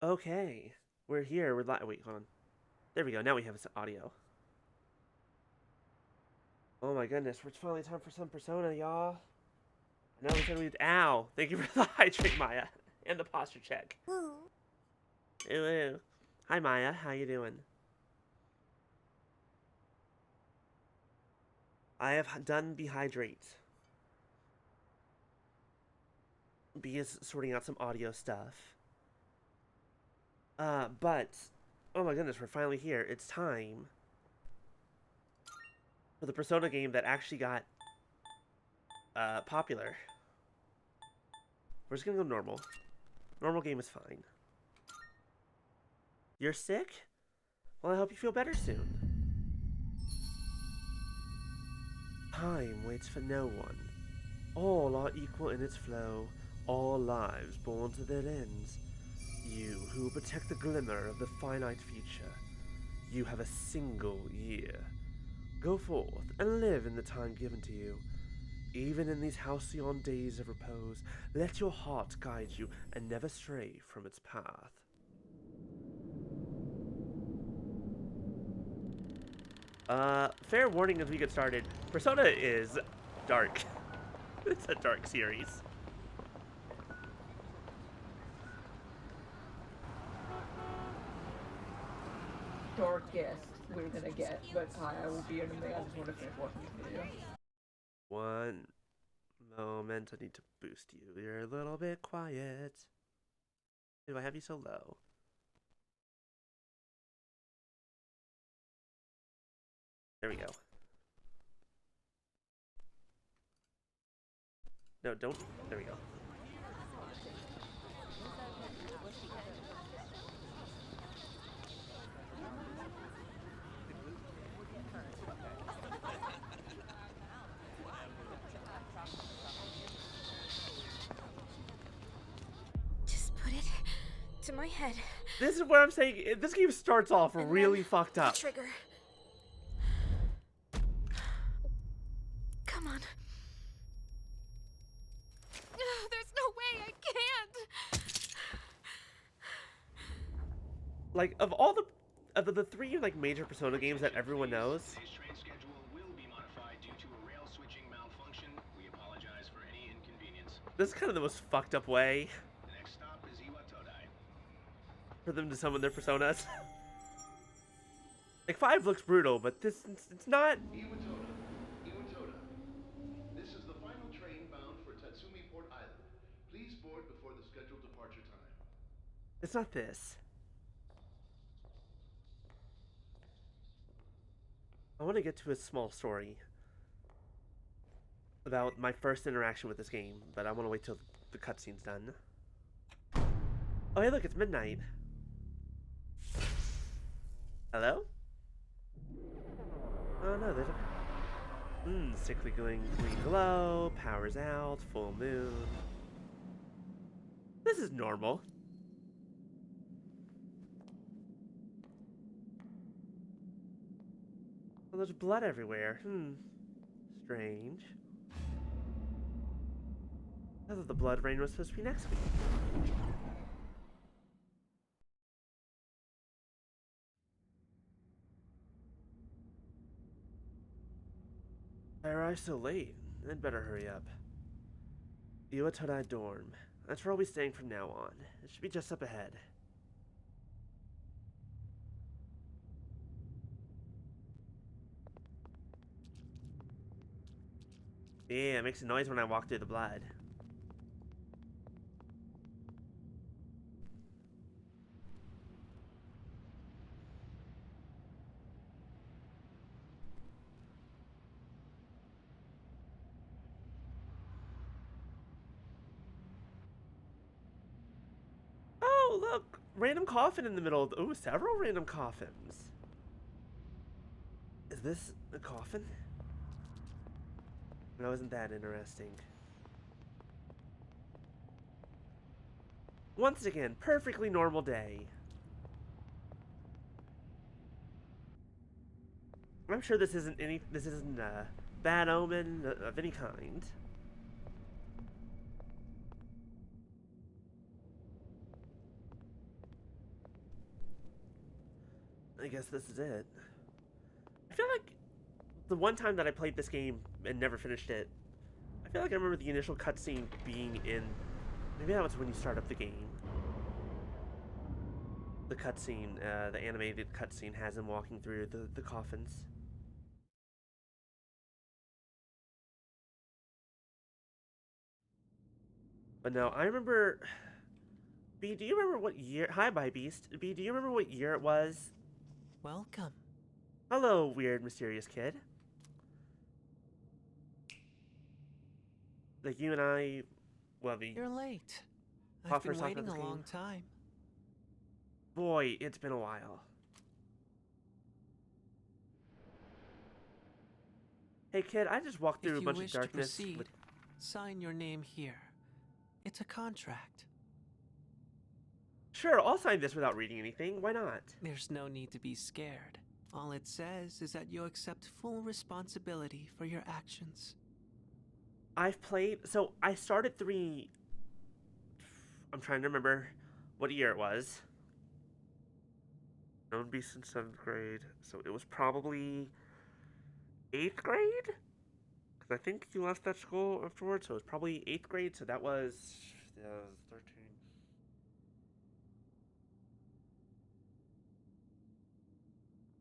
Okay, we're here. Wait, hold on. There we go. Now we have some audio. Oh my goodness, it's finally time for some Persona, y'all. I know we said we'd. Ow! Thank you for the hydrate, Maya, and the posture check. Ooh, ooh. Hi, Maya. How you doing? I have done Behydrate. B is sorting out some audio stuff. But oh my goodness, we're finally here. It's time for the Persona game that actually got popular. We're just gonna go normal. Normal game is fine. You're sick? Well, I hope you feel better soon. Time waits for no one. All are equal in its flow, all lives born to their ends. You who will protect the glimmer of the finite future, you have a single year. Go forth and live in the time given to you. Even in these halcyon days of repose, let your heart guide you and never stray from its path. Fair warning as we get started, Persona is dark. It's a dark series. Darkest we're gonna get, but I will be in a minute. I just want to finish watching this video. One moment, I need to boost you. You're a little bit quiet. Do I have you so low? There we go. No, don't. There we go. Just put it to my head. This is what I'm saying. This game starts off And really fucked up. Trigger. Come on. There's no way I can't. Like of the three like major Persona games that everyone knows. This is kind of the most fucked up way for them to summon their personas. Like 5 looks brutal, but it's not. Iwatoda. This is the final train bound for Tatsumi Port Island. Please board before the scheduled departure time. It's not this. I want to get to a small story about my first interaction with this game, but I want to wait till the cutscene's done. Oh, hey, look, it's midnight. Hello? Oh, no, there's a... sickly green glow, power's out, full moon. This is normal. Well, there's blood everywhere. Strange. I thought the blood rain was supposed to be next week. I arrived so late. I'd better hurry up. Iwatodai dorm. That's where I'll be staying from now on. It should be just up ahead. Yeah, it makes a noise when I walk through the blood. Oh, look! Random coffin in the middle of the... Ooh, several random coffins. Is this a coffin? No, isn't that interesting? Once again, perfectly normal day. I'm sure this isn't a bad omen of any kind. I guess this is it. I feel like the one time that I played this game and never finished it, I feel like I remember the initial cutscene being in... Maybe that was when you start up the game. The cutscene, the animated cutscene has him walking through the coffins. But no, I remember... B, do you remember what year... Hi, Bye Beast. B, do you remember what year it was? Welcome. Hello, weird, mysterious kid. Like, you and I... Well, You're late. I've Hot been first off of waiting this a game. long time. Boy, it's been a while. Hey, kid, I just walked through If a you bunch of wish to darkness proceed, with... sign your name here. It's a contract. Sure, I'll sign this without reading anything. Why not? There's no need to be scared. All it says is that you'll accept full responsibility for your actions. I've played... So, I started 3... I'm trying to remember what year it was. Known Beast in 7th grade. So, it was probably... 8th grade? Because I think you left that school afterwards, so it was probably 8th grade, so that was... 13...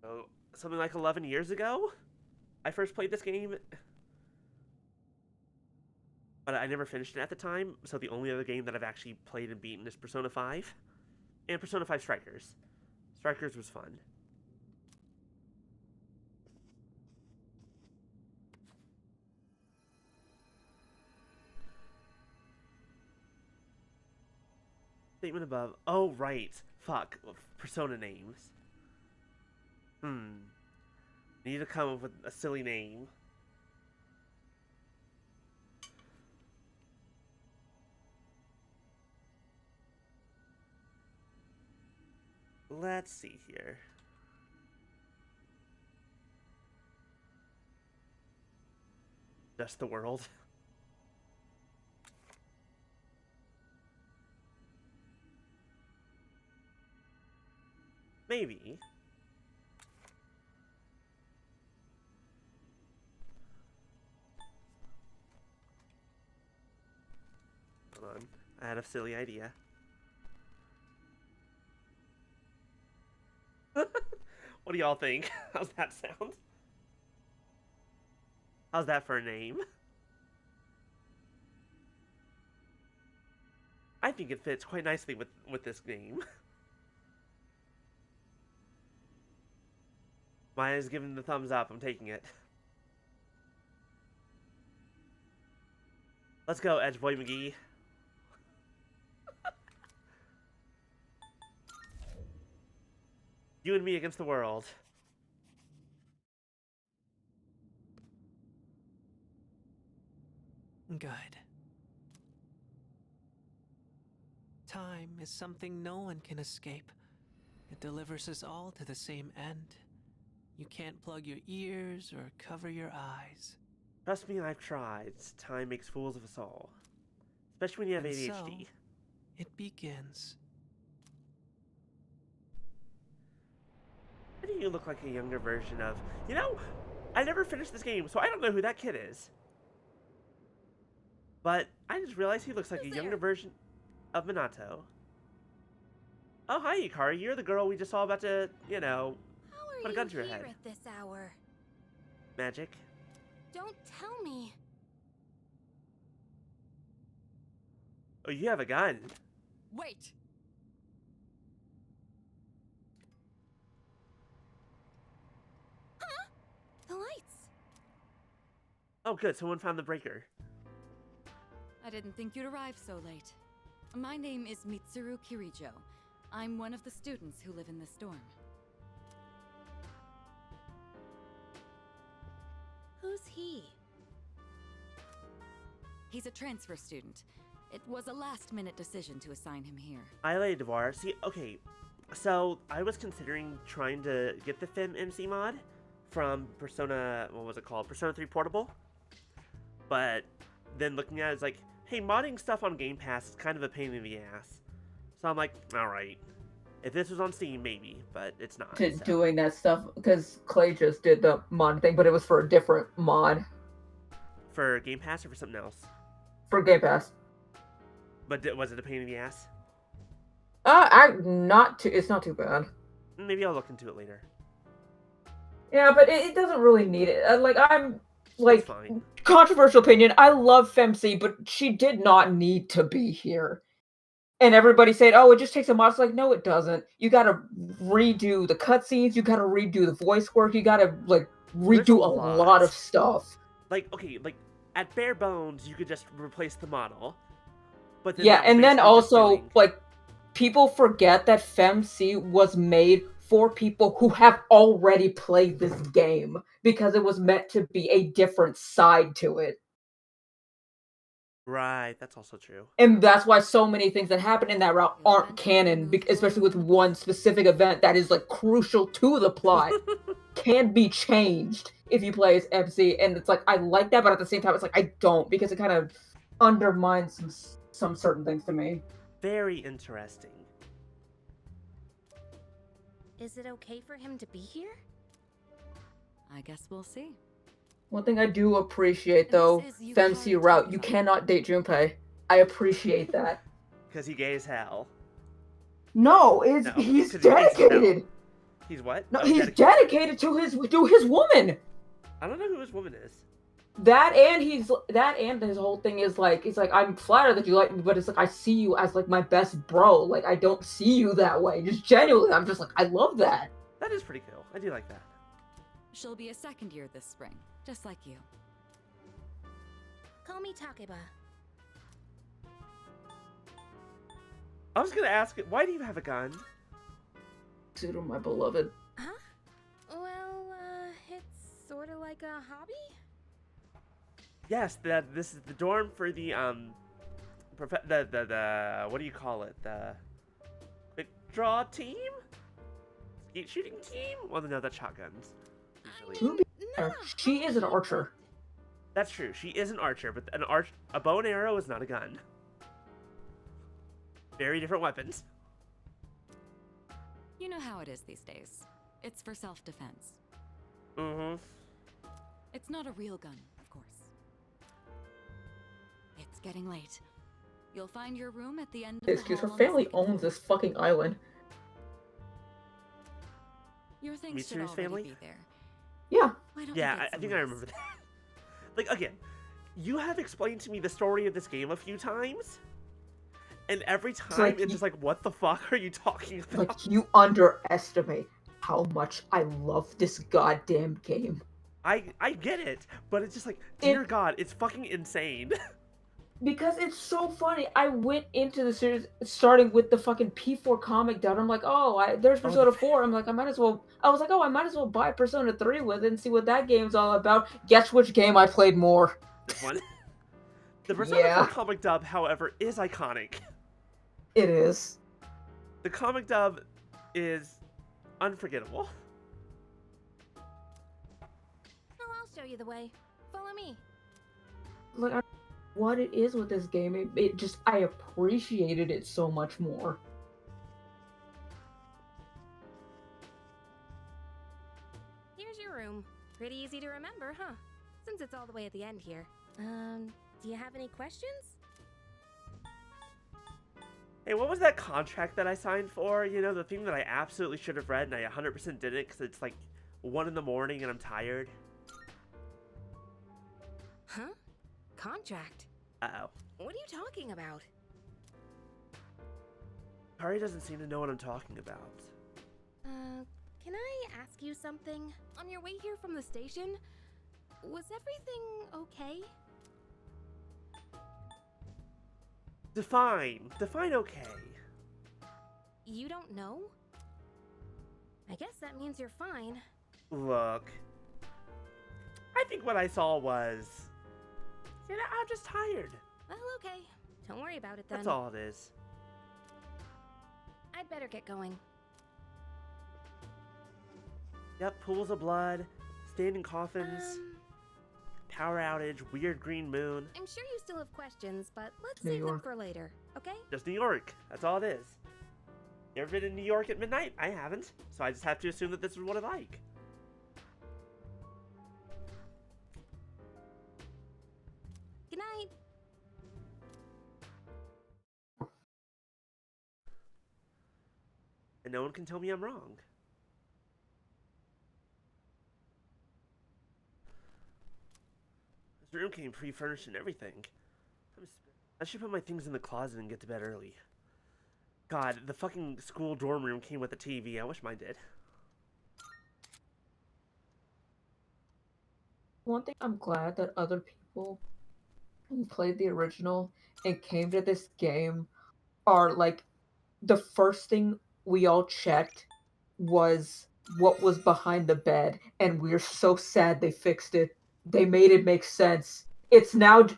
So, something like 11 years ago? I first played this game. But I never finished it at the time, so the only other game that I've actually played and beaten is Persona 5. And Persona 5 Strikers. Strikers was fun. Statement above. Oh, right. Fuck. Persona names. Need to come up with a silly name. Let's see here. Just the world. Maybe. Hold on. I had a silly idea. What do y'all think? How's that sound? How's that for a name? I think it fits quite nicely with this game. Maya's giving the thumbs up. I'm taking it. Let's go, Edge Boy McGee. You and me against the world. Good. Time is something no one can escape. It delivers us all to the same end. You can't plug your ears or cover your eyes. Trust me, I've tried. Time makes fools of us all. Especially when you have And ADHD. so, it begins. Why do you look like a younger version of... You know, I never finished this game, so I don't know who that kid is. But I just realized he looks like a younger version of Minato. Oh, hi, Yukari. You're the girl we just saw about to, you know, How put are a gun you to your here head. at this hour? Magic. Don't tell me. Oh, you have a gun. Wait. Huh? The lights. Oh, good. Someone found the breaker. I didn't think you'd arrive so late. My name is Mitsuru Kirijo. I'm one of the students who live in this dorm. Who's he? He's a transfer student. It was a last-minute decision to assign him here. Ile Devoir. See, okay. So, I was considering trying to get the FemMC mod from Persona... What was it called? Persona 3 Portable. But then looking at it, it's like, hey, modding stuff on Game Pass is kind of a pain in the ass. So I'm like, alright. If this was on Steam, maybe, but it's not. to So. doing that stuff because Clay just did the mod thing, but it was for a different mod For Game Pass or for something else? for Game Pass. But was it a pain in the ass? It's not too bad. Maybe I'll look into it later. Yeah, but it doesn't really need it. I'm It's like fine. controversial opinion. I love Femc, but she did not need to be here. And everybody said, "Oh, it just takes a mod." It's like, no, it doesn't. You gotta redo the cutscenes. You gotta redo the voice work. You gotta like There's redo a lot of stuff. Like, okay, like at bare bones, you could just replace the model. But then Yeah, that was and then basically just also doing- like people forget that Femc was made for people who have already played this game because it was meant to be a different side to it. Right, that's also true. And that's why so many things that happen in that route aren't canon, especially with one specific event that is like crucial to the plot. Can be changed if you play as MC, and it's like I like that, but at the same time, it's like I don't because it kind of undermines some certain things to me. Very interesting. Is it okay for him to be here? I guess we'll see. One thing I do appreciate though, This is Femc Yukari route, you Tokyo. cannot date Junpei. I appreciate that. Because he gay as hell. No, No, he's 'cause he hates his dedicated. He's what? No, Oh, he's dedicated to his woman. I don't know who his woman is. That and his whole thing is like he's like I'm flattered that you like me, but it's like I see you as like my best bro. Like I don't see you that way. Just genuinely, I'm just like I love that. That is pretty cool. I do like that. She'll be a second year this spring, just like you. Call me Takeba. I was gonna ask, why do you have a gun? Suitor, my beloved. Huh? Well, it's sort of like a hobby? Yes, this is the dorm for the what do you call it? The quick draw team? Skeet shooting team? Well, no, that's shotguns. Usually. To be fair, she is an archer. That's true. She is an archer, but a bow and arrow is not a gun. Very different weapons. You know how it is these days. It's for self-defense. Mm-hmm. It's not a real gun, of course. It's getting late. You'll find your room at the end of the Excuse her hall on the family second owns floor. this fucking island. Your things should Mitsuru's already family? be there. Yeah. Why don't Yeah, you get I think some I rest? remember that. Like, again, you have explained to me the story of this game a few times, and every time like it's just like, what the fuck are you talking about? Like you underestimate how much I love this goddamn game. I get it, but it's just like, dear God, it's fucking insane. Because it's so funny. I went into the series starting with the fucking P4 comic done. I'm like, there's Persona 4. I'm like, I might as well buy Persona 3 with it and see what that game's all about. Guess which game I played more? This one. The Persona Yeah. 4 comic dub, however, is iconic. It is. The comic dub is unforgettable. Well, I'll show you the way. Follow me. Like, what it is with this game, it just, I appreciated it so much more. Here's your room. Pretty easy to remember, huh? Since it's all the way at the end here. Do you have any questions? Hey, what was that contract that I signed for? You know, the thing that I absolutely should have read and I 100% didn't because it's like 1 in the morning and I'm tired. Huh? Contract? Uh-oh. What are you talking about? Kari doesn't seem to know what I'm talking about. Can I ask you something? On your way here from the station, was everything okay? Define okay. You don't know? I guess that means you're fine. Look, I think what I saw was, you know, I'm just tired. Well, okay. Don't worry about it then. That's all it is. I'd better get going. Yep, pools of blood, standing coffins, power outage, weird green moon. I'm sure you still have questions, but let's New save them York. for later, okay? Just New York. That's all it is. You ever been in New York at midnight? I haven't, so I just have to assume that this is what I like. Good night. And no one can tell me I'm wrong. This room came pre-furnished and everything. I should put my things in the closet and get to bed early. God, the fucking school dorm room came with a TV. I wish mine did. One thing I'm glad that other people who played the original and came to this game are like the first thing we all checked was what was behind the bed, and we're so sad they fixed it. They made it make sense. It's not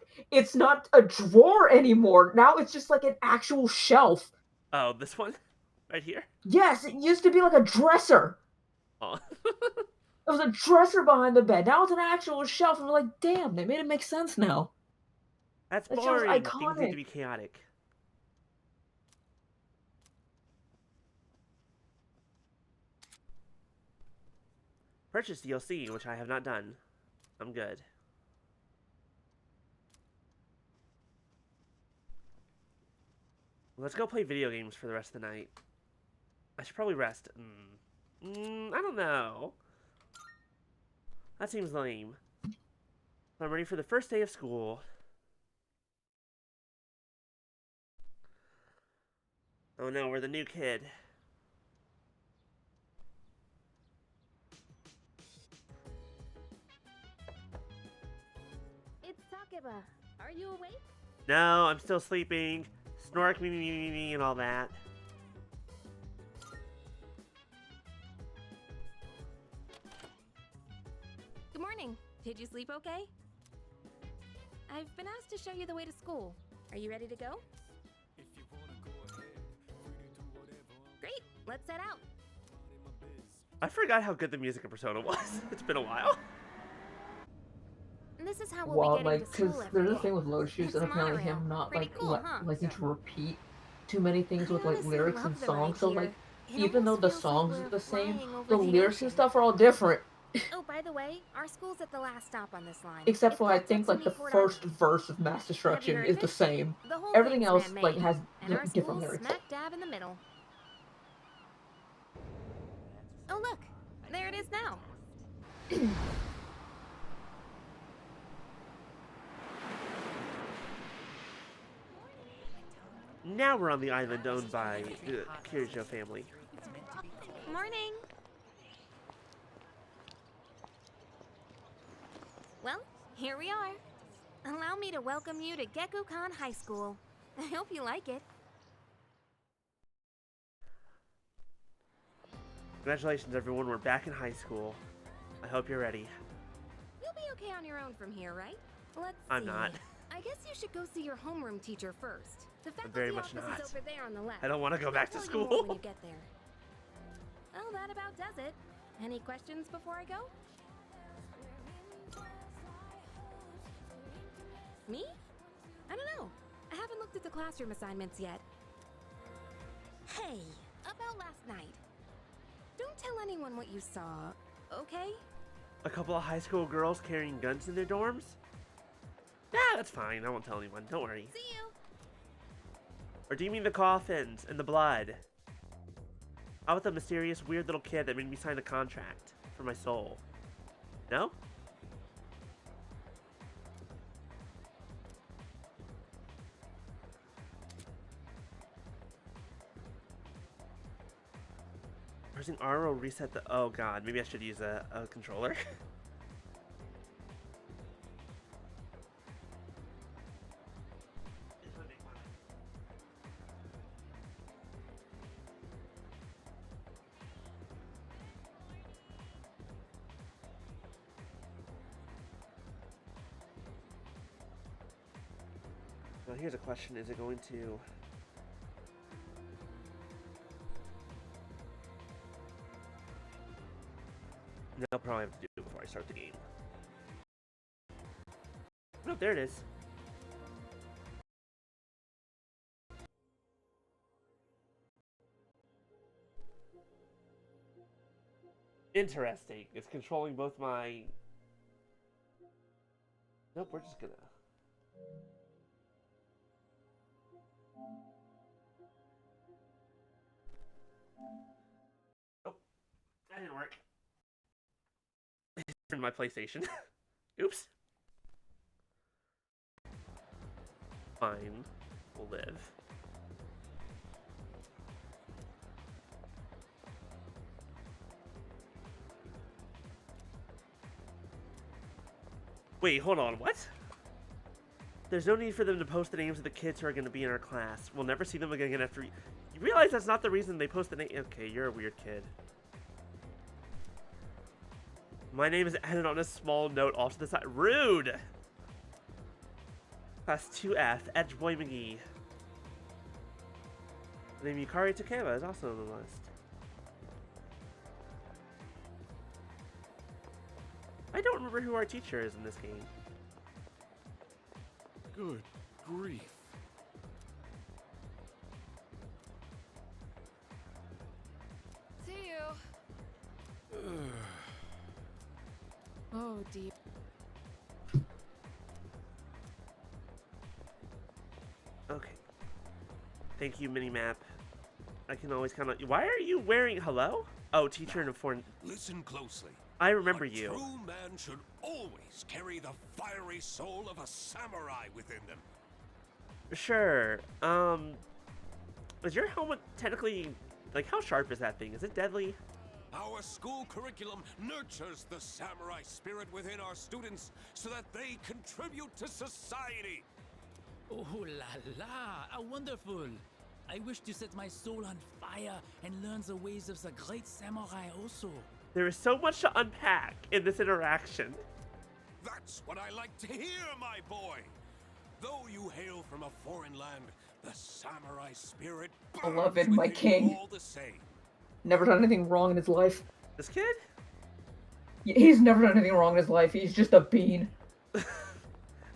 a drawer anymore. Now it's just like an actual shelf. Oh, this one? Right here? Yes, it used to be like a dresser. Oh. It was a dresser behind the bed. Now it's an actual shelf. And we're like, damn, they made it make sense now. That's That show's boring. Things iconic. need to be chaotic. Purchase DLC, which I have not done. I'm good. Let's go play video games for the rest of the night. I should probably rest. I don't know. That seems lame. I'm ready for the first day of school. Oh no, we're the new kid. It's Takeba. Are you awake? No, I'm still sleeping. Snork, me, and all that. Good morning. Did you sleep okay? I've been asked to show you the way to school. Are you ready to go? Great, let's set out. I forgot how good the music in Persona was. It's been a while. This is how we'll Well, be getting like, to because school every there's a day. thing with Lotus Shoes, It's and apparently monorail. him not Pretty like cool, huh? liking to repeat too many things with I like honestly lyrics and love the songs. ride So here. like, It even though almost the feels like songs we're are the same, flying over the the lyrics and ocean. stuff are all different. Oh, by the way, our school's at the last stop on this line. Except It's for I called think like the Tatsumi Port first Island. verse of Mass Have you Destruction heard is of the it? same. The whole Everything thing's else man-made, like has and our different school's lyrics. smack dab in the middle. Oh look, there it is now. Now we're on the island owned by the Kirijo family. Morning. Well, here we are. Allow me to welcome you to Gekukan High School. I hope you like it. Congratulations, everyone. We're back in high school. I hope you're ready. You'll be okay on your own from here, right? Let's see. I'm not. I guess you should go see your homeroom teacher first. The faculty very much office not. is over there on the left. I don't want to go back to I'll tell you more school. when you get there. Well, that about does it. Any questions before I go? Me? I don't know. I haven't looked at the classroom assignments yet. Hey, about last night. Don't tell anyone what you saw, okay? A couple of high school girls carrying guns in their dorms? Yeah, that's fine. I won't tell anyone. Don't worry. See you. Or do you mean the coffins and the blood? How about the mysterious, weird little kid that made me sign a contract for my soul? No? Pressing R will reset the... Oh god, maybe I should use a controller. Now here's a question, is it going to... No, I'll probably have to do it before I start the game. Oh, there it is. Interesting. It's controlling both my... Nope, we're just gonna... Nope, that didn't work. In my PlayStation. Oops. Fine. We'll live. Wait, hold on, what? There's no need for them to post the names of the kids who are going to be in our class. We'll never see them again after... You realize that's not the reason they post the name... Okay, you're a weird kid. My name is added on a small note off to the side. Rude! Class 2F, Edgeboy McGee. The name Yukari Takeba is also on the list. I don't remember who our teacher is in this game. Good grief. See you. Oh, deep. Okay. Thank you, Minimap. I can always count on you. Why are you wearing... Hello? Oh, teacher in a foreign... Listen closely. I remember A you. true man should always carry the fiery soul of a samurai within them. Sure. Is your helmet technically... Like, how sharp is that thing? Is it deadly? Our school curriculum nurtures the samurai spirit within our students so that they contribute to society. Oh la la, how wonderful! I wish to set my soul on fire and learn the ways of the great samurai also. There is so much to unpack in this interaction. That's what I like to hear, my boy. Though you hail from a foreign land, the samurai spirit burns Beloved, my within you king. all the same. Never done anything wrong in his life. This kid? He's never done anything wrong in his life. He's just a bean.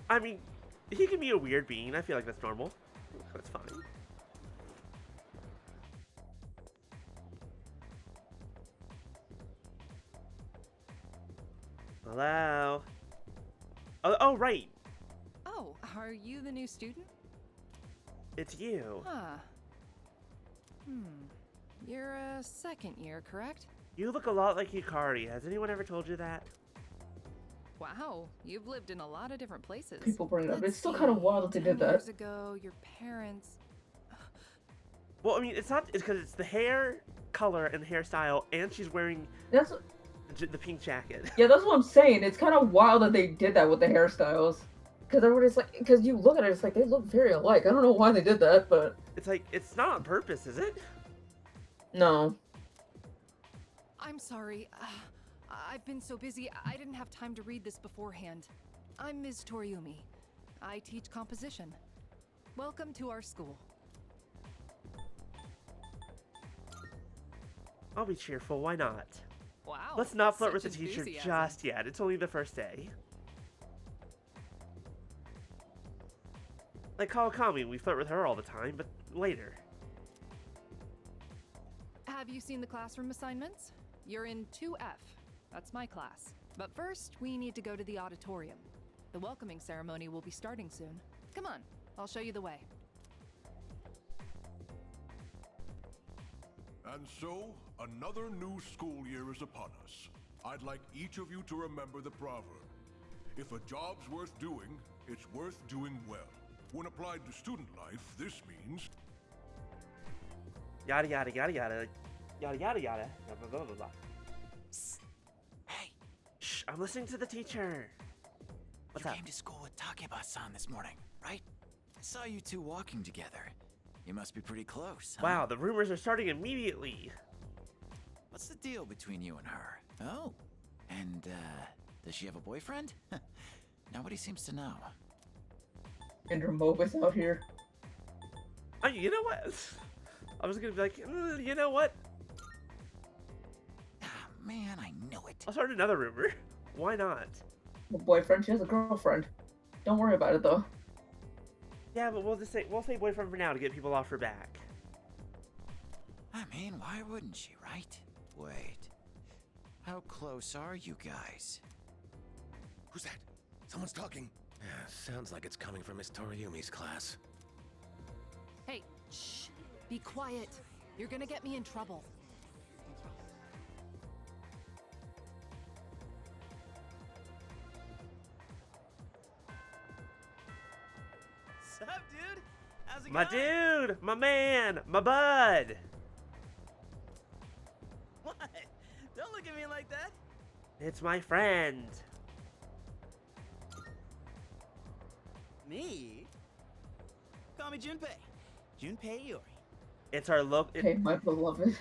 I mean, he can be a weird being. I feel like that's normal. That's fine. Hello? Oh, right. Oh, are you the new student? It's you. Huh. You're a second year, correct? You look a lot like Yukari. Has anyone ever told you that? Wow, you've lived in a lot of different places. People bring it up. Let's It's still see, kind of wild that they 10 did that. years ago, your parents... Well, I mean, it's not. It's because it's the hair color and hairstyle, and she's wearing That's the pink jacket. yeah. That's what I'm saying. It's kind of wild that they did that with the hairstyles. Because everybody's like, because you look at it, it's like they look very alike. I don't know why they did that, but It's like it's not on purpose, is it? no. I'm sorry. I've been so busy, I didn't have time to read this beforehand. I'm Ms. Toriumi. I teach composition. Welcome to our school. I'll be cheerful. Why not? Wow. Let's not flirt with such the teacher enthusiasm. just yet. It's only the first day. Like Kawakami, we flirt with her all the time, but later. Have you seen the classroom assignments? You're in 2F. That's my class. But first, we need to go to the auditorium. The welcoming ceremony will be starting soon. Come on, I'll show you the way. And so, another new school year is upon us. I'd like each of you to remember the proverb. If a job's worth doing, it's worth doing well. When applied to student life, this means... Yada yada yada yada. Yada yada yada. Blah blah blah blah. Psst. Hey, Shh, I'm listening to the teacher. What's you up? came to school with Takeba-san this morning, right? I saw you two walking together. You must be pretty close, huh? Wow, the rumors are starting immediately. What's the deal between you and her? Oh, and, does she have a boyfriend? Nobody seems to know. Andrew Mobus out here. Oh, you know what? I was gonna be like, you know what? Ah, man, I knew it. I'll start another rumor. Why not? A boyfriend. She has a girlfriend. Don't worry about it though. Yeah, but we'll say boyfriend for now to get people off her back. I mean, why wouldn't she, right? Wait. How close are you guys? Who's that? Someone's talking. Sounds like it's coming from Miss Toriumi's class. Hey, shh. Be quiet. You're gonna get me in trouble. Sup, dude? How's it My going? dude! My man! My bud! What? Don't look at me like that. It's my friend. Me? Call me Junpei. Junpei Iori. It's our look. Okay, my beloved.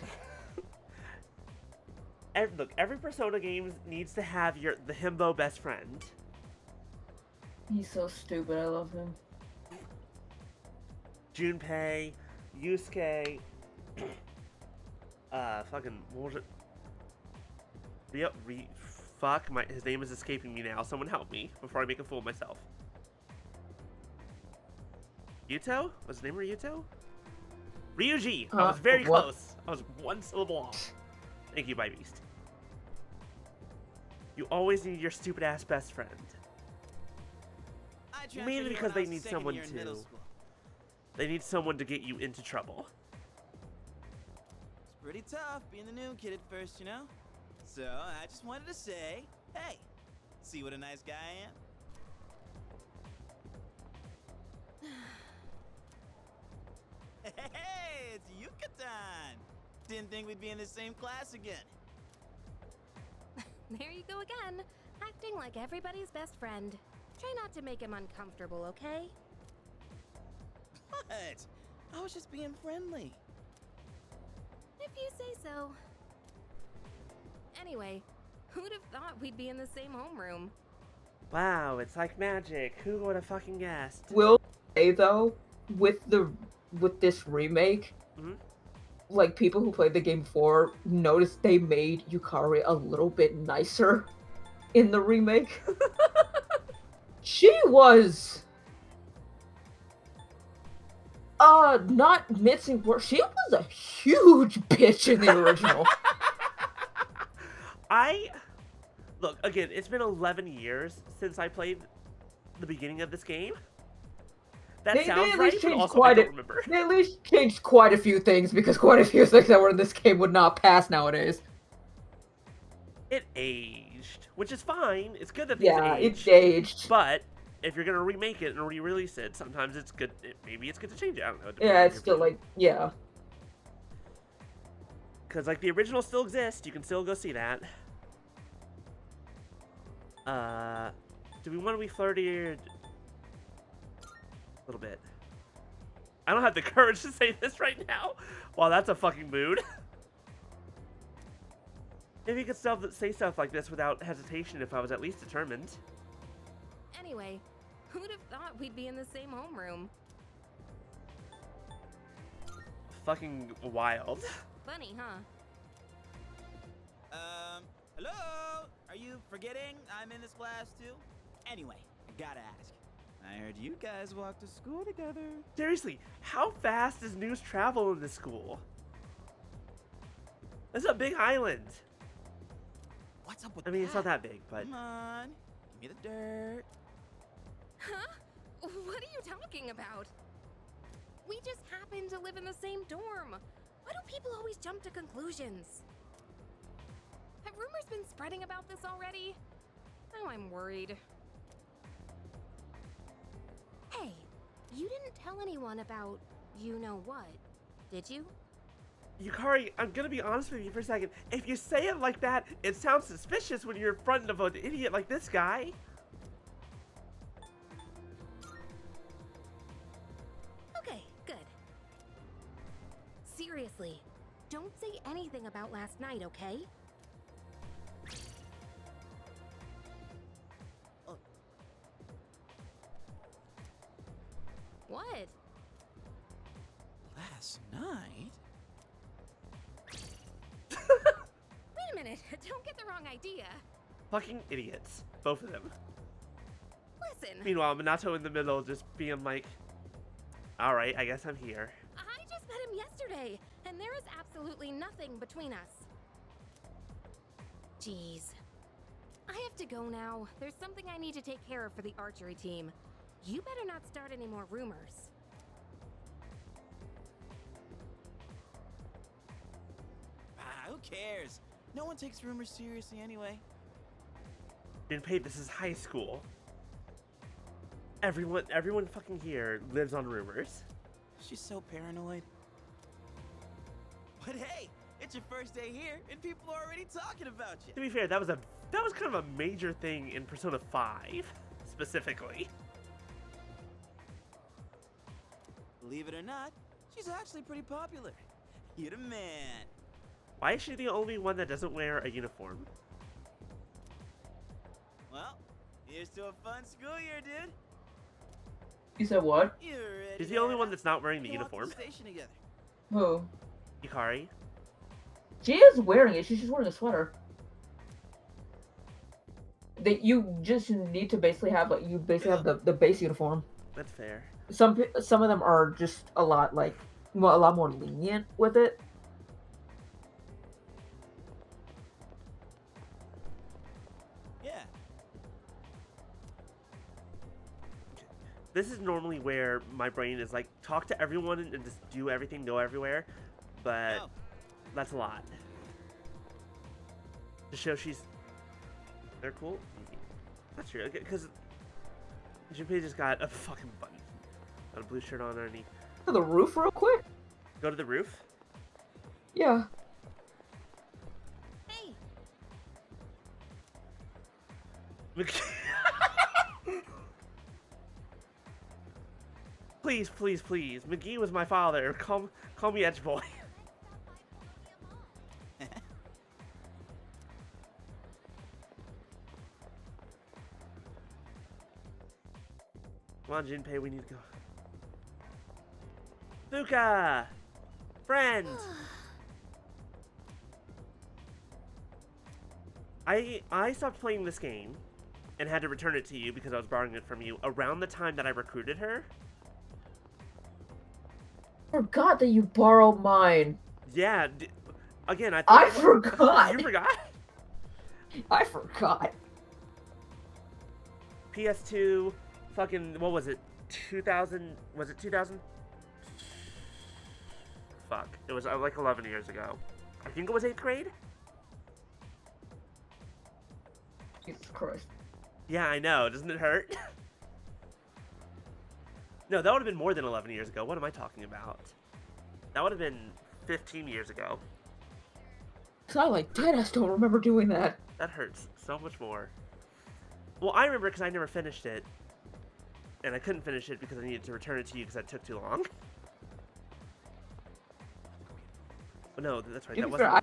Look, every Persona game needs to have the himbo best friend. He's so stupid. I love him. Junpei, Yusuke, fucking, what was it? Fuck, his name is escaping me now. Someone help me before I make a fool of myself. Yuto? Was his name Ryuto? Ryuji! I was very close. I was one syllable off. Thank you, Beast. You always need your stupid ass best friend. Mainly because they need someone to... They need someone to get you into trouble. It's pretty tough being the new kid at first, you know? So, I just wanted to say, hey, see what a nice guy I am? Hey, it's Yucatan! Didn't think we'd be in the same class again. There you go again, acting like everybody's best friend. Try not to make him uncomfortable, okay? What? I was just being friendly. If you say so. Anyway, who'd have thought we'd be in the same homeroom? Wow, it's like magic. Who would have fucking guessed? Will say though, with this remake, like people who played the game before noticed they made Yukari a little bit nicer in the remake. She was not mincing words. She was a huge bitch in the original. Look, again, it's been 11 years since I played the beginning of this game. That sounds right, but also I don't remember. They at least changed quite a few things, because quite a few things that were in this game would not pass nowadays. It aged, which is fine. It's good that it's aged. But if you're gonna remake it and re-release it, sometimes it's good. Maybe it's good to change it. I don't know. Yeah, it's still like, yeah. Because like the original still exists. You can still go see that. Do we want to be flirty or... A little bit. I don't have the courage to say this right now. Wow, that's a fucking mood. Maybe you could say stuff like this without hesitation if I was at least determined. Anyway, who'd have thought we'd be in the same homeroom? Fucking wild. Funny, huh? Hello? Are you forgetting I'm in this class too? Anyway, I gotta ask. I heard you guys walk to school together. Seriously, how fast does news travel in this school? This is a big island. What's up with I mean, it's not that big, but... Come on, give me the dirt. Huh? What are you talking about? We just happen to live in the same dorm. Why do people always jump to conclusions? Have rumors been spreading about this already? Now I'm worried. Hey, you didn't tell anyone about you-know-what, did you? Yukari, I'm gonna be honest with you for a second. If you say it like that, it sounds suspicious when you're in front of an idiot like this guy. Okay, good. Seriously, don't say anything about last night, okay? What? Last night? Wait a minute, don't get the wrong idea. Fucking idiots. Both of them. Listen. Meanwhile, Minato in the middle just being like, alright, I guess I'm here. I just met him yesterday, and there is absolutely nothing between us. Jeez. I have to go now. There's something I need to take care of for the archery team. You better not start any more rumors. Who cares? No one takes rumors seriously anyway. Junpei, this is high school. Everyone fucking here lives on rumors. She's so paranoid. But hey, it's your first day here, and people are already talking about you. To be fair, that was kind of a major thing in Persona 5, specifically. Believe it or not, she's actually pretty popular. You're the man. Why is she the only one that doesn't wear a uniform? Well, here's to a fun school year, dude. You said what? You ready? She's the only one that's not wearing the uniform. To the station together. Who? Yukari. She is wearing it. She's just wearing a sweater. You just need to basically have have the base uniform. That's fair. Some of them are just a lot more lenient with it. Yeah. This is normally where my brain is like, talk to everyone and just do everything, go everywhere, but that's a lot. To show they're cool? That's true, because Junpei just got a fucking button. Got a blue shirt on underneath. To the roof real quick? Go to the roof? Yeah. Hey! Please, please, please. McGee was my father. Call me Edge Boy. Come on, Junpei, we need to go. Fuka! Friend! I stopped playing this game and had to return it to you because I was borrowing it from you around the time that I recruited her. I forgot that you borrowed mine. Yeah. Again, I forgot. You forgot? I forgot. PS2, fucking, what was it? 2000, was it 2000? Fuck. It was like 11 years ago. I think it was 8th grade? Jesus Christ. Yeah, I know. Doesn't it hurt? No, that would have been more than 11 years ago. What am I talking about? That would have been 15 years ago. So I deadass don't remember doing that. That hurts so much more. Well, I remember because I never finished it. And I couldn't finish it because I needed to return it to you because that took too long. But no, that's right. That wasn't... I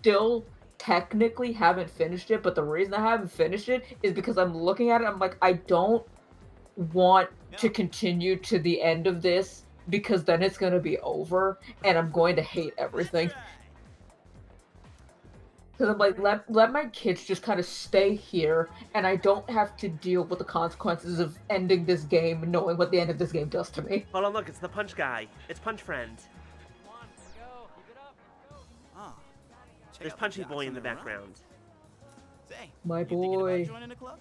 still technically haven't finished it, but the reason I haven't finished it is because I'm looking at it, I'm like, I don't want to continue to the end of this because then it's going to be over and I'm going to hate everything. Because I'm like, let my kids just kind of stay here and I don't have to deal with the consequences of ending this game and knowing what the end of this game does to me. Hold on, look, it's the Punch guy. It's Punch Friend. Come on, let's go. Keep it up. Oh. There's Punchy Boy in the background. Say, my you thinking boy. about joining the club?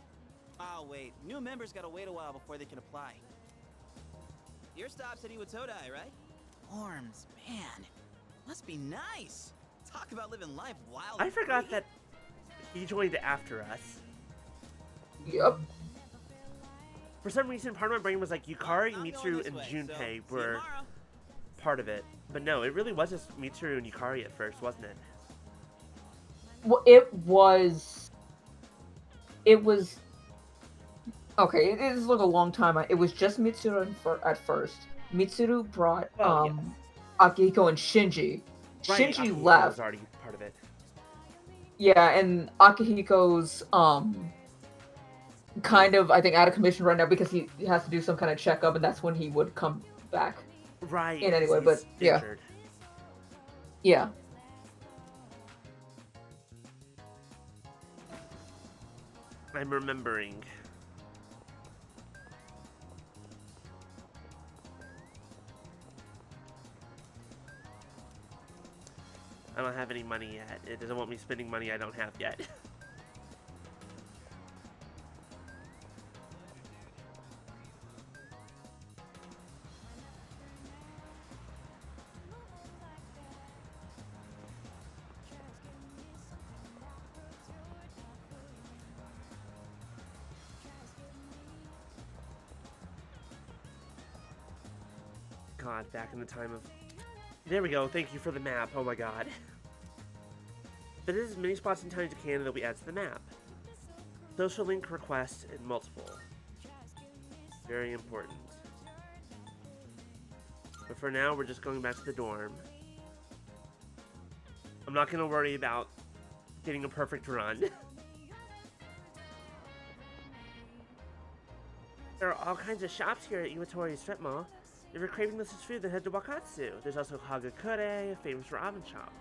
Oh wait, new members gotta wait a while before they can apply. Your stop's at Iwatodai, right? Orms, man, must be nice. Talk about living life wild. I forgot that he joined after us. Yep. For some reason, part of my brain was like Yukari, Mitsuru, and Junpei were part of it. But no, it really was just Mitsuru and Yukari at first, wasn't it? Well, it was... Okay, it is like a long time. It was just Mitsuru at first. Mitsuru brought Akihiko and Shinji. Right, Shinji Akihiko left. was already part of it. Yeah, and Akihiko's kind of, I think, out of commission right now because he has to do some kind of checkup, and that's when he would come back. Right. In anyway, he's but yeah. injured. Yeah. I'm remembering. I don't have any money yet. It doesn't want me spending money I don't have yet. God, back in the time of... There we go, thank you for the map, oh my god. Visit as many spots in town as you can that we add to the map. Social link request and multiple. Very important. But for now, we're just going back to the dorm. I'm not going to worry about getting a perfect run. There are all kinds of shops here at Iwatori Strip Mall. If you're craving delicious food, then head to Wakatsu. There's also Hagakure, a famous ramen shop.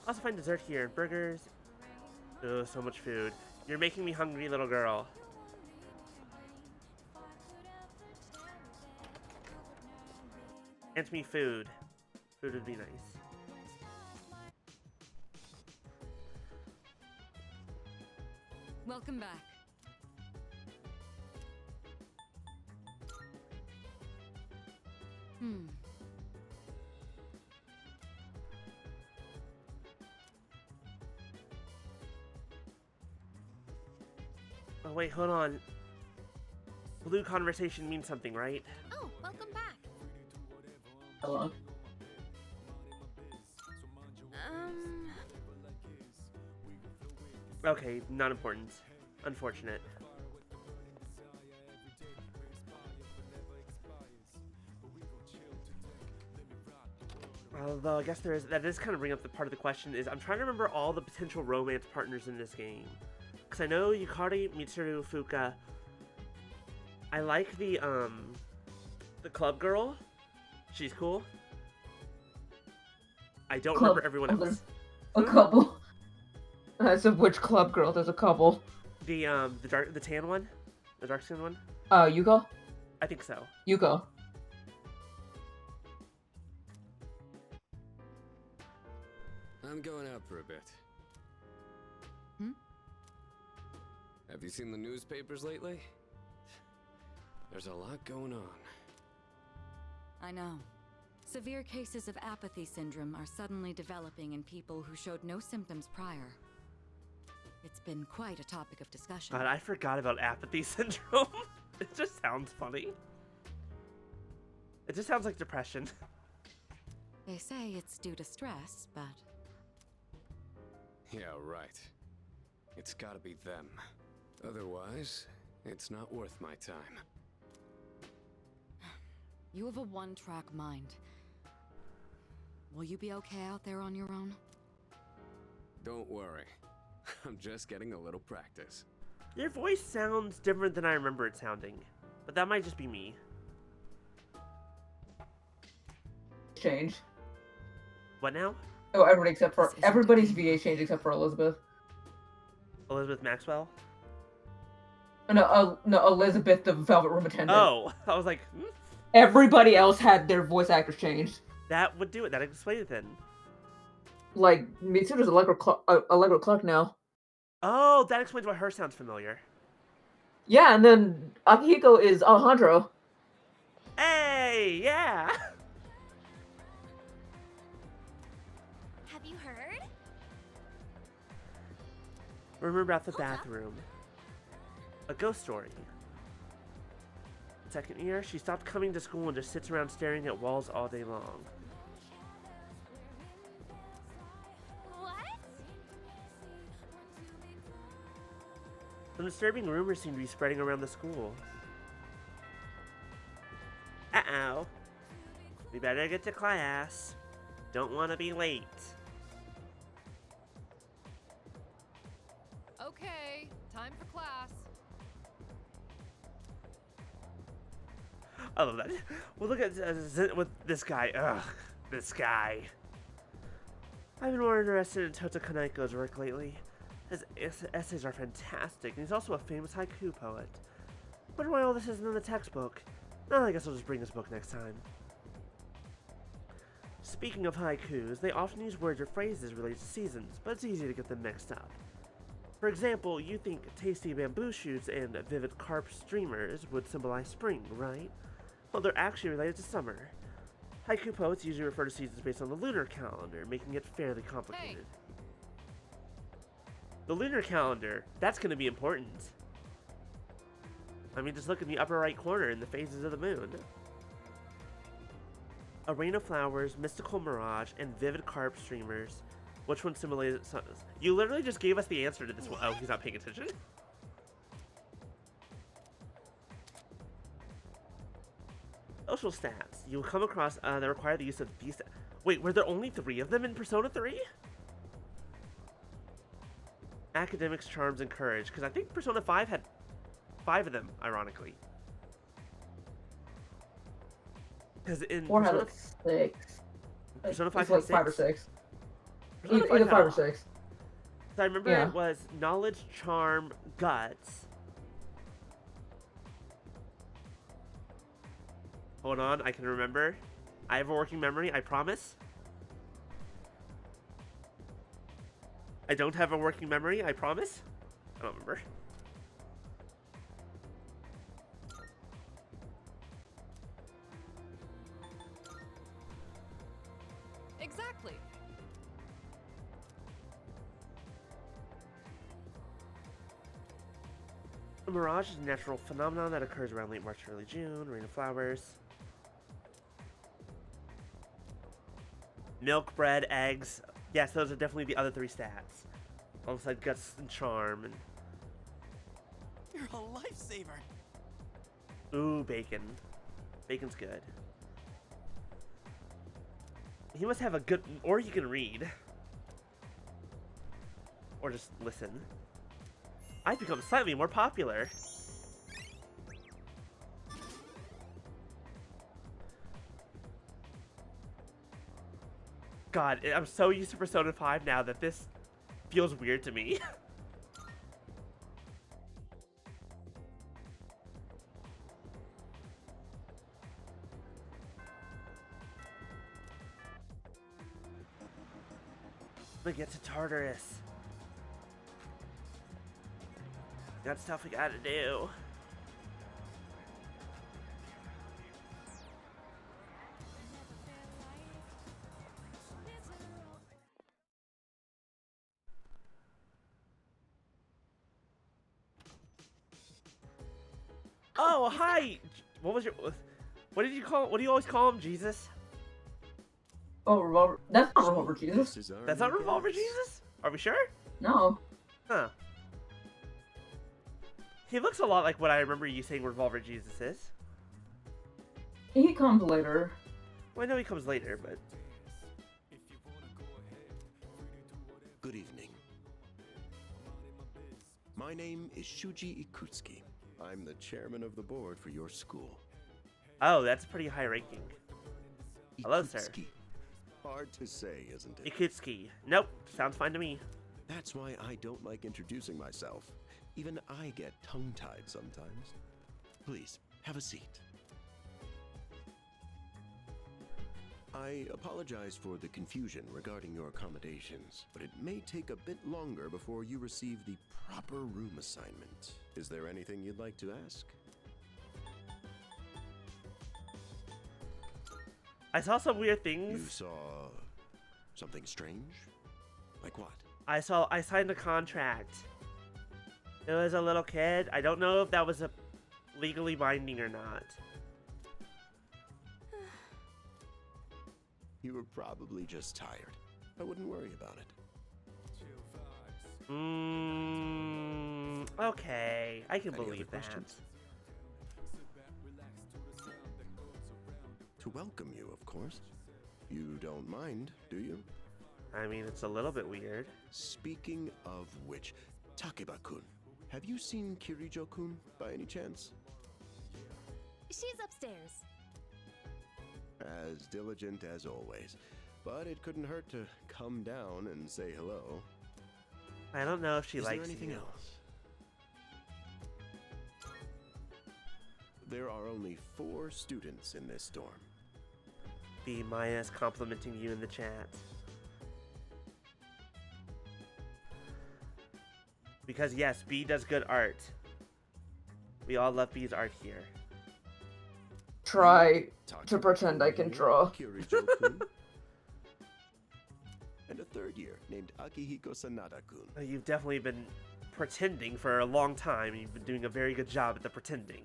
Also find dessert here and burgers. Oh, so much food. You're making me hungry, little girl. Grant me food. Food would be nice. Welcome back. Oh wait, hold on. Blue conversation means something, right? Oh, welcome back. Hello. Okay, not important. Unfortunate. Although I guess that does kind of bring up the part of the question is I'm trying to remember all the potential romance partners in this game. Because I know Yukari, Mitsuru, Fuka. I like the club girl. She's cool. I don't remember everyone else. A couple. I said which club girl? There's a couple. The tan one? The dark skin one? Yuko? I think so. Yuko. I'm going out for a bit. Have you seen the newspapers lately? There's a lot going on. I know. Severe cases of apathy syndrome are suddenly developing in people who showed no symptoms prior. It's been quite a topic of discussion. God, I forgot about apathy syndrome. It just sounds funny. It just sounds like depression. They say it's due to stress, but... Yeah, right. It's gotta be them. Otherwise, it's not worth my time. You have a one-track mind. Will you be okay out there on your own? Don't worry. I'm just getting a little practice. Your voice sounds different than I remember it sounding. But that might just be me. Change. What now? Oh, everybody except for... Everybody's VA changed except for Elizabeth. Elizabeth Maxwell? No, Elizabeth, the Velvet Room attendant. Oh, I was like... Everybody else had their voice actors changed. That would do it. That explains it then. Like, Mitsuru's Allegro Clark now. Oh, that explains why her sounds familiar. Yeah, and then Akihiko is Alejandro. Hey, yeah! Have you heard? Remember about the bathroom. A ghost story. Second year, she stopped coming to school and just sits around staring at walls all day long. What? Some disturbing rumors seem to be spreading around the school. Uh-oh. We better get to class. Don't want to be late. Okay, time for class. I love that. Well, look at with this guy. Ugh, this guy. I've been more interested in Tota Kanaiko's work lately. His essays are fantastic, and he's also a famous haiku poet. Wonder why all this isn't in the textbook. No, I guess I'll just bring this book next time. Speaking of haikus, they often use words or phrases related to seasons, but it's easy to get them mixed up. For example, you think tasty bamboo shoots and vivid carp streamers would symbolize spring, right? Well, they're actually related to summer. Haiku poets usually refer to seasons based on the lunar calendar, making it fairly complicated. The lunar calendar, that's going to be important. I mean, just look in the upper right corner in the phases of the moon. A rain of flowers, mystical mirage, and vivid carp streamers. Which one simulated? You literally just gave us the answer to this one. Oh, he's not paying attention. Social stats. You will come across that require the use of these. Wait, were there only 3 of them in Persona 3? Academics, charms, and courage. Because I think Persona 5 had 5 of them, ironically. Because in 4 had Persona, like 6. Persona 5 It's had like 5 or 6. Persona Either 5 or 6. So I remember Yeah. it was knowledge, charm, guts. Hold on, I can remember. I have a working memory, I promise. I don't have a working memory, I promise. I don't remember. Exactly. A mirage is a natural phenomenon that occurs around late March, early June. Rain of flowers. Milk, bread, eggs. Yes, those are definitely the other 3 stats. Alongside guts and charm. And... You're a lifesaver. Ooh, bacon. Bacon's good. He must have a good... Or he can read. Or just listen. I've become slightly more popular. God, I'm so used to Persona 5 now that this feels weird to me. Let's get to Tartarus. Got stuff we gotta do. Oh, hi! What was your... What did you call... What do you always call him? Jesus? Oh, Revolver. That's not Revolver Jesus. That's not Revolver Jesus? Are we sure? No. Huh. He looks a lot like what I remember you saying Revolver Jesus is. He comes later. Well, I know he comes later, but... Good evening. My name is Shuji Ikutsuki. I'm the chairman of the board for your school. Oh, that's pretty high ranking. Hello, sir. Ikutsuki. Hard to say, isn't it? Ikutsuki. Nope, sounds fine to me. That's why I don't like introducing myself. Even I get tongue-tied sometimes. Please, have a seat. I apologize for the confusion regarding your accommodations, but it may take a bit longer before you receive the proper room assignment. Is there anything you'd like to ask? I saw some weird things. You saw something strange? Like what? I signed a contract. It was a little kid. I don't know if that was legally binding or not. You were probably just tired. I wouldn't worry about it. Okay. I can Any other believe that. questions? To welcome you, of course. You don't mind, do you? I mean, it's a little bit weird. Speaking of which, Takeba-kun, have you seen Kirijo-kun by any chance? She's upstairs. As diligent as always. But it couldn't hurt to come down and say hello. I don't know if she likes Is there anything you. else? There are only 4 students in this dorm. B Maya's complimenting you in the chat. Because yes, B does good art. We all love B's art here. Try to pretend I can draw. Kirijo-kun. And a 3rd year named Akihiko Sanada-kun. You've definitely been pretending for a long time, and you've been doing a very good job at the pretending.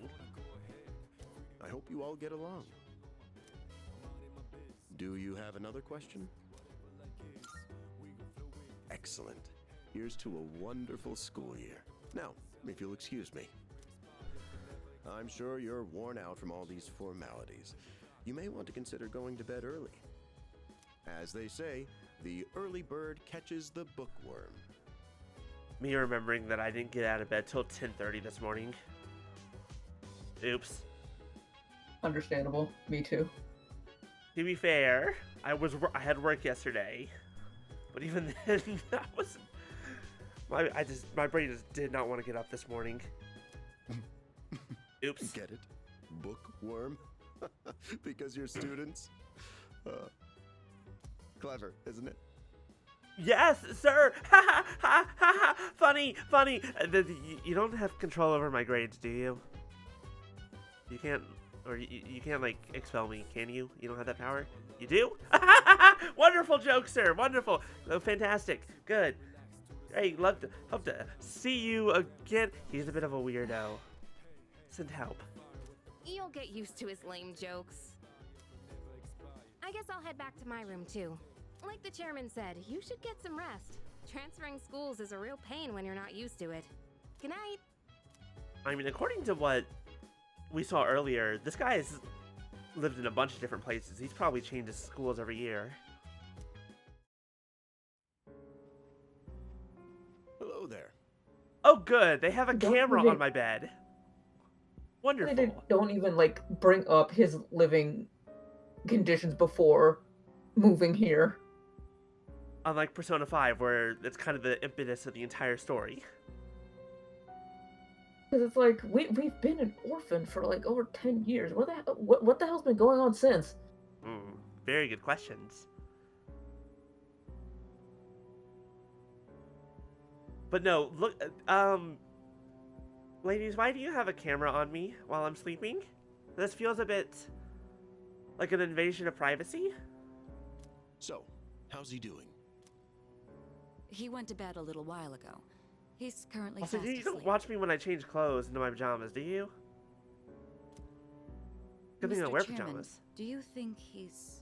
I hope you all get along. Do you have another question? Excellent. Here's to a wonderful school year. Now, if you'll excuse me. I'm sure you're worn out from all these formalities. You may want to consider going to bed early. As they say, the early bird catches the bookworm. Me remembering that I didn't get out of bed till 10:30 this morning. Oops. Understandable. Me too. To be fair, I had work yesterday, but even then, my brain just did not want to get up this morning. Oops. Get it? Bookworm? Because you're students? Clever, isn't it? Yes, sir! Ha ha ha ha ha! Funny, funny! You don't have control over my grades, do you? You can't, or you can't, like, expel me, can you? You don't have that power? You do? Wonderful joke, sir! Wonderful! Oh, fantastic. Good. Hey, hope to see you again. He's a bit of a weirdo. Send help. You'll get used to his lame jokes. I guess I'll head back to my room, too. Like the chairman said, you should get some rest. Transferring schools is a real pain when you're not used to it. Good night. I mean, according to what we saw earlier, this guy has lived in a bunch of different places. He's probably changed his schools every year. Hello there. Oh, good. They have a camera on my bed. Wonderful. They don't even, like, bring up his living conditions before moving here. Unlike Persona 5, where it's kind of the impetus of the entire story. Because it's like, we've been an orphan for, like, over 10 years. What the hell's been going on since? Very good questions. But no, look, ladies, why do you have a camera on me while I'm sleeping? This feels a bit like an invasion of privacy. So, how's he doing? He went to bed a little while ago. He's currently Also, fast you asleep. don't watch me when I change clothes into my pajamas, do you? Good thing I Mr. wear Chairman, pajamas. Do you think he's...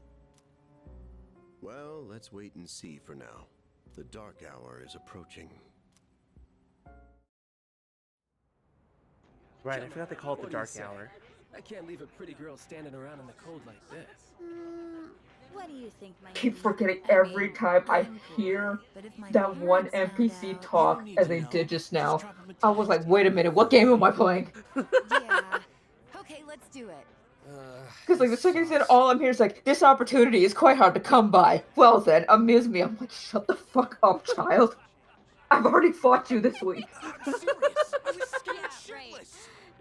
Well, let's wait and see for now. The dark hour is approaching. Right, I forgot they call it the dark hour. I can't leave a pretty girl standing around in the cold like this. What do you think, my Keep forgetting every time I hear that one NPC talk as they did just now. I was like, wait a minute, what game am I playing? Yeah. Okay, let's do it. Because like the second he said, all I'm hearing is like, this opportunity is quite hard to come by. Well then, amuse me. I'm like, shut the fuck up, child. I've already fought you this week.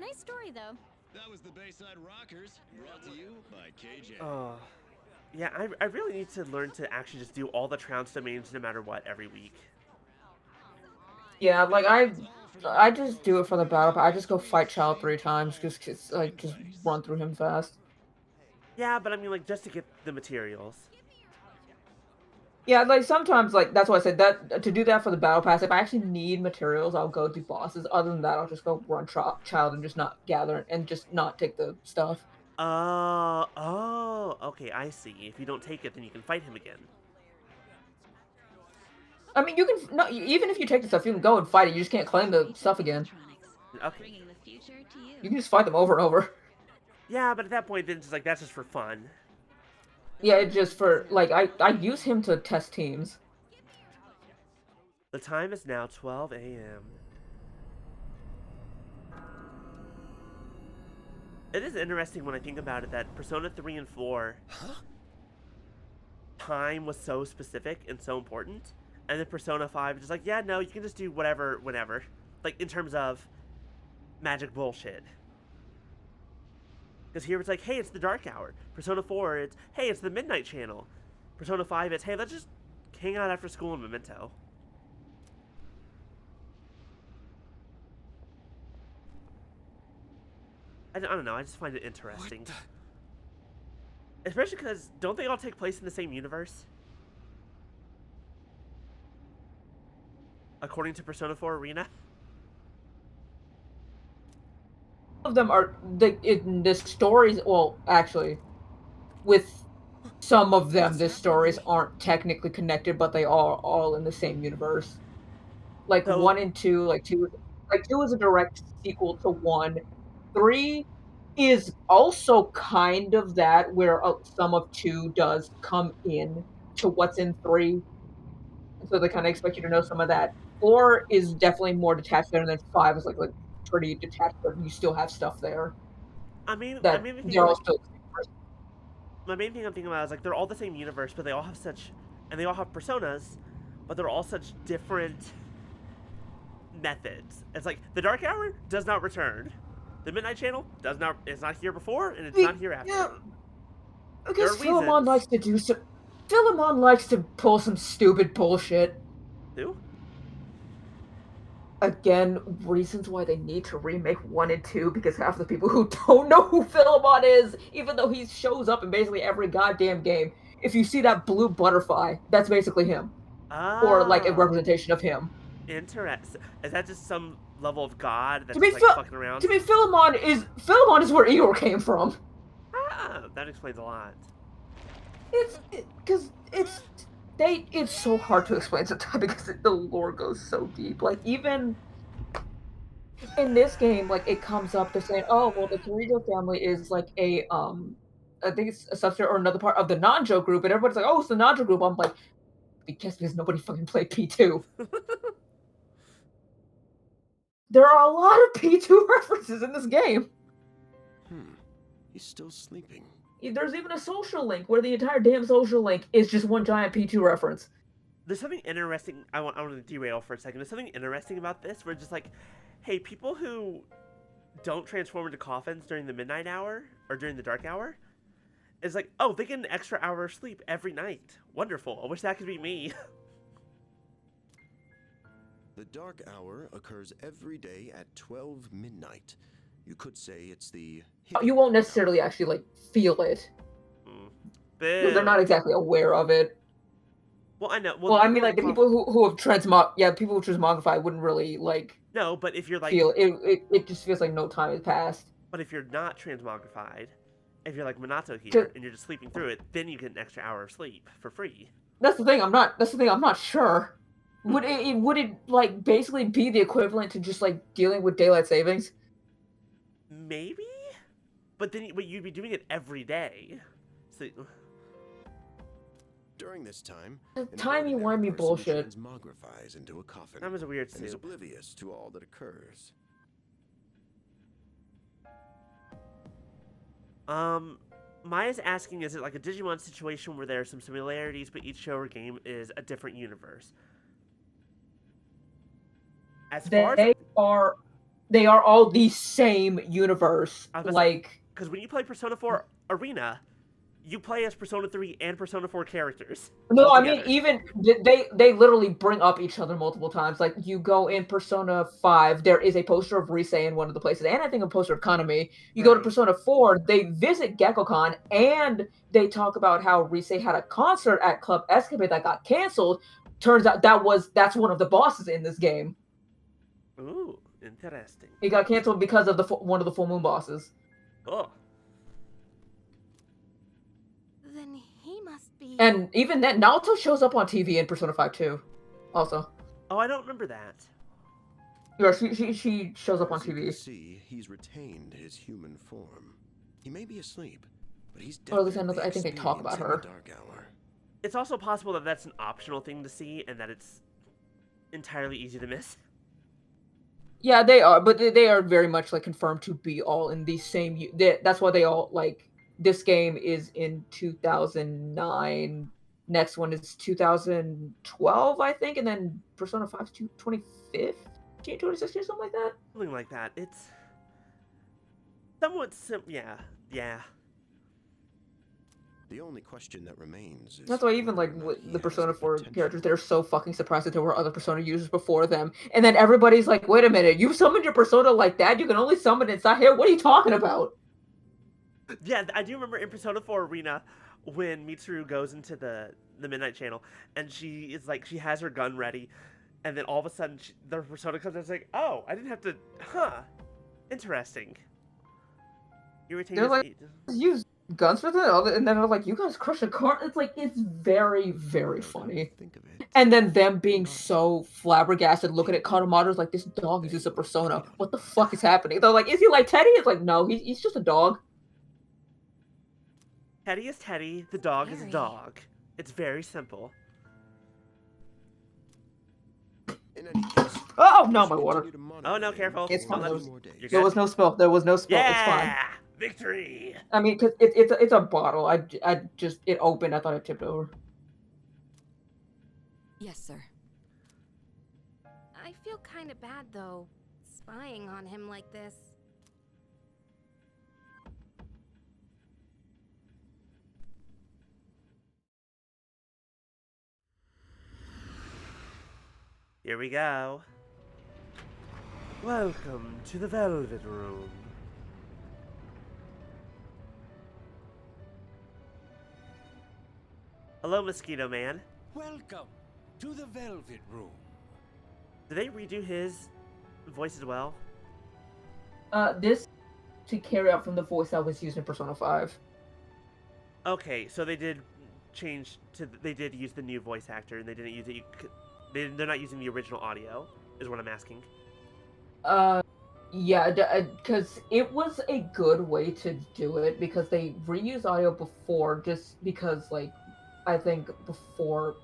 Nice story, though. That was the Bayside Rockers, brought to you by KJ. Oh. Yeah, I really need to learn to actually just do all the trounce domains no matter what every week. Yeah, like I just do it for the battle pass. I just go fight Child 3 times, just run through him fast. Yeah, but I mean, like, just to get the materials. Yeah, like sometimes, like that's why I said that to do that for the battle pass. If I actually need materials, I'll go do bosses. Other than that, I'll just go run Child and just not gather and just not take the stuff. Oh, okay, I see. If you don't take it, then you can fight him again. I mean, you can no, even if you take the stuff, you can go and fight it. You just can't claim the stuff again. Okay. You can just fight them over and over. Yeah, but at that point, then it's like that's just for fun. Yeah, it's just for like I use him to test teams. The time is now 12 a.m. It is interesting when I think about it that Persona 3 and 4 time was so specific and so important, and then Persona 5 is just like, yeah, no, you can just do whatever, whenever. Like, in terms of magic bullshit. Because here it's like, hey, it's the dark hour. Persona 4, it's, hey, it's the midnight channel. Persona 5, it's, hey, let's just hang out after school in Memento. I don't know, I just find it interesting. Especially because, don't they all take place in the same universe? According to Persona 4 Arena? Of them are the stories. Well, actually, with some of them, the stories aren't technically connected, but they are all in the same universe. Like So 1 and 2, like 2 is a direct sequel to 1. 3 is also kind of that, where, some of 2 does come in to what's in 3, so they kinda expect you to know some of that. 4 is definitely more detached there, and then 5 is, like, pretty detached, but you still have stuff there I that mean, the thing they're is all like still my main thing I'm thinking about is like they're all the same universe, but they all have such and they all have personas, but they're all such different methods. It's like the Dark Hour does not return. The Midnight Channel does not is not here before and it's not here after. Yeah, I There guess are Philemon reasons. likes to do some Philemon likes to pull some stupid bullshit. Who? Again, reasons why they need to remake 1 and 2, because half the people who don't know who Philemon is, even though he shows up in basically every goddamn game, if you see that blue butterfly, that's basically him. Or, like, a Ah, representation of him. interesting. Is that just some level of God To that's me, just like fucking around? Philemon is where Igor came from. Ah, that explains a lot. It's so hard to explain sometimes because the lore goes so deep. Like, even in this game, like, it comes up, they're saying, "Oh, well, the Torito family is like I think it's a subset or another part of the Nanjo group," and everybody's like, "Oh, it's the Nanjo group." I'm like, because nobody fucking played P2. There are a lot of P2 references in this game. He's still sleeping. There's even a social link where the entire damn social link is just one giant P2 reference. There's something interesting. I want to derail for a second. There's something interesting about this where just like, hey, people who don't transform into coffins during the midnight hour or during the dark hour is like, oh, they get an extra hour of sleep every night. Wonderful. I wish that could be me. The dark hour occurs every day at 12 midnight. You could say it's the You won't necessarily actually, like, feel it. Because they're not exactly aware of it. Well, I know. Well, I mean, like, the people who have people who transmogrify wouldn't really, like, no, but if you're like feel it. It just feels like no time has passed. But if you're not transmogrified, if you're like Minato here and you're just sleeping through it, then you get an extra hour of sleep for free. That's the thing. I'm not sure. Would it like basically be the equivalent to just like dealing with daylight savings? Maybe, but then you'd be doing it every day. So during this time, timey-wimey bullshit. Transmogrifies into a coffin. That was a weird and is soup. oblivious to all that occurs. Maya's asking, is it like a Digimon situation where there are some similarities, but each show or game is a different universe? They are all the same universe. Like, because when you play Persona 4 Arena, you play as Persona 3 and Persona 4 characters. No, altogether. I mean, even they literally bring up each other multiple times. Like, you go in Persona 5, there is a poster of Rise in one of the places, and I think a poster of Kaname. You go to Persona 4, they visit GeckoCon, and they talk about how Rise had a concert at Club Escapade that got canceled. Turns out that's one of the bosses in this game. Ooh, interesting. It got canceled because of one of the Full Moon bosses. Oh. Then he must be. And even then, Naoto shows up on TV in Persona 5 too. Also. Oh, I don't remember that. Yeah, she shows up on As you TV. can see, he's retained his human form. He may be asleep, but he's Or at least definitely I think they talk about her. the dark hour. It's also possible that that's an optional thing to see, and that it's entirely easy to miss. Yeah, they are, but they are very much like confirmed to be all in the same. That's why they all like. This game is in 2009. Next one is 2012, I think, and then Persona 5 is 2015, 2016, something like that. Something like that. It's somewhat yeah. The only question that remains is That's why even like with the Persona 4 characters, they're so fucking surprised that there were other Persona users before them. And then everybody's like, wait a minute, you summoned your Persona like that? You can only summon inside here? What are you talking about? Yeah, I do remember in Persona 4 Arena when Mitsuru goes into the Midnight Channel and she is like, she has her gun ready. And then all of a sudden, the Persona comes and it's like, oh, I didn't have to, interesting. You retain they're like, gunsmith and then they're like, you guys crush a car. It's like, it's very, very funny. And then them being so flabbergasted looking at Katamato's like, this dog uses a persona. What the fuck is happening? They're like, is he like Teddy? It's like, no, he's just a dog. Teddy is Teddy, the dog is a dog. It's very simple. Oh, no, my water. Oh, no, careful. It's fine. You're There good? was no spill. There was no spill. Yeah! It's fine. Victory! I mean, because it's a bottle. I just, it opened. I thought it tipped over. Yes, sir. I feel kind of bad, though, spying on him like this. Here we go. Welcome to the Velvet Room. Hello, Mosquito Man. Welcome to the Velvet Room. Did they redo his voice as well? This to carry out from the voice that was used in Persona 5. Okay, so they did change to. They did use the new voice actor, and they didn't use it. They're not using the original audio, is what I'm asking. Yeah, because it was a good way to do it, because they reused audio before, just because, like, I think before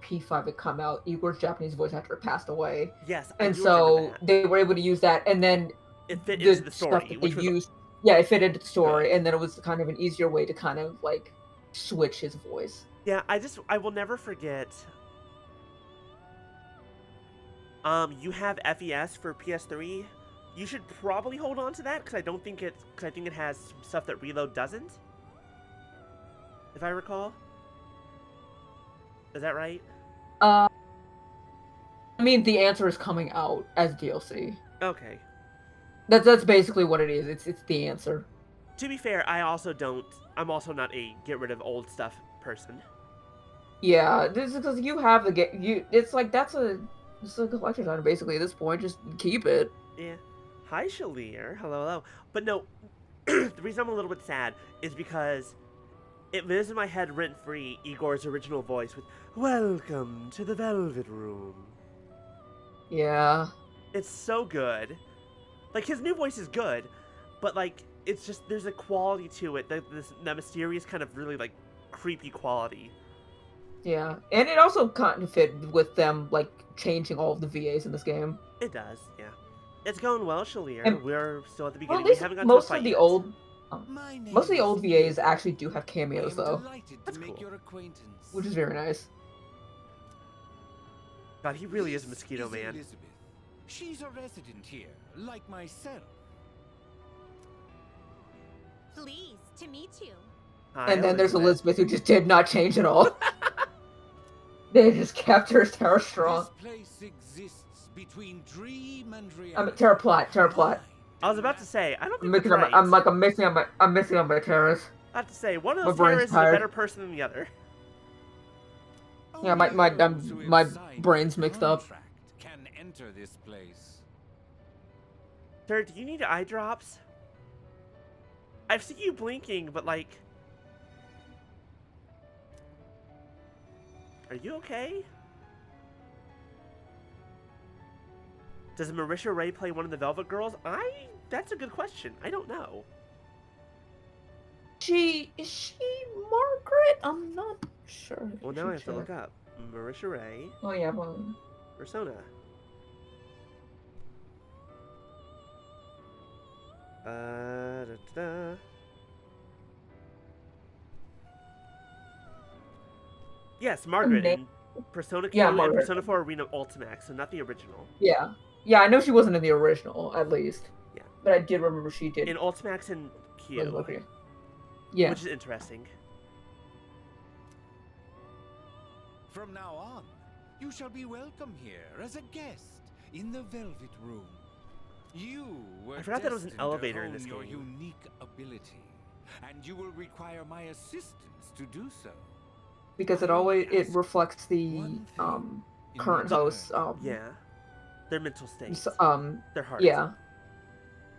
P5 had come out, Igor's Japanese voice actor passed away. Yes, and so they were able to use that, and then it fit into the story, stuff that they used. Yeah, it fit into the story, and then it was kind of an easier way to kind of like switch his voice. Yeah, I will never forget. You have FES for PS3. You should probably hold on to that because I think it has stuff that Reload doesn't. If I recall. Is that right? I mean, the answer is coming out as DLC. Okay. That's basically what it is. It's the answer. To be fair, I'm also not a get rid of old stuff person. Yeah, this is because you have the game. It's like it's a collector's item basically at this point. Just keep it. Yeah. Hi, Shalier. Hello, hello. But no, the reason I'm a little bit sad is because it lives in my head rent-free, Igor's original voice with, "Welcome to the Velvet Room." Yeah. It's so good. Like, his new voice is good, but, like, it's just, there's a quality to it, that mysterious kind of really, like, creepy quality. Yeah, and it also kind of fit with them, like, changing all of the VAs in this game. It does, yeah. It's going well, Shalier. And, we're still at the beginning. Well, We haven't gotten to a fight yet. Most of the old VAs actually do have cameos, though. That's cool. Which is very nice. God, he really is a Mosquito Man. Elizabeth. She's a resident here, like myself. Pleased to meet you. Hi, And then there's Elizabeth, who just did not change at all. They just kept her Terra strong. This place exists between dream and reality. I mean, Terra plot. I was about to say, I don't think I'm missing on my Terras. I have to say, one of My those brain's terrorists is a tired. better person than the other. Yeah, my brain's mixed up. Can enter this place. Sir, do you need eye drops? I've seen you blinking, but like... Are you okay? Does Marisha Ray play one of the Velvet Girls? That's a good question. I don't know. Is she Margaret? I'm not sure. Well, now I have to look up. Marisha Ray. Oh, yeah, well... Persona. Yes, Margaret in Persona Q and Margaret. Persona 4 Arena Ultimax, so not the original. Yeah. Yeah, I know she wasn't in the original, at least. Yeah. But I did remember she did. In Ultimax and Q. Okay. Yeah. Which is interesting. From now on, you shall be welcome here as a guest in the Velvet Room. You were I forgot that it was an destined to elevator in hone this your game. unique ability, and you will require my assistance to do so. Because it reflects the current host. Yeah. Their mental states. Their hearts. Yeah.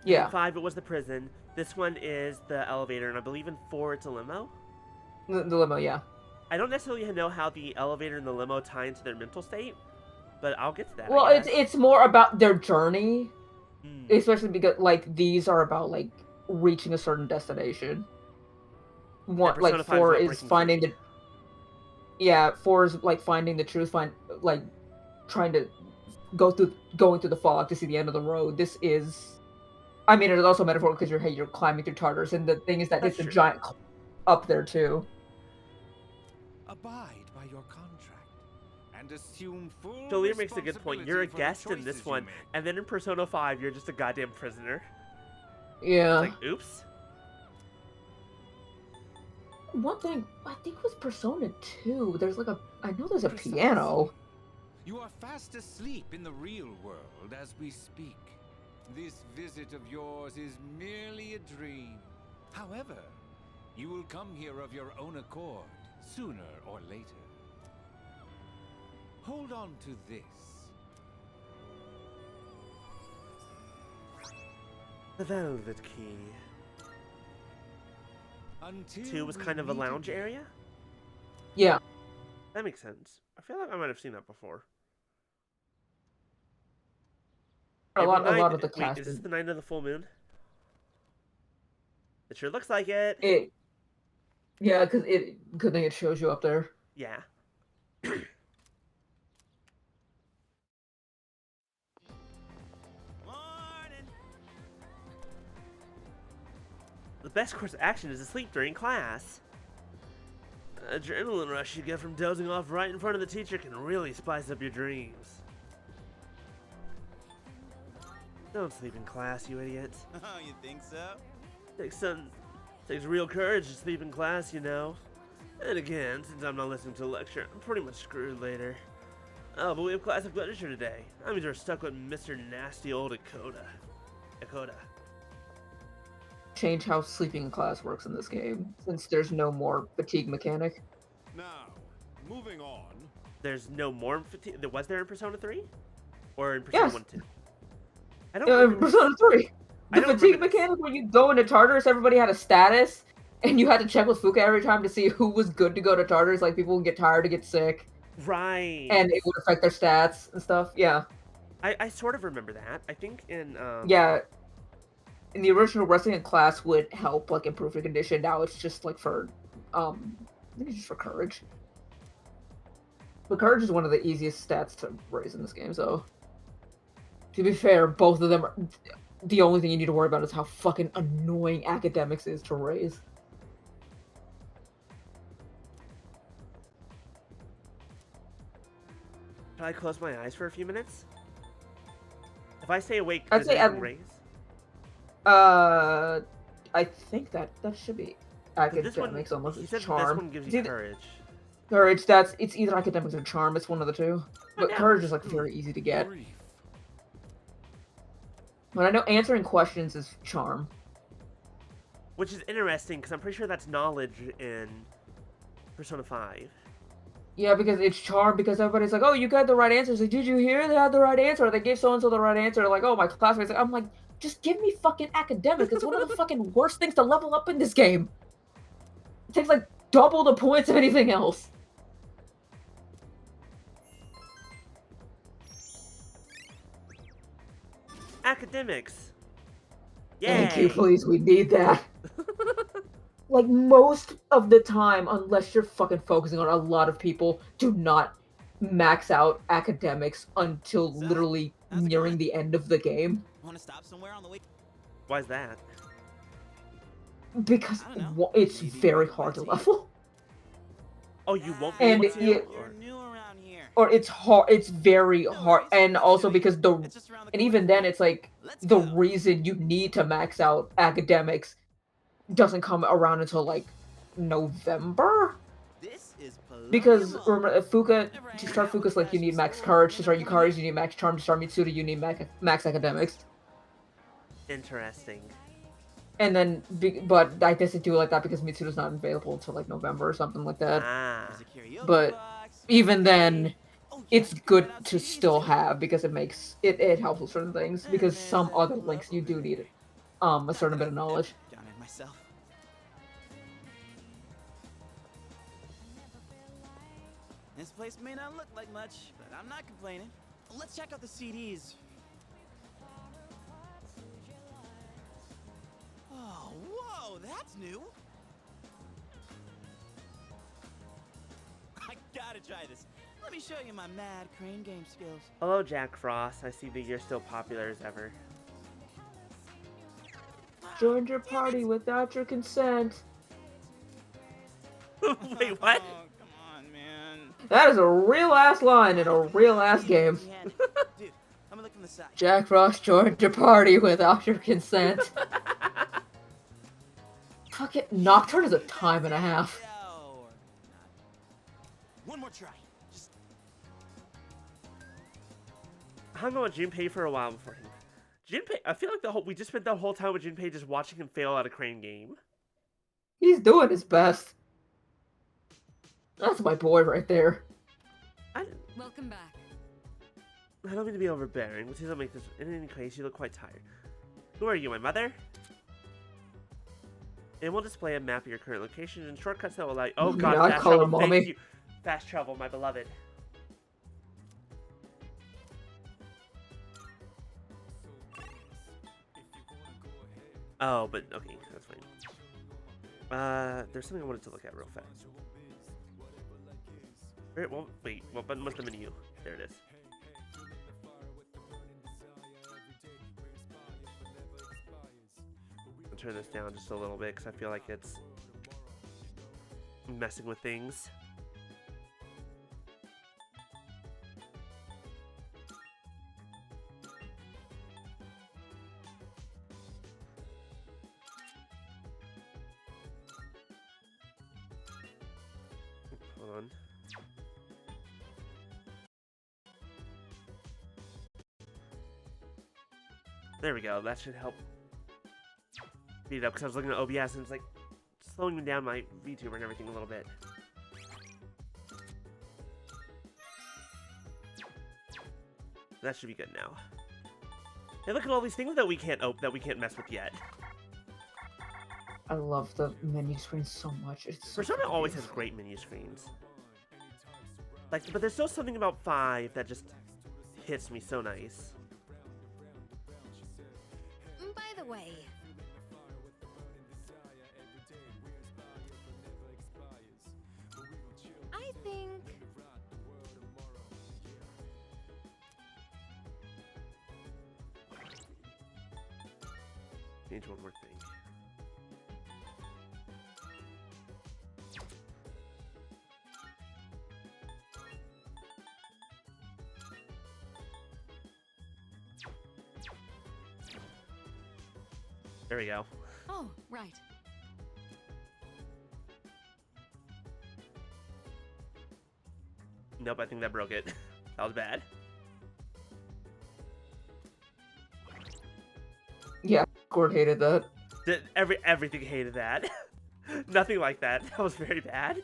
Yeah. In 5, it was the prison. This one is the elevator, and I believe in 4, it's a limo. The limo, yeah. I don't necessarily know how the elevator and the limo tie into their mental state, but I'll get to that. Well, it's more about their journey, especially because like these are about like reaching a certain destination. One like 4 is finding the. Yeah, 4 is like finding the truth, like trying to going through the fog to see the end of the road. This is, I mean, it is also metaphorical because you're climbing through Tartarus, and the thing is that it's a giant up there too. Abide by your contract and assume full Jolir makes a good point. You're a guest in this one, and then in Persona 5, you're just a goddamn prisoner. Yeah. It's like, oops. One thing, I think with Persona 2, there's like I know there's a piano. You are fast asleep in the real world as we speak. This visit of yours is merely a dream. However, you will come here of your own accord, sooner or later. Hold on to this. The Velvet Key. Until 2 was kind of a lounge area? Yeah. That makes sense. I feel like I might have seen that before. A lot of the cast. Wait, is this the night of the full moon? It sure looks like it. Yeah, because good thing it shows you up there. Yeah. The best course of action is to sleep during class. Adrenaline rush you get from dozing off right in front of the teacher can really spice up your dreams. Don't sleep in class, you idiots. Oh, you think so? Takes real courage to sleep in class, you know. And again, since I'm not listening to the lecture, I'm pretty much screwed later. Oh, but we have classic literature today. That means we're stuck with Mr. Nasty Old Akoda. Change how sleeping in class works in this game, since there's no more fatigue mechanic. Now, moving on. There's no more fatigue. Was there in Persona 3? Or in Persona 1 too? I don't remember. Persona 3. The fatigue mechanic when you go into Tartarus, everybody had a status, and you had to check with Fuka every time to see who was good to go to Tartarus. Like, people would get tired to get sick. Right. And it would affect their stats and stuff. Yeah. I sort of remember that. I think in Yeah. In the original wrestling class would help like improve your condition. Now it's just like for I think it's just for courage. But courage is one of the easiest stats to raise in this game, so to be fair, both of them are the only thing you need to worry about is how fucking annoying academics is to raise. Should I close my eyes for a few minutes? If I stay awake, I'd does say anything raise? I think that should be academics almost. He said charm. this one gives you courage. Courage, it's either academics or charm. It's one of the two. But courage is like very easy to get. But I know answering questions is charm. Which is interesting because I'm pretty sure that's knowledge in Persona 5. Yeah, because it's charm because everybody's like, oh, you got the right answer. It's like, did you hear they had the right answer? Or they gave so-and-so the right answer. Like, oh, my classmates. I'm like, just give me fucking academics. It's one of the fucking worst things to level up in this game. It takes like double the points of anything else. Academics. Yay. Thank you, please. We need that. Like, most of the time, unless you're fucking focusing on a lot of people, do not max out academics until literally nearing the end of the game. Want to stop somewhere on the way? Why is that? Because it's very hard to level. Oh, you won't be And able to? or it's hard. It's very hard, and also because and even then, it's like the reason you need to max out academics doesn't come around until like November. Because remember, Fuka, to start Fuka's like you need max courage, to start Yukari's you need max charm, to start Mitsuda you need max academics. Interesting. And then, but I guess they do it like that because Mitsuda's not available until like November or something like that. But even then, it's good to still have because it makes it helps with certain things. Because some other links you do need it. a certain bit of knowledge. Counted myself. This place may not look like much, but I'm not complaining. Let's check out the CDs. Oh, whoa, that's new. I gotta try this. Let me show you my mad crane game skills. Hello, Jack Frost. I see that you're still popular as ever. Joined your party without your consent. Wait, what? Oh, come on, man. That is a real ass line in a real ass game. Dude, I'm gonna look from the side. Jack Frost joined your party without your consent. Fuck it, Nocturne is a time and a half. One more try. Just... I've known Junpei for a while before him. Junpei, I feel like we just spent the whole time with Junpei just watching him fail at a crane game. He's doing his best. That's my boy right there. Welcome back. I don't mean to be overbearing, but doesn't make this. In any case, you look quite tired. Who are you, my mother? It will display a map of your current location and shortcuts that will allow you. Oh god, I fast call her travel. mommy. Thank you. Fast travel, my beloved. Oh, but okay, that's fine. There's something I wanted to look at real fast. Well, wait, what button was the menu? There it is. I'll turn this down just a little bit because I feel like it's messing with things. Hold on. There we go. That should help speed it up because I was looking at OBS and it's like slowing down my VTuber and everything a little bit. That should be good now. Hey, look at all these things that we can't mess with yet. I love the menu screen so much. It's so Persona always has great menu screens. Like, but there's still something about 5 that just hits me so nice. By the way, I think Change one more thing. There we go. Oh, right. Nope, I think that broke it. That was bad. Yeah, Gord hated that. Everything hated that. Nothing like that. That was very bad.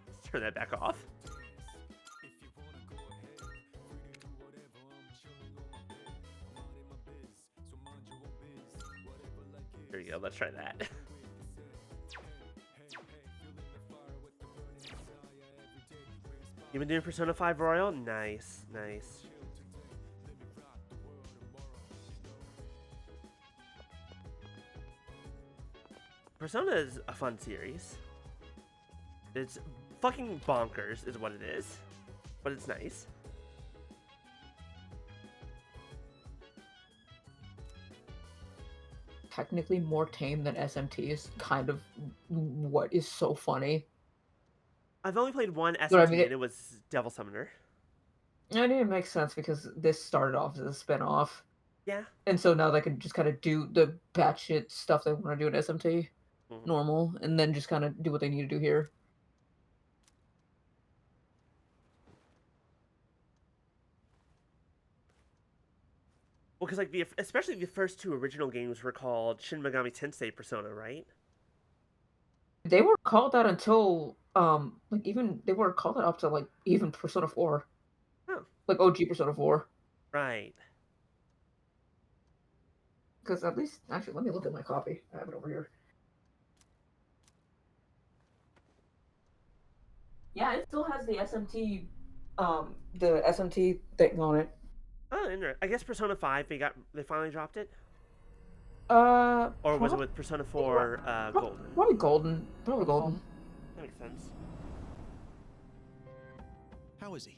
Let's turn that back off. There you go. Let's try that. You been doing Persona 5 Royal? Nice, nice. Persona is a fun series. It's fucking bonkers is what it is. But it's nice. Technically more tame than SMT is kind of what is so funny. I've only played one SMT But I mean, and it was Devil Summoner. I mean, it makes sense because this started off as a spin-off. Yeah. And so now they can just kind of do the batshit stuff they want to do in SMT. Normal. And then just kind of do what they need to do here. Well, because like especially the first 2 original games were called Shin Megami Tensei Persona, right? They weren't called that until like even they weren't called that up to like even Persona 4. Oh. Like OG Persona 4. Right. Because at least, actually, let me look at my copy. I have it over here. Yeah, it still has the SMT thing on it. Oh, interesting. I guess Persona 5, they finally dropped it? Or was it with Persona 4 Golden? Probably Golden. Probably Golden. That makes sense. How is he?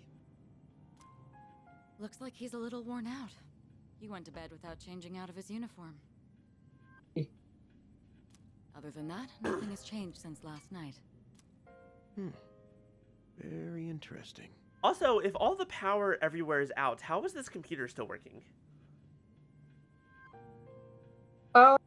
Looks like he's a little worn out. He went to bed without changing out of his uniform. Other than that, nothing has changed since last night. Very interesting. Also, if all the power everywhere is out, how is this computer still working? I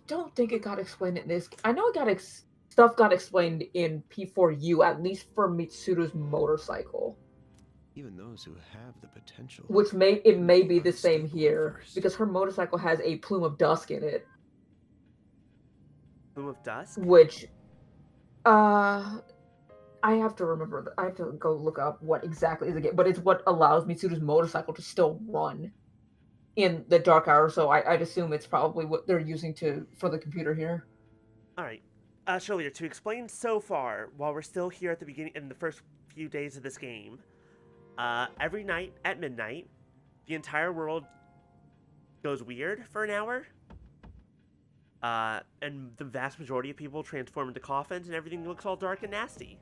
don't think it got explained in this. I know it got stuff got explained in P4U, at least for Mitsuru's motorcycle. Even those who have the potential. Which may be the same here, because her motorcycle has a plume of dusk in it. Plume of Dusk? Which, I have to remember. I have to go look up what exactly is again, but it's what allows Mitsuru's motorcycle to still run in the dark hours. So I'd assume it's probably what they're using for the computer here. All right, Sholier, to explain so far, while we're still here at the beginning in the first few days of this game, every night at midnight, the entire world goes weird for an hour. And the vast majority of people transform into coffins and everything looks all dark and nasty.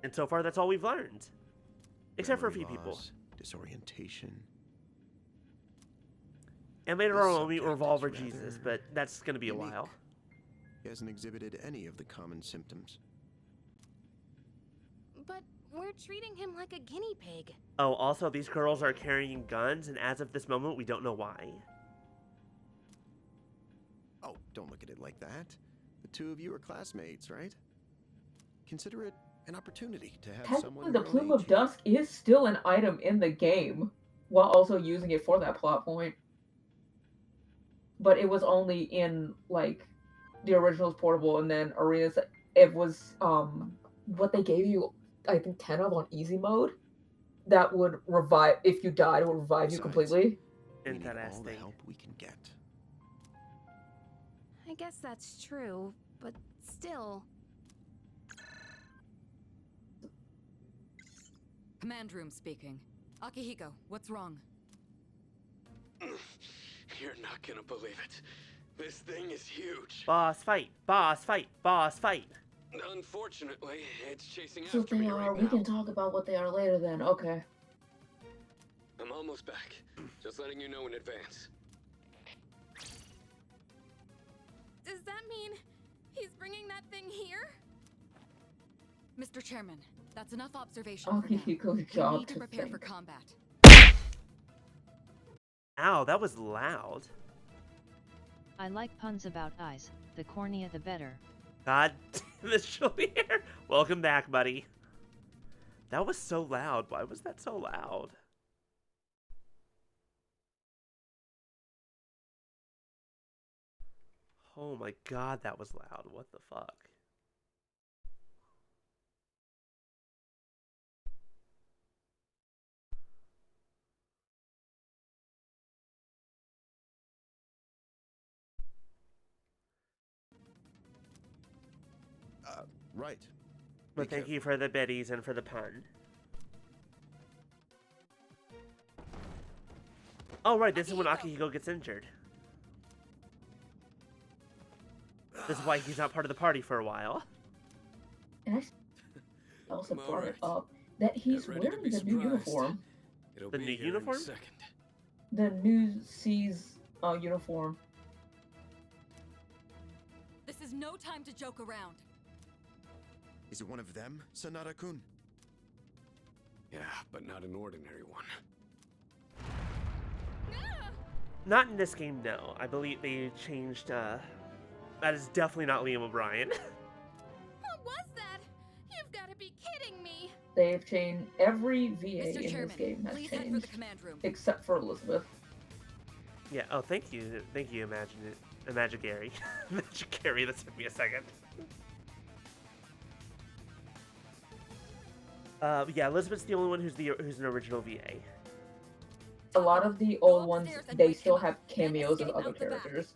And so far, that's all we've learned. Except for a few people. Disorientation. And later on, we'll meet Revolver Jesus, but that's going to be a while. He hasn't exhibited any of the common symptoms. But we're treating him like a guinea pig. Oh, also, these girls are carrying guns, and as of this moment, we don't know why. Oh, don't look at it like that. The two of you are classmates, right? Consider it an opportunity to have someone. Technically, the Plume of Dusk is still an item in the game, while also using it for that plot point. But it was only in, like, the originals portable, and then arenas. It was what they gave you, I think, 10 of on easy mode. That would revive if you died. It would revive you completely. We need all the help we can get. I guess that's true, but still. Command room speaking. Akihiko, what's wrong? You're not gonna believe it. This thing is huge. Boss fight! Boss fight! Boss fight! Unfortunately, it's chasing So after me they are. right We now. can talk about what they are later then. Okay. I'm almost back. Just letting you know in advance. Does that mean he's bringing that thing here? Mr. Chairman, that's enough observation for now. Akihiko's We job need to to prepare think. for combat. Ow, that was loud. I like puns about eyes. The cornea the better. God, this Sholier. Welcome back, buddy. That was so loud. Why was that so loud? Oh my god, that was loud. What the fuck? Right. But thank you for the biddies and for the pun. Oh, right, this is when Akihiko gets injured. This is why he's not part of the party for a while. And I also brought it up that he's wearing the new uniform. The new uniform? The new C's uniform. This is no time to joke around. Is it one of them, Sanada-kun? Yeah, but not an ordinary one. Not in this game, no. I believe they changed, that is definitely not Liam O'Brien. What was that? You've got to be kidding me. They've changed every VA Mr. in Chairman, this game has please head for the changed, command room. except for Elizabeth. Yeah, oh, thank you, Imagigary. Imagigary, that took me a second. Yeah, Elizabeth's the only one who's an original VA. a lot of the old ones, they still have cameos of other characters.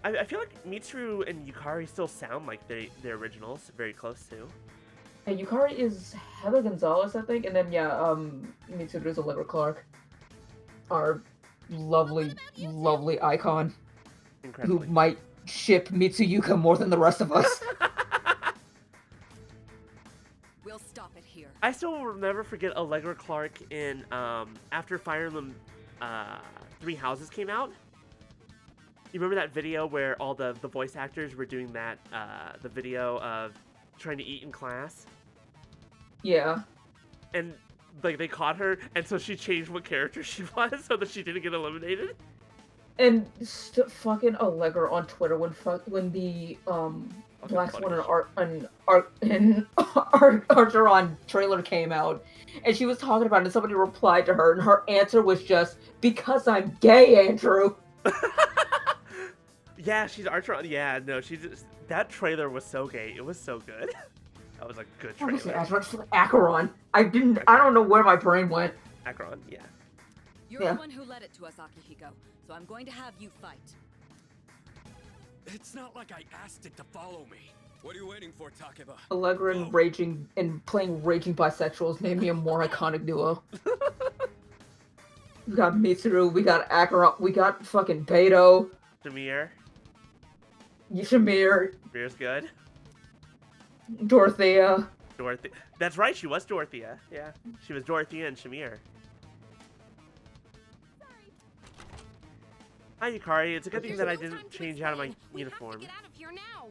I feel like Mitsuru and Yukari still sound like the originals, very close to. And Yukari is Heather Gonzalez, I think, and then Mitsuru is Allegra Clark. Our lovely, lovely icon. Incredibly. Who might ship Mitsuyuka more than the rest of us. We'll stop it here. I still will never forget Allegra Clark in after Fire Emblem 3 Houses came out. You remember that video where all the voice actors were doing that the video of trying to eat in class? Yeah. And like they caught her, and so she changed what character she was so that she didn't get eliminated. And fucking Allegra on Twitter when the Black Swan and Archeron trailer came out, and she was talking about it, and somebody replied to her, and her answer was just, "Because I'm gay, Andrew." Yeah, she's Archeron. Yeah, no, that trailer was so gay. It was so good. That was a good trailer. Acheron. I don't know where my brain went. Acheron, yeah. You're the one who led it to us, Akihiko, so I'm going to have you fight. It's not like I asked it to follow me. What are you waiting for, Takeba? Allegra and playing raging bisexuals made me a more iconic duo. We got Mitsuru, we got Acheron, we got fucking Beto. Shamir. Shamir's good. Dorothea. That's right, she was Dorothea. Yeah, she was Dorothea and Shamir. Hi, Yukari. It's a good thing that I didn't change out of my uniform. Get out of here now.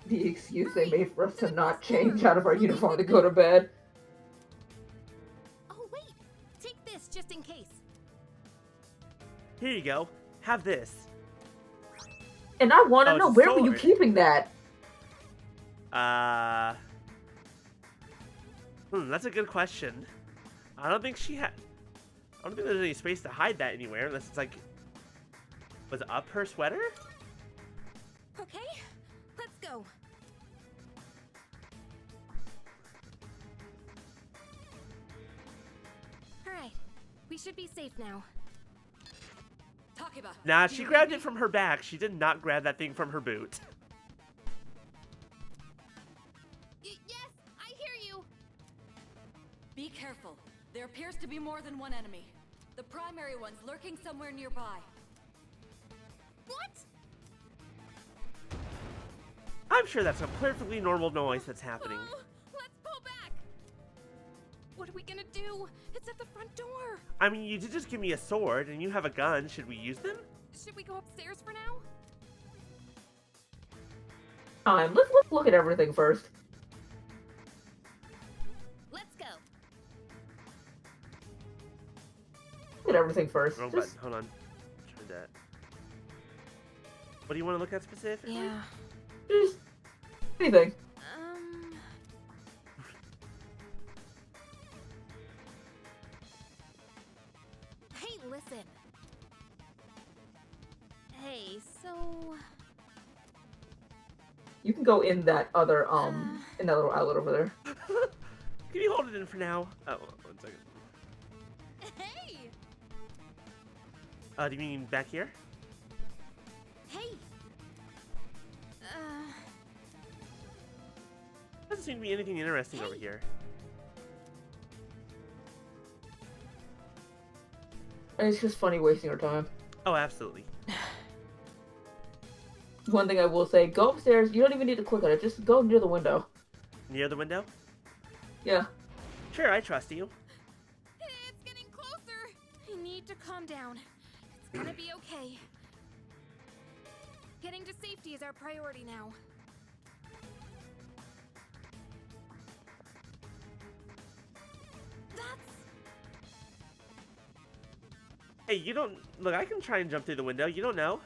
The excuse they made for us to not change out of our uniform to go to bed. Oh wait, take this just in case. Here you go. Have this. And I want to know, where were you keeping that? That's a good question. I don't think there's any space to hide that anywhere, unless it's like, was it up her sweater? Okay, let's go. Alright, we should be safe now. Takeba. Nah, she grabbed it from her back. She did not grab that thing from her boot. Yes, I hear you. Be careful. There appears to be more than one enemy. The primary one's lurking somewhere nearby. What? I'm sure that's a perfectly normal noise that's happening. Let's pull back. What are we gonna do? It's at the front door. I mean, you did just give me a sword, and you have a gun. Should we use them? Should we go upstairs for now? Let's look at everything first. Let's go. Look at everything first. Wrong button. Hold on. Try that. What do you want to look at specifically? Yeah. Just anything. Hey, listen. Hey, so... You can go in that other, in that little outlet over there. Can you hold it in for now? Oh, 1 second. Hey! Do you mean back here? Hey! Doesn't seem to be anything interesting over here. It's just funny wasting our time. Oh, absolutely. One thing I will say, go upstairs, you don't even need to click on it, just go near the window. Near the window? Yeah. Sure, I trust you. It's getting closer! I need to calm down. It's gonna be okay. Getting to safety is our priority now. Hey, you don't... Look, I can try and jump through the window. You don't know.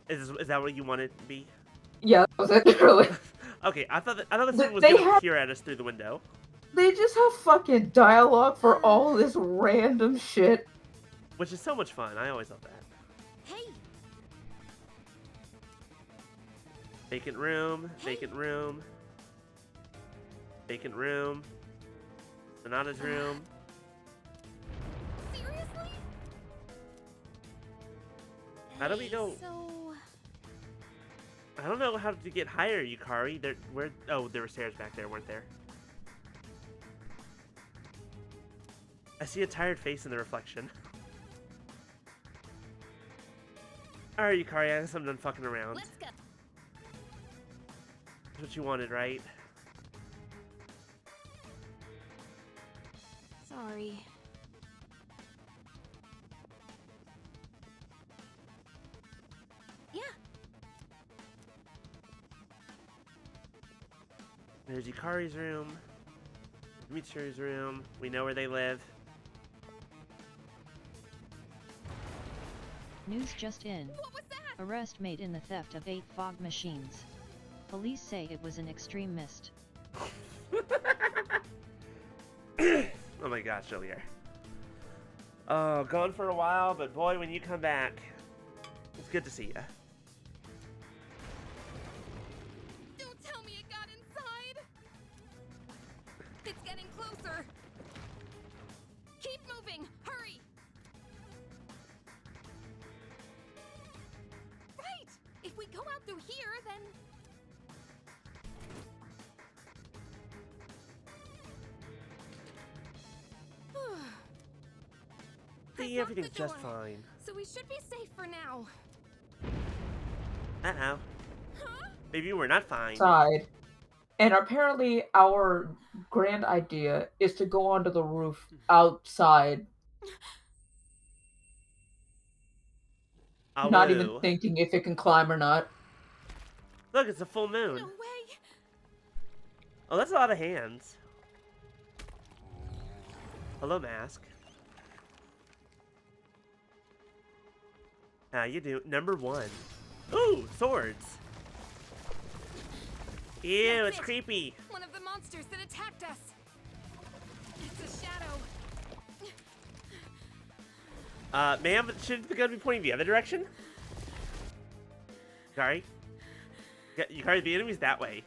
Is that what you want it to be? Yeah, that was it, really. Okay, I thought this thing was gonna peer at us through the window. They just have fucking dialogue for all this random shit. Which is so much fun. I always love that. Hey! Vacant room, vacant room. Vacant room. Sonata's room. Seriously? How do we know? So... I don't know how to get higher, Yukari. Where? Oh, there were stairs back there, weren't there? I see a tired face in the reflection. Alright, Yukari, I guess I'm done fucking around. Let's go. That's what you wanted, right? Sorry. Yeah. There's Yukari's room. Dimitri's room. We know where they live. News just in. What was that? Arrest made in the theft of 8 fog machines. Police say it was an extreme mist. Oh my gosh, Jolier. Oh, gone for a while, but boy, when you come back, it's good to see you. Don't tell me it got inside. It's getting closer. Keep moving. Hurry. Right. If we go out through here, then... See, everything's just fine. So we should be safe for now. Uh-oh. Huh? Maybe we're not fine. Side. And apparently our grand idea is to go onto the roof outside. Not even Awoo. thinking if it can climb or not. Look, it's a full moon. No way. Oh, that's a lot of hands. Hello, Mask. How you do? Number 1. Ooh, swords. Ew, That's it's it. creepy. One of the monsters that attacked us. It's a shadow. Ma'am, shouldn't the gun be pointing the other direction? Sorry. Yukari, the enemy's that way.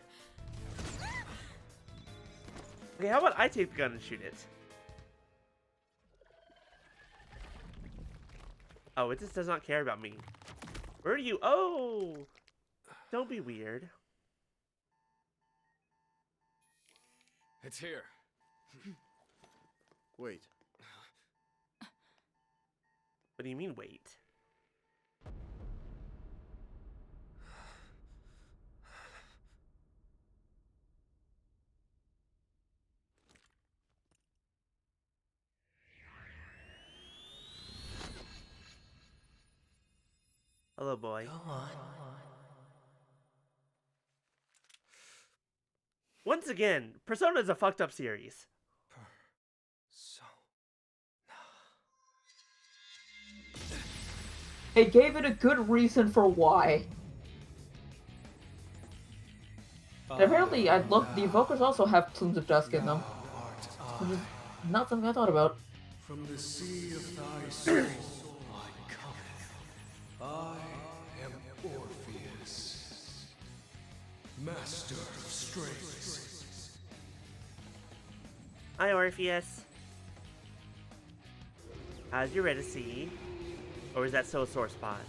Okay, how about I take the gun and shoot it? Oh, it just does not care about me. Where are you? Oh! Don't be weird. It's here. Wait. What do you mean, wait? Hello, boy. Go on. Once again, Persona is a fucked up series. They gave it a good reason for why. And apparently, I looked. The Evokers also have plumes of dusk in them, which is not something I thought about. From the sea of thy soul I cometh. I am Orpheus, master of strength. Hi, Orpheus. How's your Redicy? Or is that still a sore spot?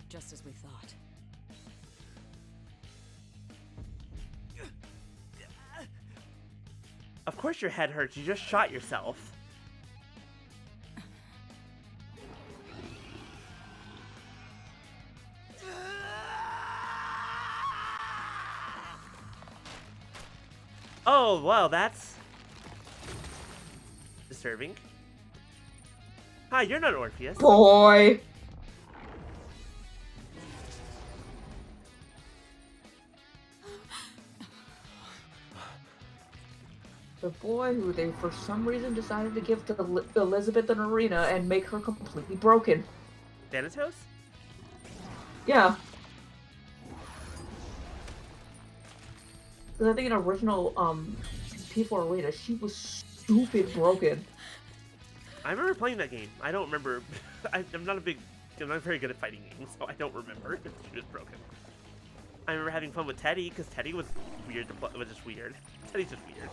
Just as we thought. Of course your head hurts. You just shot yourself. Oh, well, that's disturbing. Hi, you're not Orpheus. Boy. The boy who they for some reason decided to give to Elizabeth an arena and make her completely broken. Thanatos? Yeah. Because I think in original P4 Arena, she was stupid broken. I remember playing that game. I don't remember. I'm not very good at fighting games, so I don't remember if she was broken. I remember having fun with Teddy, because Teddy was weird to play. It was just weird. Teddy's just weird.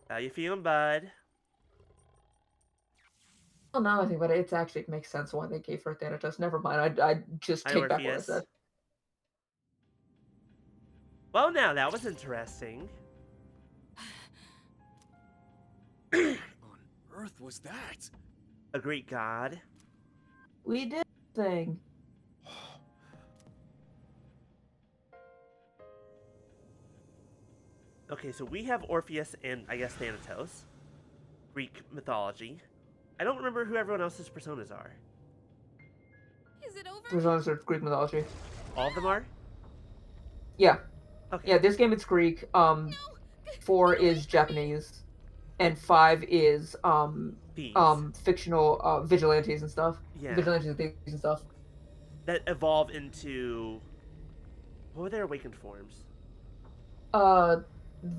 How you feeling, bud? Well, now I think about it, it makes sense why they gave her Thanatos. Never mind, I just Hi, take back what I Orpheus. said. Well, now, that was interesting. What on earth was that? A Greek god. We did thing. Okay, so we have Orpheus and, I guess, Thanatos. Greek mythology. I don't remember who everyone else's personas are. Is it over? Personas are Greek mythology. All of them are? Yeah. Okay. Yeah, this game it's Greek. 4 is Japanese, and 5 is fictional vigilantes and stuff. Yeah. Vigilantes and thieves and stuff. That evolve into... What were their awakened forms?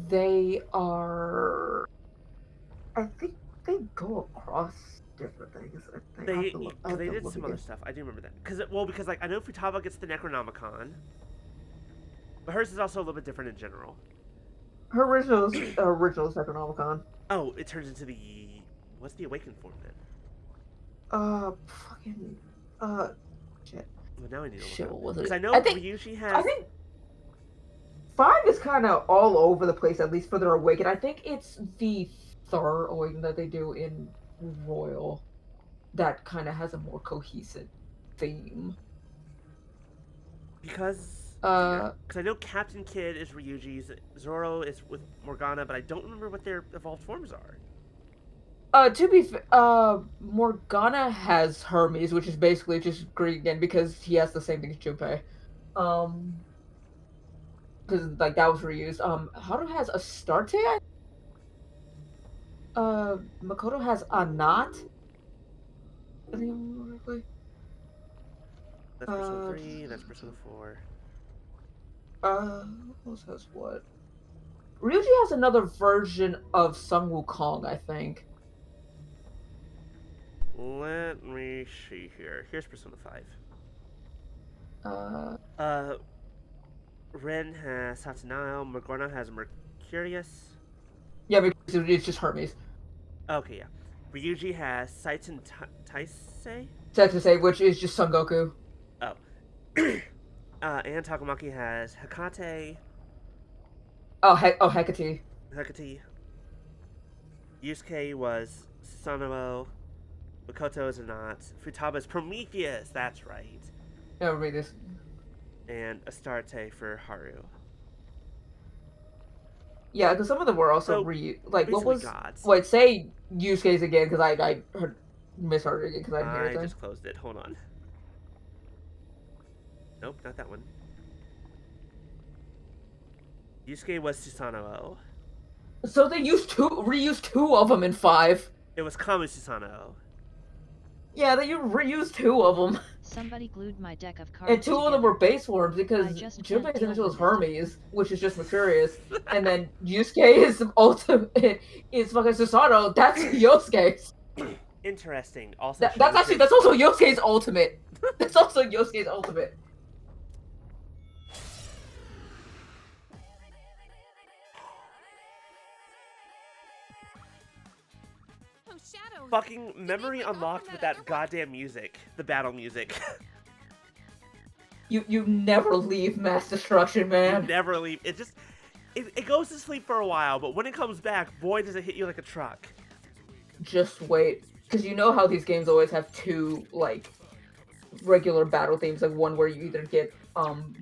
They are... I think they go across different things. They did some other stuff. I do remember that. Because like I know Futaba gets the Necronomicon, but hers is also a little bit different in general. Her original is Necronomicon. Oh, it turns into the... What's the awakened form then? Shit. Well, now I need to look. Shit, what was it? Because I know Ryuji has... I think 5 is kind of all over the place, at least for their awaken. I think it's the third awaken that they do in Royal that kind of has a more cohesive theme. Because I know Captain Kid is Ryuji's, Zoro is with Morgana, but I don't remember what their evolved forms are. To be Morgana has Hermes, which is basically just Greek again because he has the same thing as Junpei. Because like that was reused. Haru has Astarte. Makoto has Anat. I think I'm correctly. That's Persona 3. That's Persona 4. Who else has what? Ryuji has another version of Sun Wukong, I think. Let me see here. Here's Persona 5. Ren has Satanao. Morgana has Mercurius. Yeah, because it's just Hermes. Okay, yeah. Ryuji has Saitan Taisei? Taisei, which is just Son Goku. Oh. And Takamaki has Hekate. Hecate. Hecate. Yusuke was Susanoo. Makoto is not. Futaba is Prometheus, that's right. Yeah, read this. And Astarte for Haru. Yeah, because some of them were also like what was gods. Wait, say Yusuke's again because I misheard it again because I didn't hear it. I just closed it. Hold on. Nope, not that one. Yusuke was Susanoo. So they reused 2 of them in 5. It was Kamu Susanoo. Yeah, they reused 2 of them. Somebody glued my deck of cards. And 2 of them were base forms because Junpei's initial is Hermes, which is just Mercurius, and then Yusuke is ultimate is fucking Susanoo. That's Yosuke's. Interesting. Also, that's also Yosuke's ultimate. That's also Yosuke's ultimate. Fucking memory unlocked with that goddamn music. The battle music. You never leave Mass Destruction, man. You never leave. It goes to sleep for a while, but when it comes back, boy, does it hit you like a truck. Just wait. Because you know how these games always have 2, like, regular battle themes. Like, one where you either get,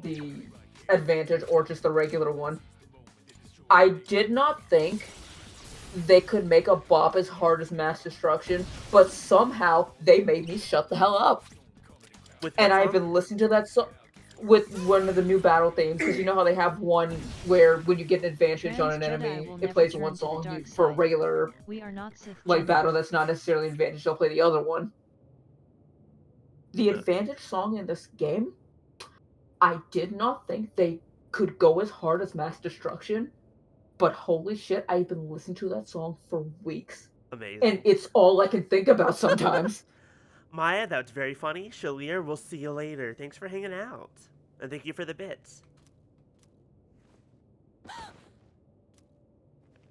the advantage or just the regular one. I did not think they could make a bop as hard as Mass Destruction, but somehow they made me shut the hell up. And I've been listening to that song with one of the new battle themes, because you know how they have one where when you get an advantage on an enemy, it plays one song for a regular battle that's not necessarily advantage, they'll play the other one. The advantage song in this game, I did not think they could go as hard as Mass Destruction. But holy shit, I've been listening to that song for weeks. Amazing. And it's all I can think about sometimes. Maya, that's very funny. Shalir, we'll see you later. Thanks for hanging out. And thank you for the bits.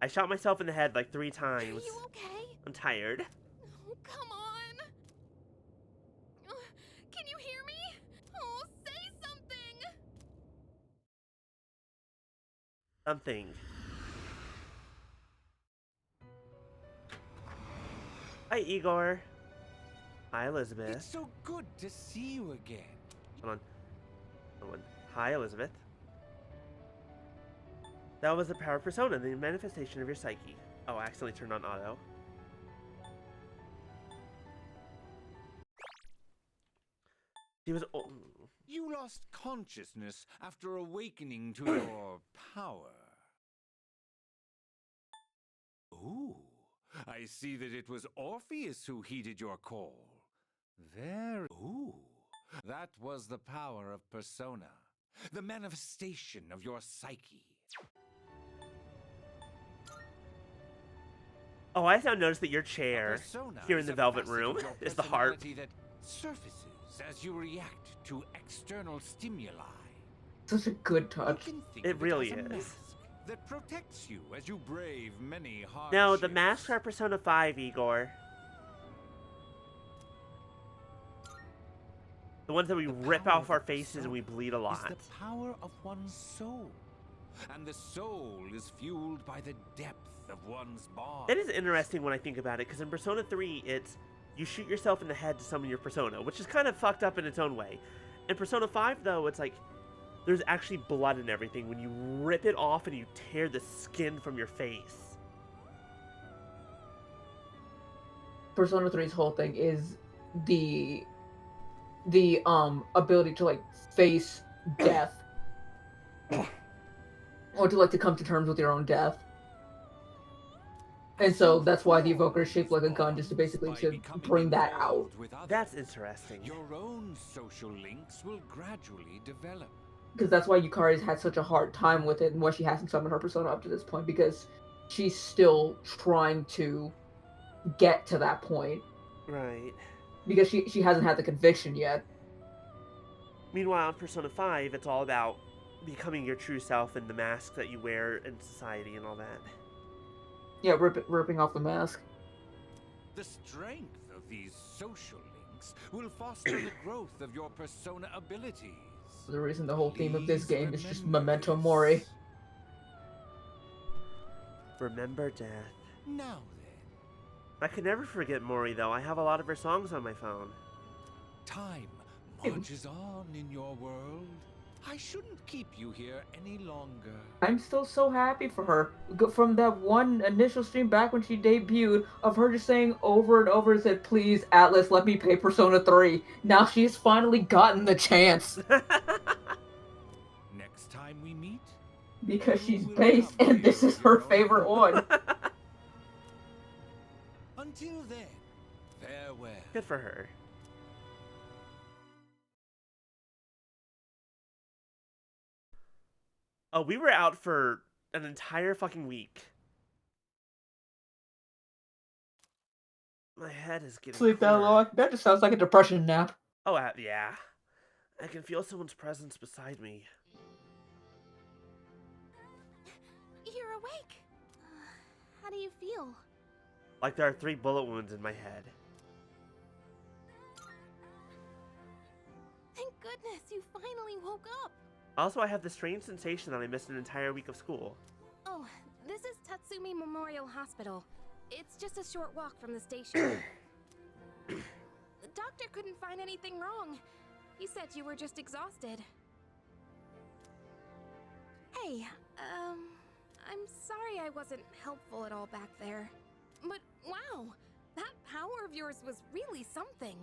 I shot myself in the head like 3 times. Are you okay? I'm tired. Oh, come on. Can you hear me? Oh, say something. Something. Hi, Igor. Hi, Elizabeth. It's so good to see you again. Hold on. Hi, Elizabeth. That was the power of persona, the manifestation of your psyche. Oh, I accidentally turned on auto. He was. Oh. You lost consciousness after awakening to your power. Ooh, I see that it was Orpheus who heeded your call. Ooh, that was the power of persona, the manifestation of your psyche. Oh, I now noticed that your chair here in the Velvet Room is the harp. That surfaces as you react to external stimuli. Such a good touch. It really is. That protects you as you brave many hardships. No, the masks are Persona 5, Igor. The ones that we rip off our faces and we bleed a lot. Is the power of one's soul. And the soul is fueled by the depth of one's bond. It is interesting when I think about it, because in Persona 3, it's you shoot yourself in the head to summon your persona, which is kind of fucked up in its own way. In Persona 5, though, it's like there's actually blood and everything when you rip it off and you tear the skin from your face. Persona 3's whole thing is the ability to like face death. Or to like to come to terms with your own death. And so that's why the evoker is shaped like a gun, just to basically to bring that out. That's interesting. Your own social links will gradually develop. Because that's why Yukari's had such a hard time with it, and why she hasn't summoned her persona up to this point, because she's still trying to get to that point. Right. Because she hasn't had the conviction yet. Meanwhile, in Persona 5, it's all about becoming your true self and the mask that you wear in society and all that. Yeah, ripping off the mask. The strength of these social links will foster the growth of your persona abilities. The reason the whole theme of this game is just Memento Mori. Remember death. Now I can never forget Mori, though. I have a lot of her songs on my phone. Time marches on in your world. I shouldn't keep you here any longer. I'm still so happy for her. From that one initial stream back when she debuted, of her just saying over and over, said, "Please, Atlas, let me play Persona 3. Now she's finally gotten the chance. Next time we meet? Because she's based, and this is her favorite one. Until then, farewell. Good for her. Oh, we were out for an entire fucking week. My head is getting Sleep that long? That just sounds like a depression nap. Oh, yeah. I can feel someone's presence beside me. You're awake. How do you feel? Like there are 3 bullet wounds in my head. Thank goodness you finally woke up. Also, I have the strange sensation that I missed an entire week of school. Oh, this is Tatsumi Memorial Hospital. It's just a short walk from the station. The doctor couldn't find anything wrong. He said you were just exhausted. Hey, I'm sorry I wasn't helpful at all back there. But wow, that power of yours was really something.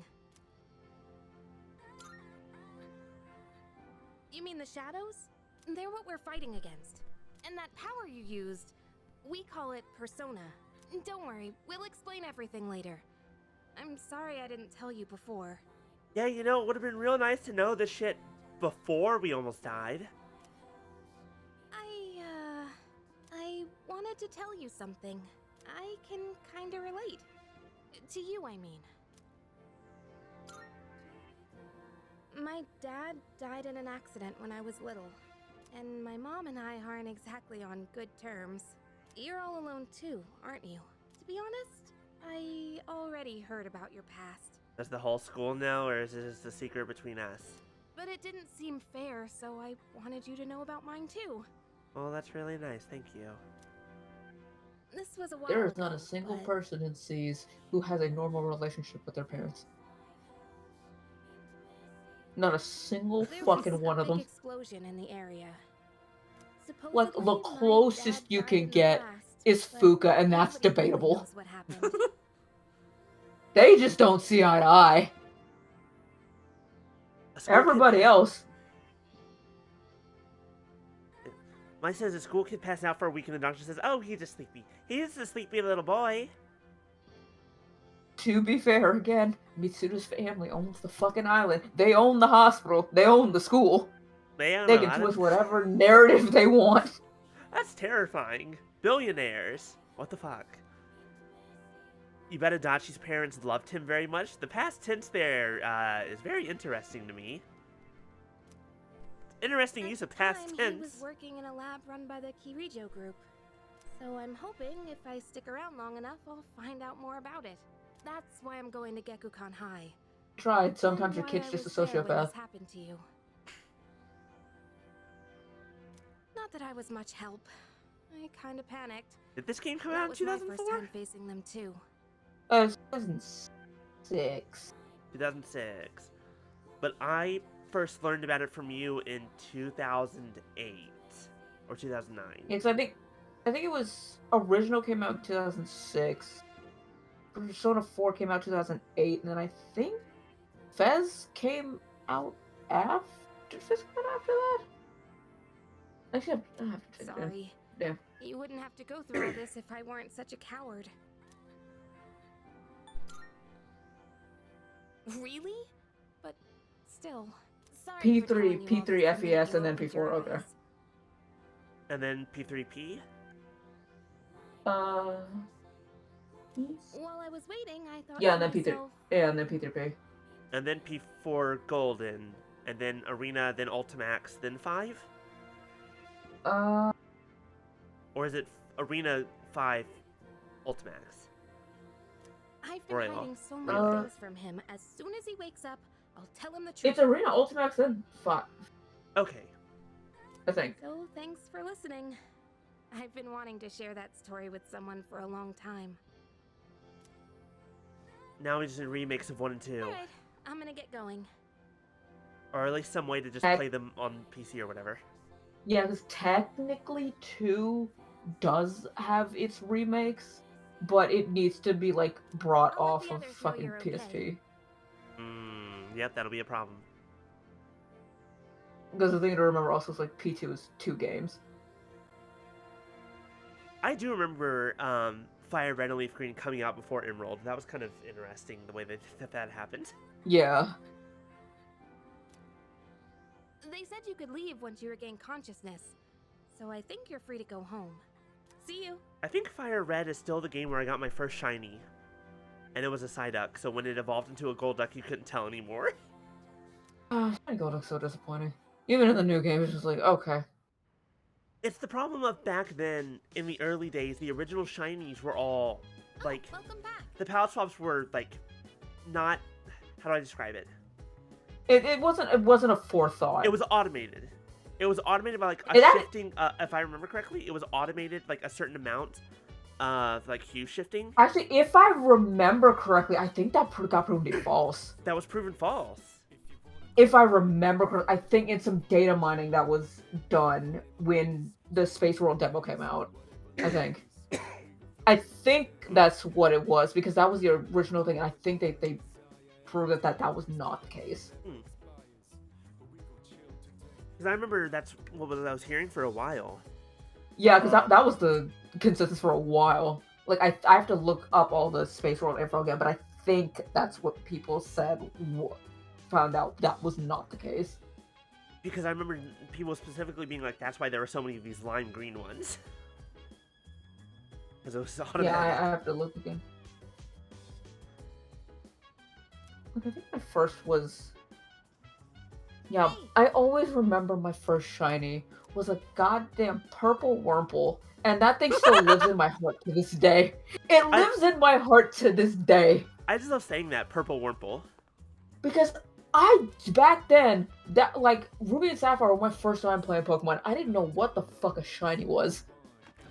You mean the shadows? They're what we're fighting against. And that power you used, we call it persona. Don't worry, we'll explain everything later. I'm sorry I didn't tell you before. Yeah, you know, it would have been real nice to know this shit before we almost died. I wanted to tell you something. I can kinda relate. To you, I mean. My dad died in an accident when I was little, and my mom and I aren't exactly on good terms. You're all alone too, aren't you? To be honest, I already heard about your past. Does the whole school know, or is this just a secret between us? But it didn't seem fair, so I wanted you to know about mine too. Well, that's really nice, thank you. This was a while There is not ago, a single but person in C's who has a normal relationship with their parents. Not a single there fucking was one a of big them. explosion in the area. Like, Supposedly, the my closest dad you died can in the get blast, is but Fuka, and that's nobody really debatable. knows what happened. They just don't see eye to eye. Everybody else. Mine says a school kid passed out for a week and the doctor says, oh, he's just sleepy. He's a sleepy little boy. To be fair, again, Mitsuda's family owns the fucking island. They own the hospital. They own the school. They own They a can lot twist of... whatever narrative they want. That's terrifying. Billionaires. What the fuck? Adachi's parents loved him very much. The past tense there is very interesting to me. Interesting use of past He tense. was working in a lab run by the Kirijo group. So I'm hoping if I stick around long enough, I'll find out more about it. That's why I'm going to Gekukan High. Tried. Sometimes And your kid's why I just a was there when sociopath. this happened to you. Not that I was much help. I kind of panicked. Did this game come That out in was my 2004? first time facing them too. 2006. 2006. But I first learned about it from you in 2008 or 2009. Yes, I think it was original came out in 2006. Persona 4 came out 2008, and then I think Fez came out after Fez came out after that. Actually, I have to check it. Sorry. Yeah. You wouldn't have to go through all this if I weren't such a coward. Really? But still. Sorry for telling P3, you all this to make FES, you and then open P4. your Okay. eyes. And then P3P? While I was waiting, I thought Yeah, to and then P3. myself, Yeah, and then P3P. And then P4 Golden. And then Arena, then Ultimax, then 5? Or is it Arena 5 Ultimax? I've been Royal. hiding so many Really? things from him. As soon as he wakes up, I'll tell him the truth. It's Arena Ultimax then 5. Okay. I think. So thanks for listening. I've been wanting to share that story with someone for a long time. Now we just need remakes of 1 and 2. Alright, I'm gonna get going. Or at least some way to just I- play them on PC or whatever. Yeah, because technically 2 does have its remakes, but it needs to be like brought off of fucking you're okay. PSP. Yep, that'll be a problem. Because the thing to remember also is like P2 is 2 games. I do remember Fire Red and Leaf Green coming out before Emerald. That was kind of interesting the way that happened. Yeah. They said you could leave once you regain consciousness, so I think you're free to go home. See you. I think Fire Red is still the game where I got my first shiny. And it was a Psyduck, so when it evolved into a Golduck, you couldn't tell anymore. Shiny Golduck's so disappointing. Even in the new game, it's just like, okay. It's the problem of back then, in the early days, the original shinies were all, like... welcome back. The palette swaps were, like, not... How do I describe it? It wasn't a forethought. It was automated. It was automated by, like, shifting... if I remember correctly, it was automated, like, a certain amount of, like, hue shifting. Actually, if I remember correctly, I think that got proven to be false. That was proven false. If I remember correctly, I think in some data mining that was done when the Space World demo came out. I think. I think that's what it was, because that was the original thing, and I think they proved that was not the case. Because I remember that's what I was hearing for a while. Yeah, because that was the consensus for a while. Like, I have to look up all the Space World info again, but I think that's what people said. Found out that was not the case. Because I remember people specifically being like, that's why there were so many of these lime green ones. Because it was Yeah, I automatic. have to look again. Like, I think my first was... Yeah, I always remember my first shiny was a goddamn purple Wurmple, and that thing still lives in my heart to this day. It lives in my heart to this day. I just love saying that, purple Wurmple. Because back then, that, like, Ruby and Sapphire were my first time playing Pokemon. I didn't know what the fuck a shiny was.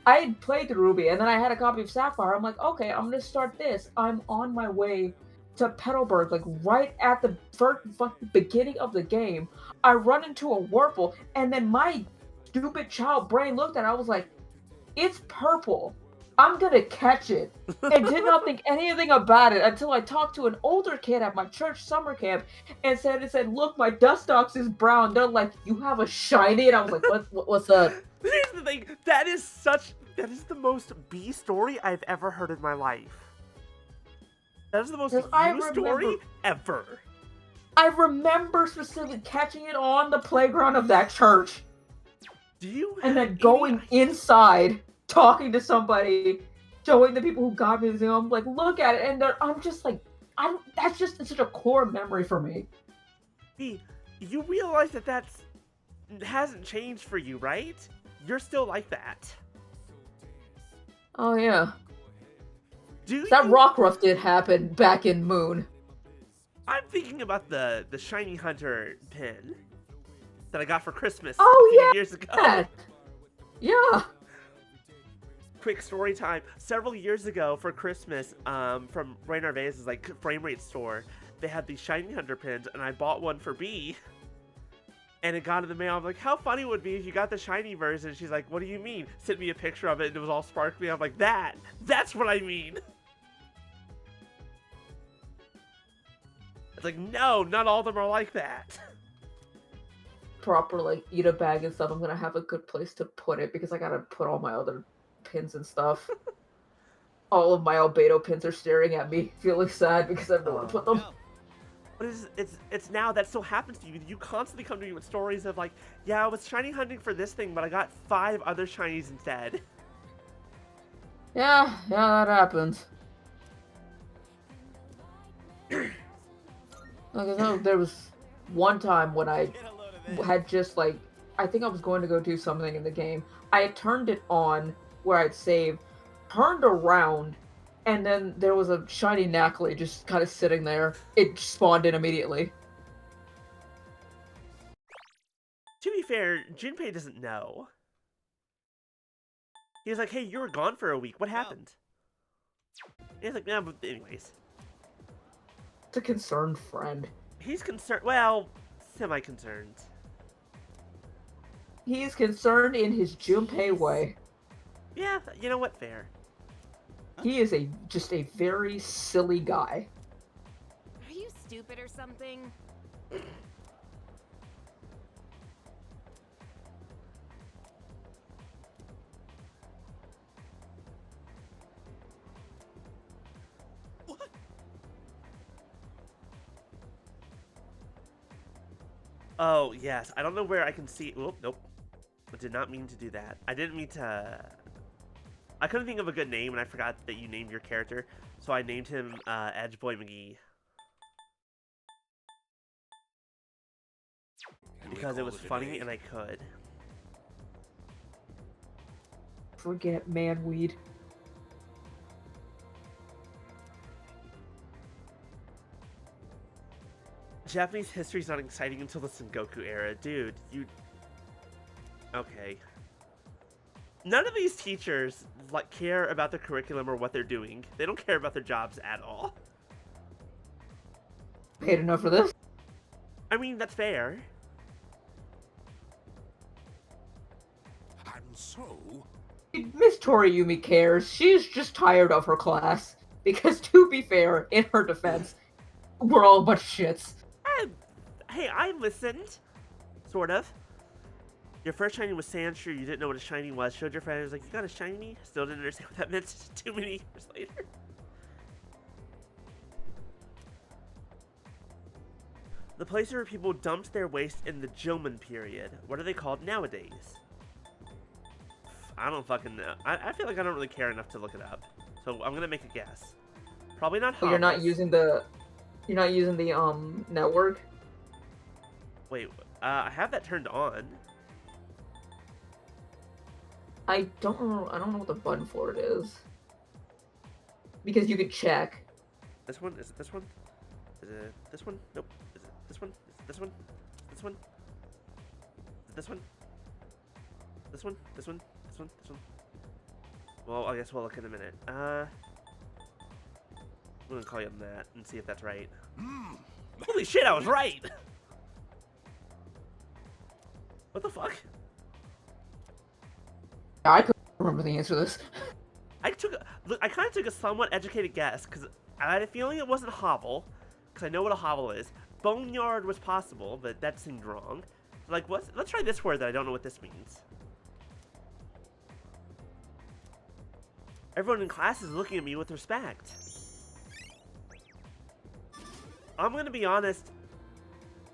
I had played the Ruby, and then I had a copy of Sapphire. I'm like, okay, I'm gonna start this. I'm on my way to Petalburg, like, right at the first fucking beginning of the game. I run into a Wurmple, and then my stupid child brain looked at it. I was like, it's purple. I'm gonna catch it. And did not think anything about it until I talked to an older kid at my church summer camp and said, look, my Dustox is brown. They're like, you have a shiny? And I was like, what's up? Here's the thing, that is the most B story I've ever heard in my life. That is the most U story ever. I remember specifically catching it on the playground of that church. And then going inside, talking to somebody, showing the people who got me the thing. I'm like, look at it, and I'm just like, that's just such a core memory for me. Hey, you realize that hasn't changed for you, right? You're still like that. Oh yeah. That Rockruff did happen back in Moon. I'm thinking about the Shiny Hunter pin that I got for Christmas a few years ago. Yeah. Quick story time. Several years ago for Christmas, from Rainer Vaz's like frame rate store, they had these Shiny Hunter pins, and I bought one for B. And it got in the mail. I'm like, how funny would it be if you got the shiny version? She's like, what do you mean? Sent me a picture of it, and it was all sparkly. I'm like, that's what I mean. It's like, no, not all of them are like that. Proper, like, eat a bag and stuff. I'm gonna have a good place to put it because I gotta put all my other pins and stuff. All of my Albedo pins are staring at me, feeling sad because I don't want to put them. But it's now that still happens to you. You constantly come to me with stories of like, yeah, I was shiny hunting for this thing, but I got 5 other shinies instead. Yeah, that happens. Like I know there was one time when I had just like, I think I was going to go do something in the game. I had turned it on where I'd saved, turned around, and then there was a shiny Nacli just kind of sitting there. It spawned in immediately. To be fair, Junpei doesn't know. He was like, hey, you were gone for a week. What happened? He's like, nah, but anyways. It's a concerned friend. He's concerned. Well, semi-concerned. He's concerned in his Junpei way. Yeah, you know what? Fair. He is just a very silly guy. Are you stupid or something? Oh, yes. I don't know where I can see... Oop, nope. I did not mean to do that. I didn't mean to... I couldn't think of a good name, and I forgot that you named your character. So I named him Edgeboy McGee. Because it was funny, and I could. Forget manweed. Japanese history's not exciting until the Sengoku era. Dude, you... Okay. None of these teachers like care about their curriculum or what they're doing. They don't care about their jobs at all. Paid enough for this? I mean, that's fair. And so... Miss Toriyumi cares. She's just tired of her class. Because, to be fair, in her defense, we're all a bunch of shits. Hey, I listened. Sort of. Your first shiny was Sandshrew. You didn't know what a shiny was. Showed your friend. Was like, you got a shiny? Still didn't understand what that meant too many years later. The place where people dumped their waste in the Jomon period. What are they called nowadays? I don't fucking know. I feel like I don't really care enough to look it up. So I'm gonna make a guess. Probably not Oh, you're not hovels. using the network? Wait, I have that turned on. I don't know what the button for it is. Because you could check. This one? Is it this one? Is it this one? Nope. Is it this one? Is it this one? This one? Is it this one? This one? This one? This one? This one? Well, I guess we'll look in a minute. I'm gonna call you on that and see if that's right. Holy shit, I was right! What the fuck? I couldn't remember the answer to this. I kind of took a somewhat educated guess because I had a feeling it wasn't hovel, because I know what a hovel is. Boneyard was possible, but that seemed wrong. Like, let's try this word that I don't know what this means. Everyone in class is looking at me with respect. I'm gonna be honest.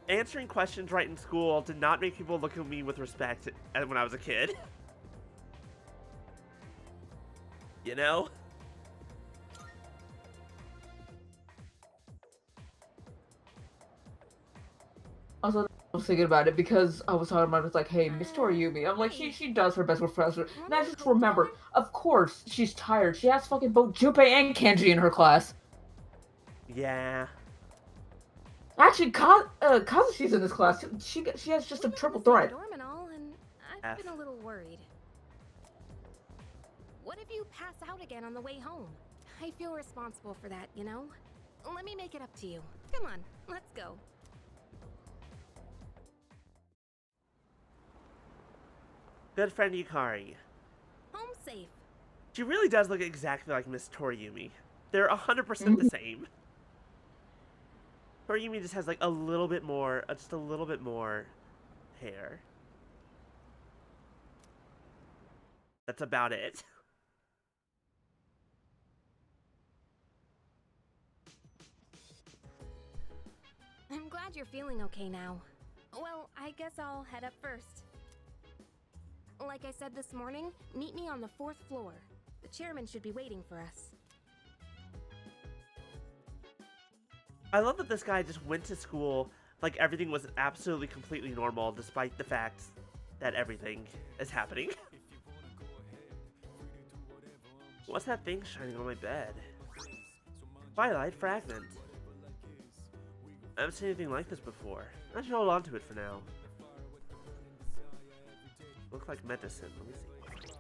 Answering questions right in school did not make people look at me with respect when I was a kid. You know? Also, I was thinking about it because I was talking about it's like, hey, Miss Toriumi. I'm like, she does her best with professor. And I just remember, of course, she's tired. She has fucking both Junpei and Kenji in her class. Yeah. Actually, Kazushi's in this class. She has just a triple threat. Dorm and all, and I've been a little worried. What if you pass out again on the way home? I feel responsible for that, you know? Let me make it up to you. Come on, let's go. Good friend Yukari. Home safe. She really does look exactly like Miss Toriumi. They're 100% the same. Toriumi just has like a little bit more, just a little bit more hair. That's about it. I'm glad you're feeling okay now. Well, I guess I'll head up first. Like I said this morning, meet me on the 4th floor. The chairman should be waiting for us. I love that this guy just went to school like everything was absolutely completely normal despite the fact that everything is happening. What's that thing shining on my bed? Twilight Fragment. I haven't seen anything like this before. I should hold on to it for now. Looks like medicine. Let me see.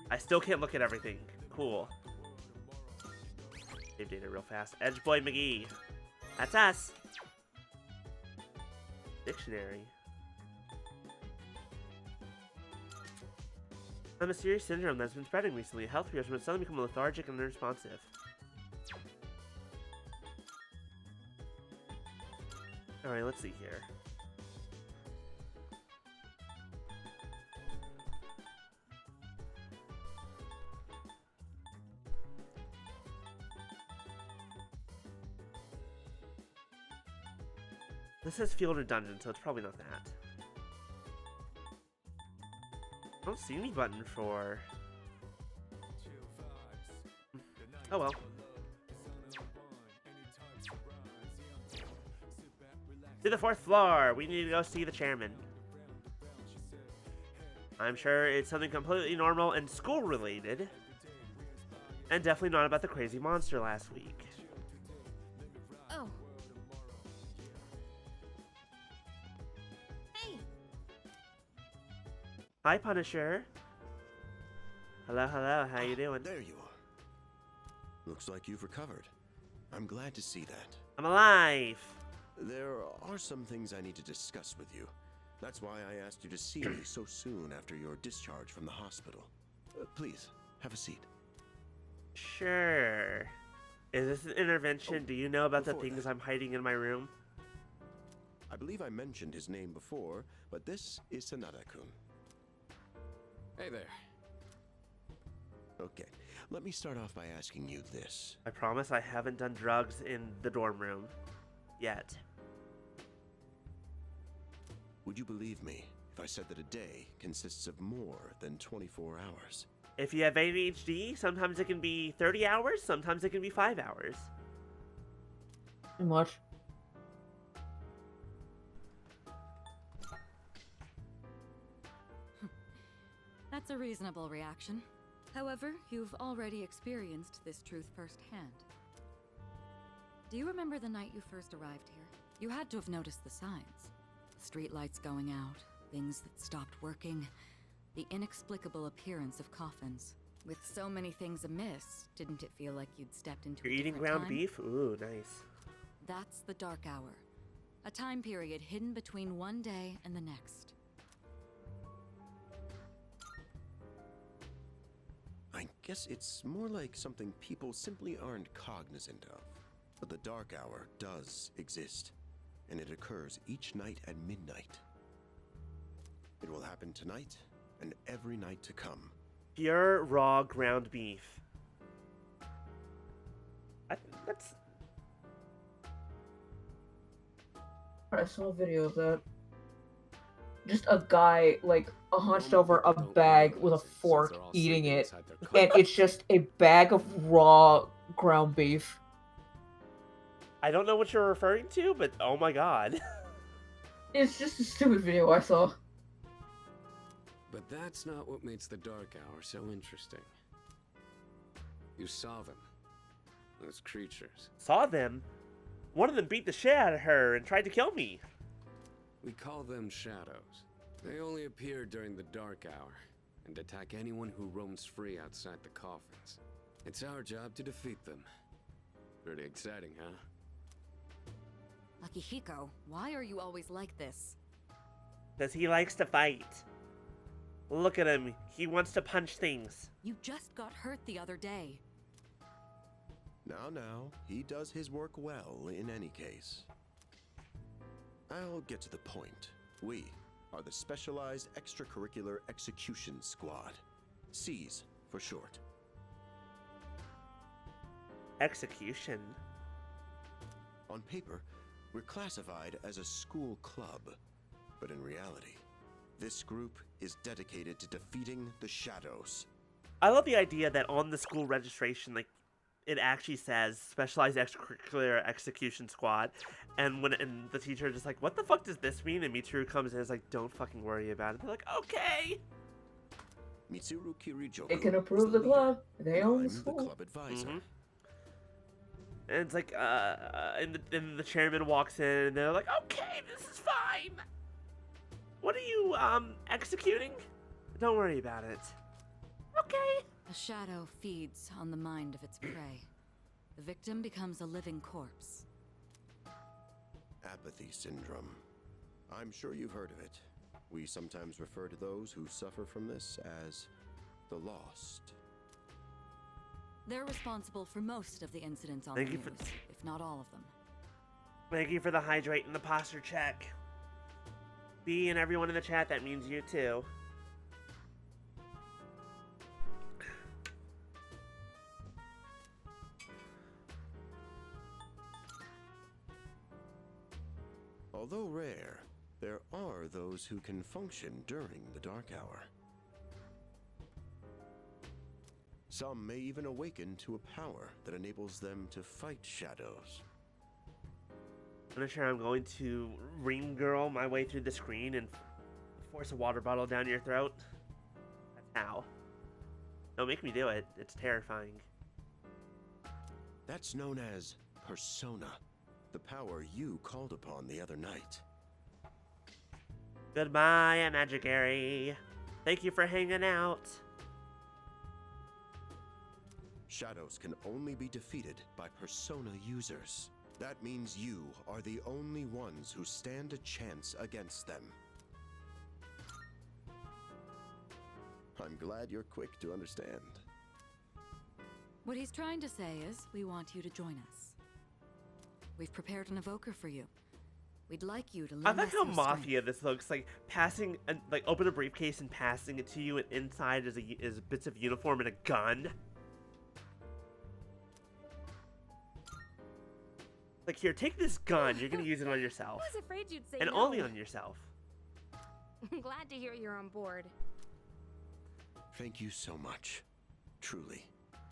I still can't look at everything. Cool. Save data real fast. Edge Boy McGee. That's us. Dictionary. A mysterious syndrome that's been spreading recently. Health fears have suddenly become lethargic and unresponsive. Alright, let's see here. This says field or dungeon, so it's probably not that. I don't see any button for... Oh well. To the 4th floor! We need to go see the chairman. I'm sure it's something completely normal and school-related. And definitely not about the crazy monster last week. Oh. Hey! Hi, Punisher. Hello, hello. How you doing? There you are. Looks like you've recovered. I'm glad to see that. I'm alive! There are some things I need to discuss with you. That's why I asked you to see me so soon after your discharge from the hospital. Please, have a seat. Sure. Is this an intervention? Do you know about the things I'm hiding in my room? I believe I mentioned his name before, but this is Sanada-kun. Hey there. Okay, let me start off by asking you this. I promise I haven't done drugs in the dorm room. Yet. Would you believe me if I said that a day consists of more than 24 hours. If you have ADHD, sometimes it can be 30 hours, sometimes it can be 5 hours. Too much. That's a reasonable reaction. However, you've already experienced this truth firsthand. Do you remember the night you first arrived here? You had to have noticed the signs. Streetlights going out, things that stopped working, the inexplicable appearance of coffins. With so many things amiss, didn't it feel like you'd stepped into You're a eating different ground time? beef? Ooh, nice. That's the Dark Hour. A time period hidden between one day and the next. I guess it's more like something people simply aren't cognizant of. But the Dark Hour does exist, and it occurs each night at midnight. It will happen tonight and every night to come. Pure raw ground beef. That's... I saw a video of that. Just a guy, like, hunched over a bag with a fork eating it. And it's just a bag of raw ground beef. I don't know what you're referring to, but oh my god. It's just a stupid video I saw. But that's not what makes the Dark Hour so interesting. You saw them. Those creatures. Saw them? One of them beat the shit out of her and tried to kill me. We call them shadows. They only appear during the Dark Hour and attack anyone who roams free outside the coffins. It's our job to defeat them. Pretty exciting, huh? Akihiko, why are you always like this? Because he likes to fight. Look at him. He wants to punch things. You just got hurt the other day. Now, he does his work well in any case. I'll get to the point. We are the Specialized Extracurricular Execution Squad. SEAS for short. Execution? On paper, we're classified as a school club, but in reality, this group is dedicated to defeating the shadows. I love the idea that on the school registration, like, it actually says Specialized Extracurricular Execution Squad, and the teacher is just like, what the fuck does this mean? And Mitsuru comes in and is like, don't fucking worry about it. They're like, okay! Mitsuru Kirijoku. They can approve the club. They own the I'm school. the club advisor. And it's like, and the chairman walks in, and they're like, okay, this is fine! What are you, executing? Don't worry about it. Okay. A shadow feeds on the mind of its prey. The victim becomes a living corpse. Apathy syndrome. I'm sure you've heard of it. We sometimes refer to those who suffer from this as the lost. They're responsible for most of the incidents on Thank the you news, if not all of them. Thank you for the hydrate and the posture check. B and everyone in the chat, that means you too. Although rare, there are those who can function during the Dark Hour. Some may even awaken to a power that enables them to fight shadows. I'm not sure I'm going to ring girl my way through the screen and force a water bottle down your throat. That's how. Don't make me do it. It's terrifying. That's known as persona, the power you called upon the other night. Goodbye, Imagigary. Thank you for hanging out. Shadows can only be defeated by persona users. That means you are the only ones who stand a chance against them. I'm glad you're quick to understand. What he's trying to say is, we want you to join us. We've prepared an evoker for you. We'd like you to lend I like us how your mafia this looks. Like passing, like open a briefcase and passing it to you, and inside is bits of uniform and a gun. Like, here, take this gun. You're gonna use it on yourself. I was afraid you'd say and no. only on yourself. I'm glad to hear you're on board. Thank you so much. Truly.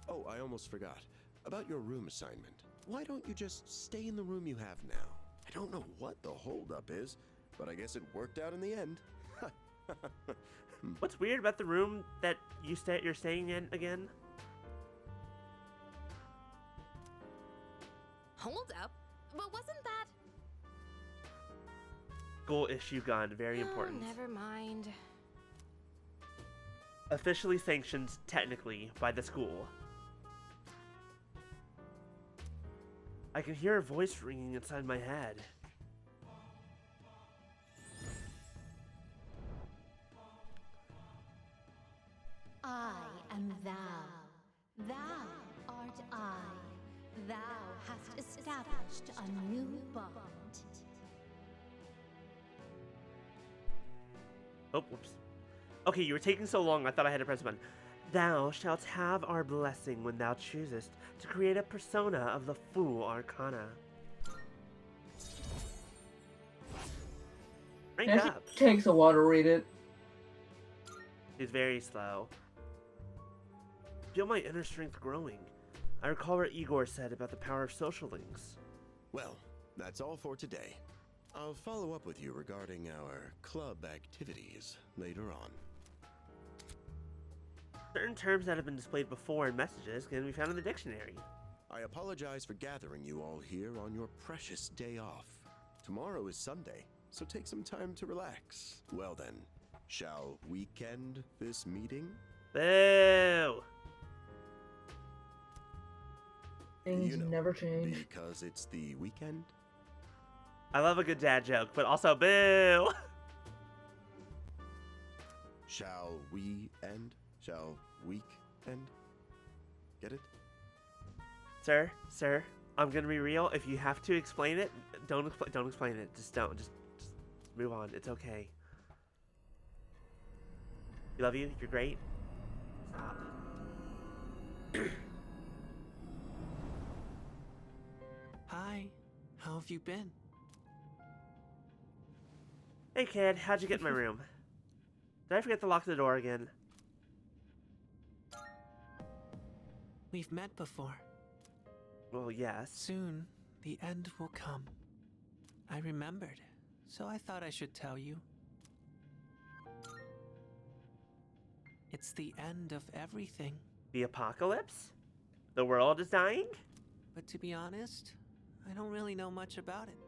Oh, I almost forgot. About your room assignment. Why don't you just stay in the room you have now? I don't know what the holdup is, but I guess it worked out in the end. What's weird about the room that you're staying in again? Hold up. But wasn't that... School issue gun, very important. Never mind. Officially sanctioned, technically, by the school. I can hear a voice ringing inside my head. I am thou. Thou art I. Thou hast established a new bond. Oh, whoops. Okay, you were taking so long, I thought I had to press a button. Thou shalt have our blessing when thou choosest to create a persona of the Fool Arcana. Rank It up. takes a while to read it. He's very slow. Feel my inner strength growing. I recall what Igor said about the power of social links. Well, that's all for today. I'll follow up with you regarding our club activities later on. Certain terms that have been displayed before in messages can be found in the dictionary. I apologize for gathering you all here on your precious day off. Tomorrow is Sunday, so take some time to relax. Well then, shall we end this meeting? Boo! Things never change. Because it's the weekend? I love a good dad joke, but also boo! Shall we end? Shall week end? Get it? Sir, I'm gonna be real. If you have to explain it, don't explain it. Just move on. It's okay. We love you. You're great. Stop. Hi, how have you been? Hey kid, how'd you get in my room? Did I forget to lock the door again? We've met before. Well, yes. Soon, the end will come. I remembered, so I thought I should tell you. It's the end of everything. The apocalypse? The world is dying? But to be honest, I don't really know much about it.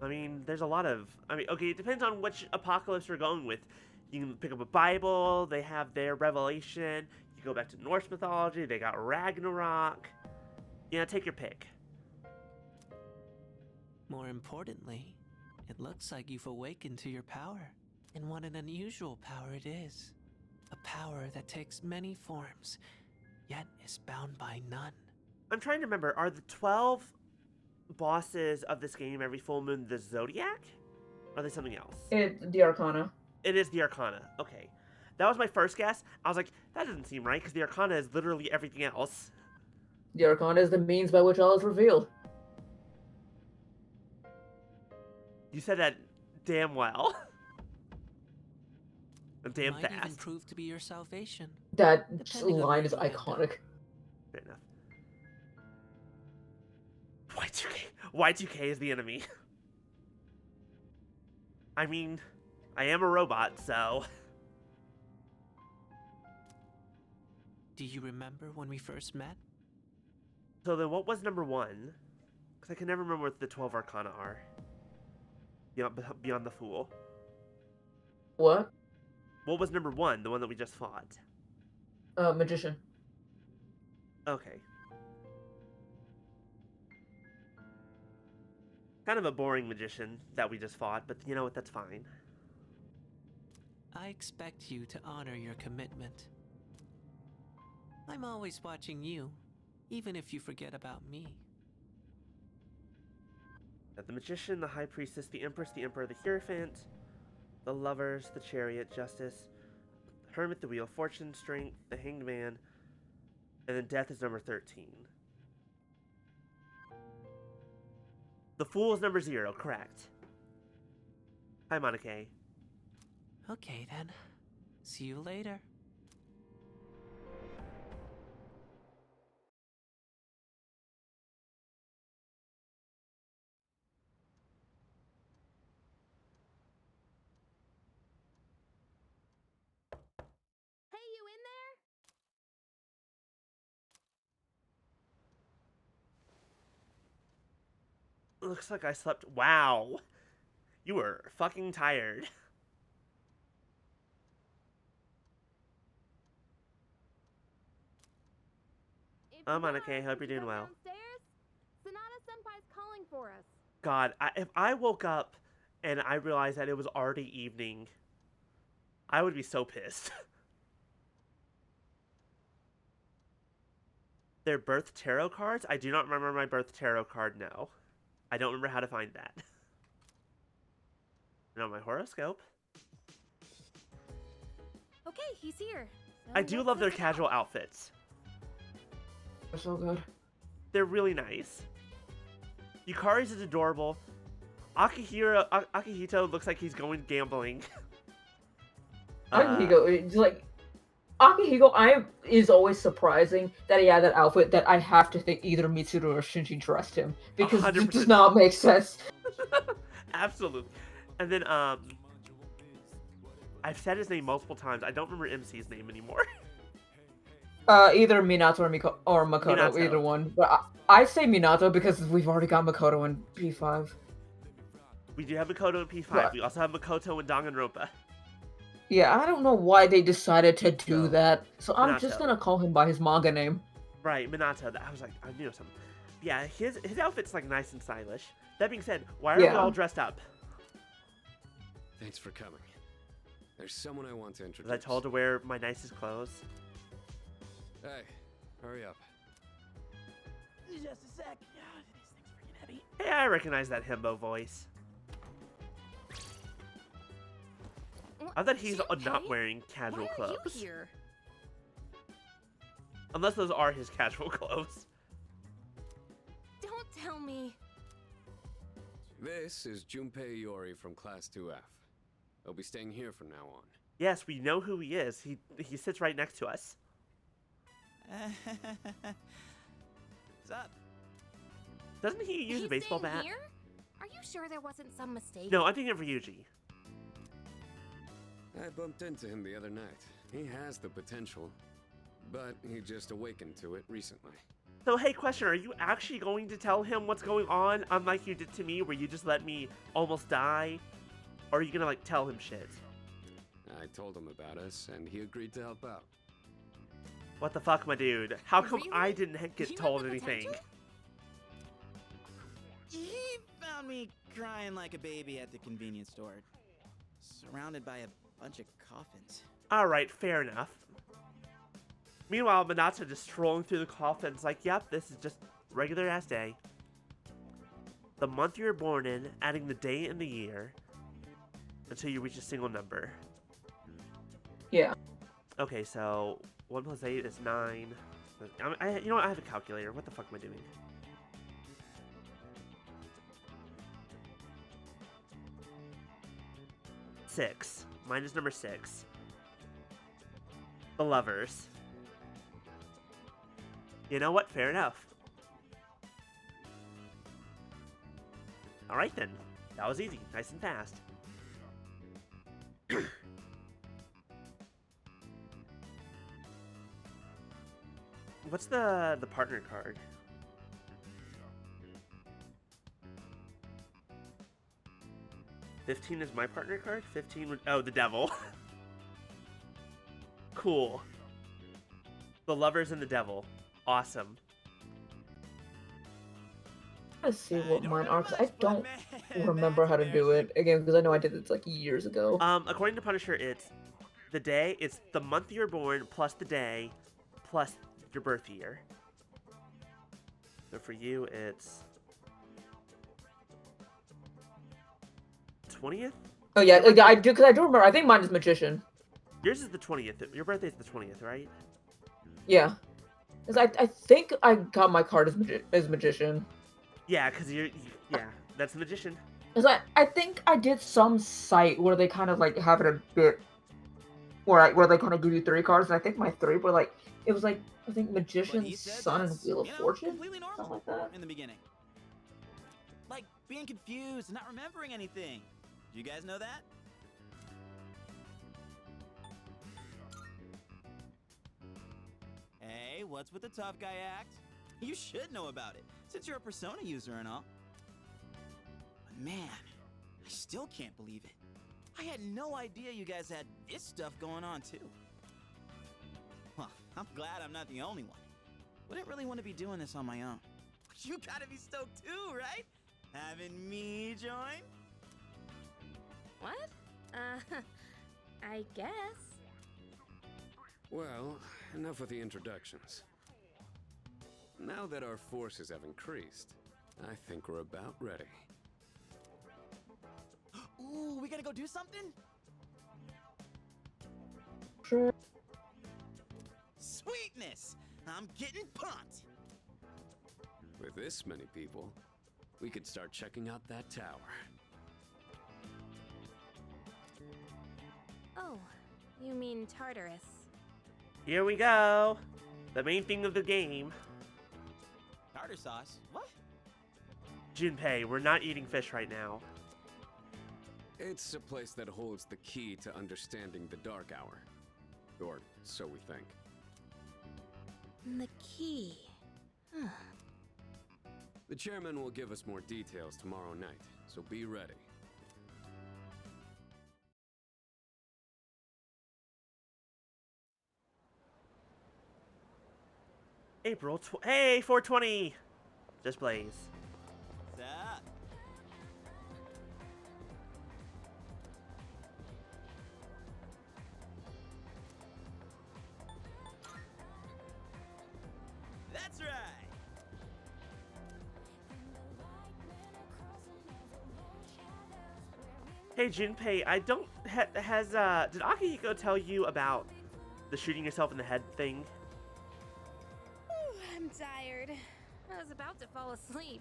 I mean, there's a lot of... okay, it depends on which apocalypse you're going with. You can pick up a Bible, they have their Revelation. You go back to Norse mythology, they got Ragnarok. Take your pick. More importantly, it looks like you've awakened to your power. And what an unusual power it is. A power that takes many forms, yet is bound by none. I'm trying to remember, are the 12 bosses of this game every full moon the Zodiac? Or are they something else? It's the Arcana. It is the Arcana. Okay. That was my first guess. I was like, that doesn't seem right, because the Arcana is literally everything else. The Arcana is the means by which all is revealed. You said that damn well. Damn Might fast. even prove to be your salvation. That Depending on line is where you end up. iconic. Fair enough. Y2K is the enemy. I mean, I am a robot, so... Do you remember when we first met? So then what was number 1? Because I can never remember what the 12 Arcana are. Beyond the Fool. What? What was number 1? The one that we just fought? Magician. Okay. Kind of a boring magician that we just fought, but you know what? That's fine. I expect you to honor your commitment. I'm always watching you, even if you forget about me. The magician, the high priestess, the empress, the emperor, the hierophant, the lovers, the chariot, justice, the hermit, the wheel, fortune, strength, the hanged man, and then death is number 13. The fool is number 0, correct. Hi, Monica. Okay then. See you later. Hey, you in there? Looks like I slept. Wow. You were fucking tired. Oh, Monica, hope you're doing well. Sonata-senpai's calling for us. God, if I woke up and I realized that it was already evening, I would be so pissed. Their birth tarot cards? I do not remember my birth tarot card, no. I don't remember how to find that. No, my horoscope. Okay, he's here. So I do love their casual outfits. They're so good. They're really nice. Yukari's is adorable. Akihito looks like he's going gambling. Akihiko, it's like Akihiko, is always surprising that he had that outfit that I have to think either Mitsuru or Shinji dressed him because it 100%. does not make sense. Absolutely. And then I've said his name multiple times. I don't remember MC's name anymore. Either Minato or Makoto, Minato. either one. But I say Minato because we've already got Makoto in P5. We do have Makoto in P5. Right. We also have Makoto in Danganronpa. Yeah, I don't know why they decided to do that, so I'm just Minato. gonna call him by his manga name. Right, Minato. I was like, I knew something. Yeah, his outfit's like nice and stylish. That being said, why are we all dressed up? Thanks for coming. There's someone I want to introduce. Was I told to wear my nicest clothes? Hey, hurry up. Just a sec. Yeah, these things are freaking heavy. Hey, I recognize that himbo voice. I thought he's not wearing casual Why clothes. are you here? Unless those are his casual clothes. Don't tell me. This is Junpei Iori from Class 2F. He'll be staying here from now on. Yes, we know who he is. He sits right next to us. What's up? Doesn't he use a baseball staying bat? Here? Are you sure there wasn't some mistake? No, I'm thinking of Ryuji. I bumped into him the other night. He has the potential, but he just awakened to it recently. So, hey, question, are you actually going to tell him what's going on, unlike you did to me, where you just let me almost die? Or are you gonna, like, tell him shit? I told him about us, and he agreed to help out. What the fuck, my dude? How come Really? I didn't get told anything? He found me crying like a baby at the convenience store, surrounded by a bunch of coffins. Alright, fair enough. Meanwhile, Minato just strolling through the coffins like, yep, this is just regular ass day. The month you were born in, adding the day and the year, until you reach a single number. Yeah. Okay, so 1 plus 8 is 9. You know what? I have a calculator. What the fuck am I doing? Six. Mine is number 6. The lovers. You know what? Fair enough. Alright then. That was easy. Nice and fast. What's the partner card? $15 is my partner card? 15 would... Oh, the devil. Cool. The lovers and the devil. Awesome. Let's see what mine are, because I don't remember how to do it. Again, because I know I did this like years ago. According to Punisher, it's the day, it's the month you're born, plus the day, plus your birth year. So for you, it's 20th? Oh yeah, I do, because I do remember, I think mine is Magician. Yours is the 20th. Your birthday is the 20th, right? Yeah. Because I think I got my card as Magician. Yeah, because yeah, that's the Magician. Is I think I did some site where they kind of like have it a bit where they kind of give you 3 cards, and I think my 3 were like it was like I think But he Magician's said Son and that's, Wheel of you know, Fortune, completely normal something like that. in the beginning. Like being confused and not remembering anything. Do you guys know that? Hey, what's with the tough guy act? You should know about it, since you're a Persona user and all. But man, I still can't believe it. I had no idea you guys had this stuff going on too. Well, I'm glad I'm not the only one. Wouldn't really want to be doing this on my own. You gotta be stoked too, right? Having me join? What? I guess. Well, enough with the introductions. Now that our forces have increased, I think we're about ready. Ooh, we gotta go do something? Sure. Sweetness! I'm getting pumped! With this many people, we could start checking out that tower. Oh, you mean Tartarus. Here we go. The main thing of the game. Tartar sauce? What? Junpei, we're not eating fish right now. It's a place that holds the key to understanding the Dark Hour. Or so we think. The key. Huh. The chairman will give us more details tomorrow night, so be ready. Hey, 420! Just Blaze. What's up? That's right! Hey, Junpei, I don't... did Akihiko tell you about the shooting yourself in the head thing? Ooh, I'm tired. I was about to fall asleep.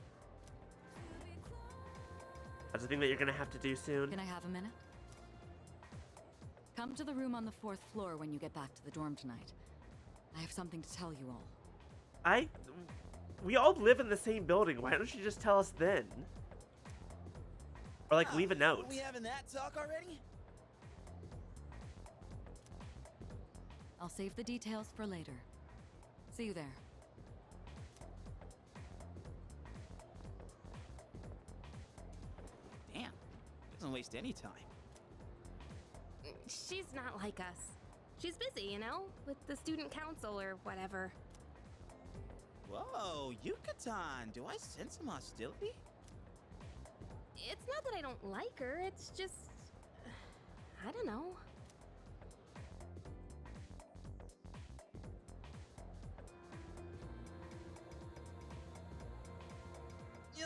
That's the thing that you're gonna have to do soon. Can I have a minute? Come to the room on the 4th floor when you get back to the dorm tonight. I have something to tell you all. We all live in the same building. Why don't you just tell us then? Or like leave a note. Are we having that talk already? I'll save the details for later. See you there. Damn, doesn't waste any time. She's not like us. She's busy, you know, with the student council or whatever. Whoa, Yucatan, do I sense some hostility? It's not that I don't like her, it's just... I don't know.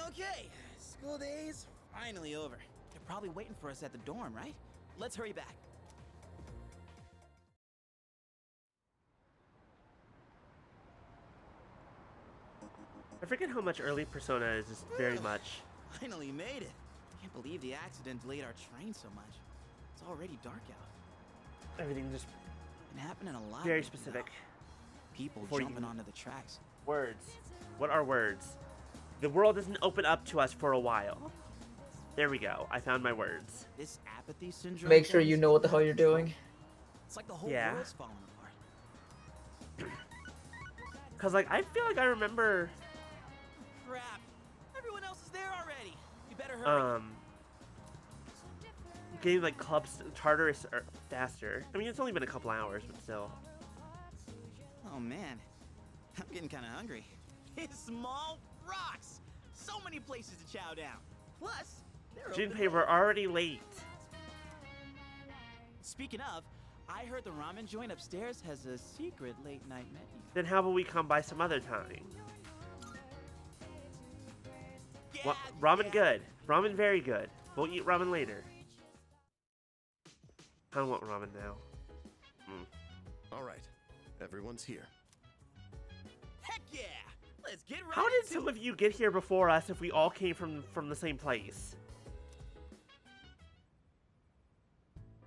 Okay, school day's finally over. They're probably waiting for us at the dorm, right? Let's hurry back. I forget how much early Persona is just very much. Finally made it. Can't believe the accident delayed our train so much. It's already dark out. Everything just Been happening a lot. very lately, specific. though. People Before you jumping can- onto the tracks. Words. What are words? The world doesn't open up to us for a while. There we go. I found my words. This apathy syndrome. Make sure thing's you know what the hell you're doing. It's like the whole Yeah. world's falling apart. Cause like I feel like I remember Crap! Everyone else is there already. You better hurry. getting like clubs Tartarus faster. I mean it's only been a couple hours, but still. Oh man, I'm getting kind of hungry. It's small rocks. So many places to chow down. Plus, they're open Junpei, we're late. already late. Speaking of, I heard the ramen joint upstairs has a secret late night menu. Then how about we come by some other time? Ramen good. Ramen very good. We'll eat ramen later. I don't want ramen now. All right, everyone's here. Heck yeah! Let's get right How did into some of you get here before us if we all came from the same place?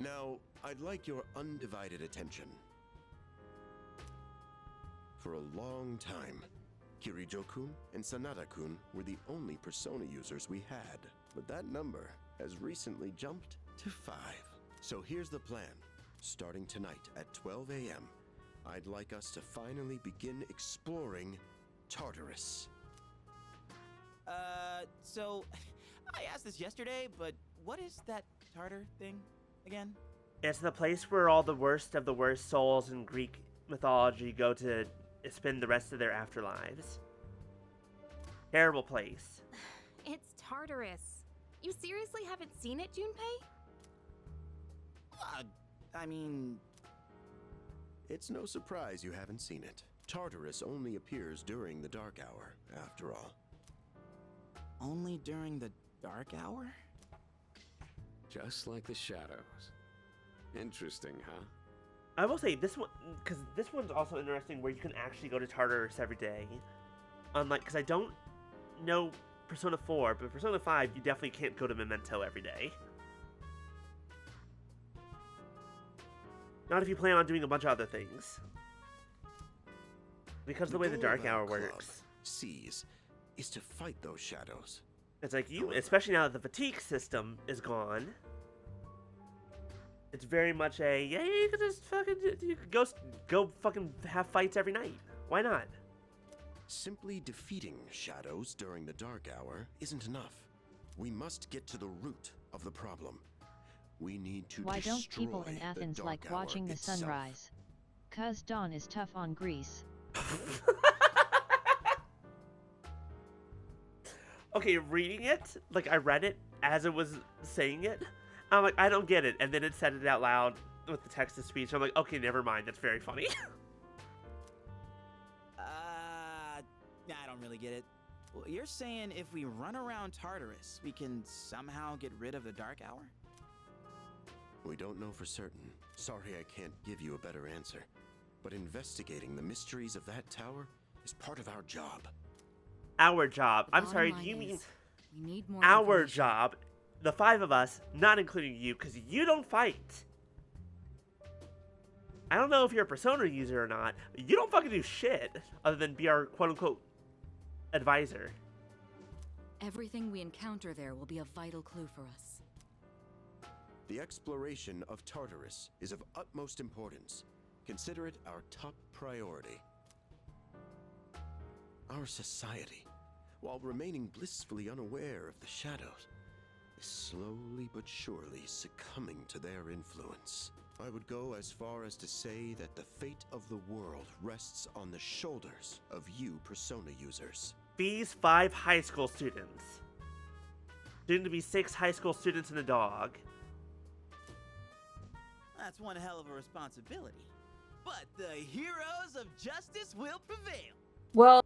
Now, I'd like your undivided attention. For a long time, Kirijo-kun and Sanada-kun were the only persona users we had, but that number has recently jumped to 5. So here's the plan. Starting tonight at 12 a.m., I'd like us to finally begin exploring Tartarus. So I asked this yesterday, but what is that Tartar thing again? It's the place where all the worst of the worst souls in Greek mythology go to spend the rest of their afterlives. Terrible place. It's Tartarus. You seriously haven't seen it, Junpei? I mean... It's no surprise you haven't seen it. Tartarus only appears during the dark hour, after all. Only during the dark hour? Just like the shadows. Interesting, huh? I will say this one, because this one's also interesting where you can actually go to Tartarus every day. Unlike, because I don't know Persona 4, but Persona 5, you definitely can't go to Memento every day. Not if you plan on doing a bunch of other things. Because of the way the dark hour works. Sees is to fight those shadows. It's like you, especially now that the fatigue system is gone. It's very much a, yeah, you can just fucking, you can go fucking have fights every night. Why not? Simply defeating shadows during the dark hour isn't enough. We must get to the root of the problem. We need to Why destroy don't people in Athens the like dark hour watching the itself. sunrise? 'Cause dawn is tough on Greece. Okay, reading it, like I read it as it was saying it, I'm like, I don't get it. And then it said it out loud with the text to speech. I'm like, okay, never mind. That's very funny. I don't really get it. Well, you're saying if we run around Tartarus, we can somehow get rid of the dark hour? We don't know for certain. Sorry I can't give you a better answer. But investigating the mysteries of that tower is part of our job. Our job. I'm Bottom sorry, line do you mean is, we need more our information. job? The 5 of us, not including you, because you don't fight. I don't know if you're a Persona user or not. You don't fucking do shit other than be our quote-unquote advisor. Everything we encounter there will be a vital clue for us. The exploration of Tartarus is of utmost importance. Consider it our top priority. Our society, while remaining blissfully unaware of the shadows, is slowly but surely succumbing to their influence. I would go as far as to say that the fate of the world rests on the shoulders of you Persona users. These 5 high school students. Soon to be 6 high school students and a dog. That's one hell of a responsibility. But the heroes of justice will prevail. Well,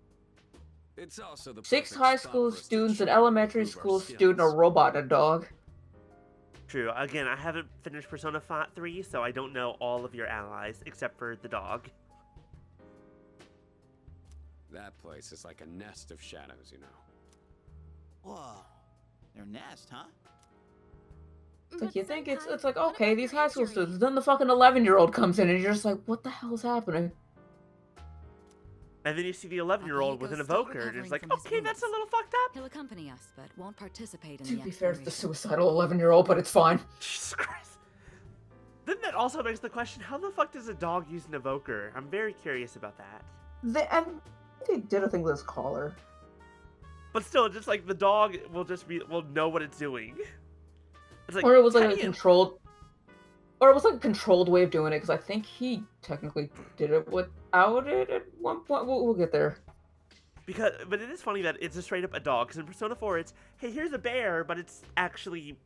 It's also the 6 perfect high spot school for us to students, an try and elementary improve our school student, a skills. robot, and a dog. True. Again, I haven't finished Persona 3, so I don't know all of your allies, except for the dog. That place is like a nest of shadows, you know. Whoa. Their nest, huh? Like, you think it's like, okay, these high school students. Then the fucking 11-year-old comes in and you're just like, what the hell's happening? And then you see the 11-year-old with an Akeko's still evoker, and it's recovering like, from his okay, that's a wounds. little fucked up. He'll accompany us, but won't participate in To the be fair, it's the exploration. suicidal 11-year-old, but it's fine. Jesus Christ. Then that also begs the question, how the fuck does a dog use an evoker? I'm very curious about that. They did a thing with his collar. But still, just like the dog will know what it's doing. It's like, Or it was like a Teddy- controlled... Or it was like a controlled way of doing it, because I think he technically did it without it at one point. We'll get there. But it is funny that it's just straight up a dog, because in Persona 4 it's, hey, here's a bear, but it's actually,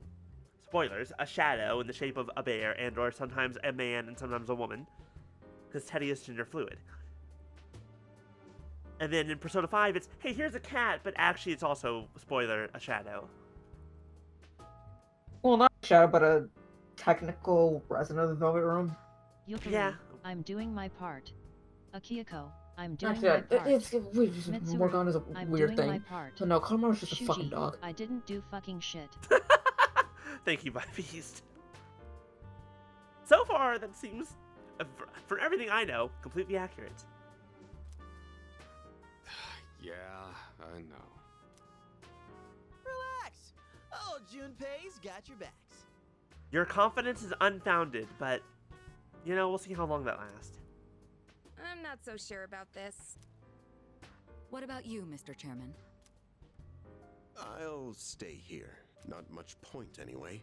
spoilers, a shadow in the shape of a bear, and or sometimes a man and sometimes a woman. Because Teddy is gender fluid. And then in Persona 5 it's, hey, here's a cat, but actually it's also, spoiler, a shadow. Well, not a shadow, but a technical resident of the Velvet Room. Yukari, Yeah. I'm doing my part. Akiyako, I'm doing Actually, my part. it's Morgana is a I'm weird doing my thing. part. So no, Karma's just a Shuji, fucking dog. I didn't do fucking shit. Thank you, Beast. so far, that seems, for everything I know, completely accurate. Yeah, I know. Relax. Oh, Junpei's got your backs. Your confidence is unfounded, but, you know, we'll see how long that lasts. I'm not so sure about this. What about you, Mr. Chairman? I'll stay here. Not much point, anyway,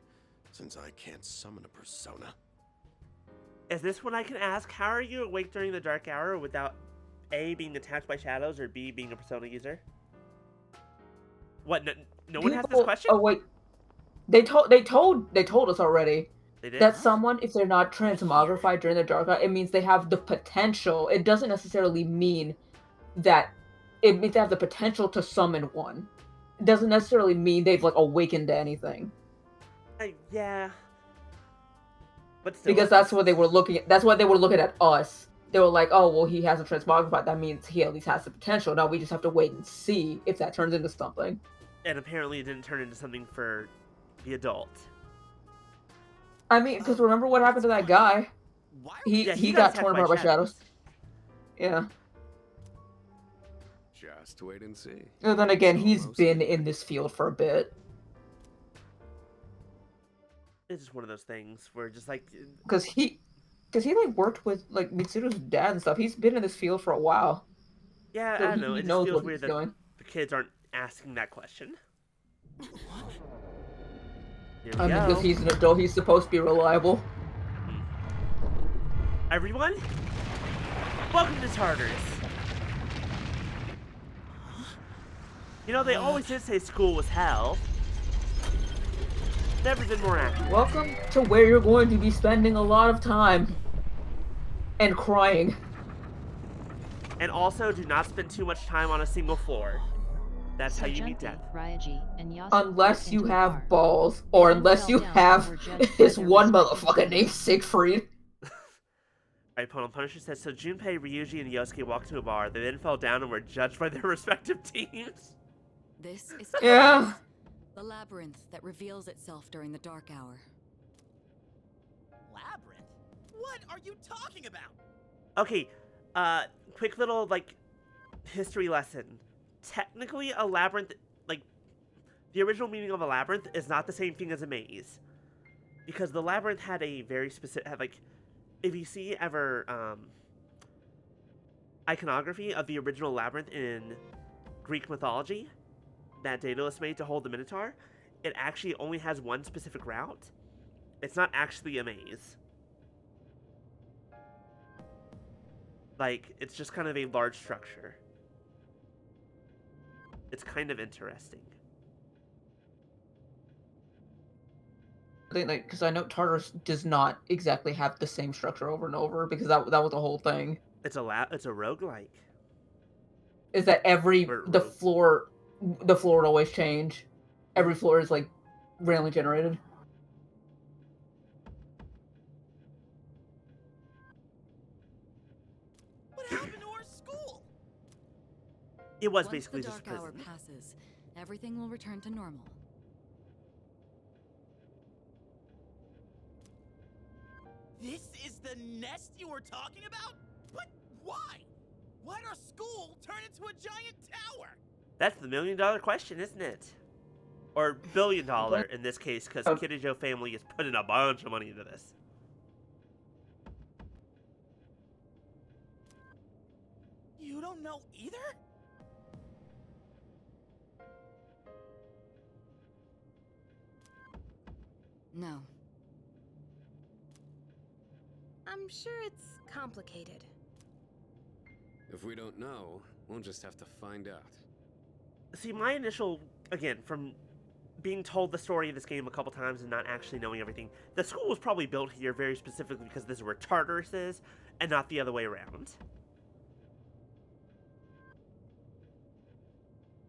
since I can't summon a persona. Is this when I can ask, how are you awake during the dark hour without A, being attacked by shadows, or B, being a persona user? What, no one has this question? Oh, wait. They told us already. They did? That someone, if they're not transmogrified during the dark hour, it means they have the potential. It doesn't necessarily mean that it means they have the potential to summon one. It doesn't necessarily mean they've like awakened to anything. Yeah. But still, Because that's what they were looking at. That's why they were looking at us. They were like, oh, well, he hasn't transmogrified. That means he at least has the potential. Now we just have to wait and see if that turns into something. And apparently it didn't turn into something for the adult. I mean, because remember what happened to that guy? He got torn apart by shadows. Yeah. Just wait and see. And then again, he's been in this field for a bit. It's just one of those things where just like... Because he like worked with like Mitsuru's dad and stuff. He's been in this field for a while. Yeah, So I don't know. he It just knows feels what weird he's that doing. the kids aren't asking that question. Here we I mean, go. because he's an adult, he's supposed to be reliable. Everyone, welcome to Tartarus. You know, they always did say school was hell. Never been more accurate. Welcome to where you're going to be spending a lot of time. And crying. And also, do not spend too much time on a single floor. That's how you meet death. Unless you have balls, or unless you have this one motherfucker named Siegfried. Alright, Punisher says, so Junpei, Ryuji, and Yosuke walked to a bar. They then fell down and were judged by their respective teams. This is Yeah. The labyrinth that reveals itself during the dark hour. Labyrinth? What are you talking about? Okay, quick little, like, history lesson. Technically, a labyrinth, like, the original meaning of a labyrinth is not the same thing as a maze. Because the labyrinth had a very specific, like, if you see ever, iconography of the original labyrinth in Greek mythology that Daedalus made to hold the Minotaur, it actually only has one specific route. It's not actually a maze. Like, it's just kind of a large structure. It's kind of interesting. I think, like, because I know Tartarus does not exactly have the same structure over and over, because that was the whole thing. It's a roguelike. Is that the floor would always change. Every floor is like randomly generated. What happened to our school? It was Once basically the just a dark hour prison. passes, everything will return to normal. This is the nest you were talking about? But why? Why'd our school turn into a giant tower? That's the million-dollar question, isn't it? Or billion-dollar in this case, because Kirijo family is putting a bunch of money into this. You don't know either? No. I'm sure it's complicated. If we don't know, we'll just have to find out. See, my initial, again, from being told the story of this game a couple times and not actually knowing everything, the school was probably built here very specifically because this is where Tartarus is, and not the other way around.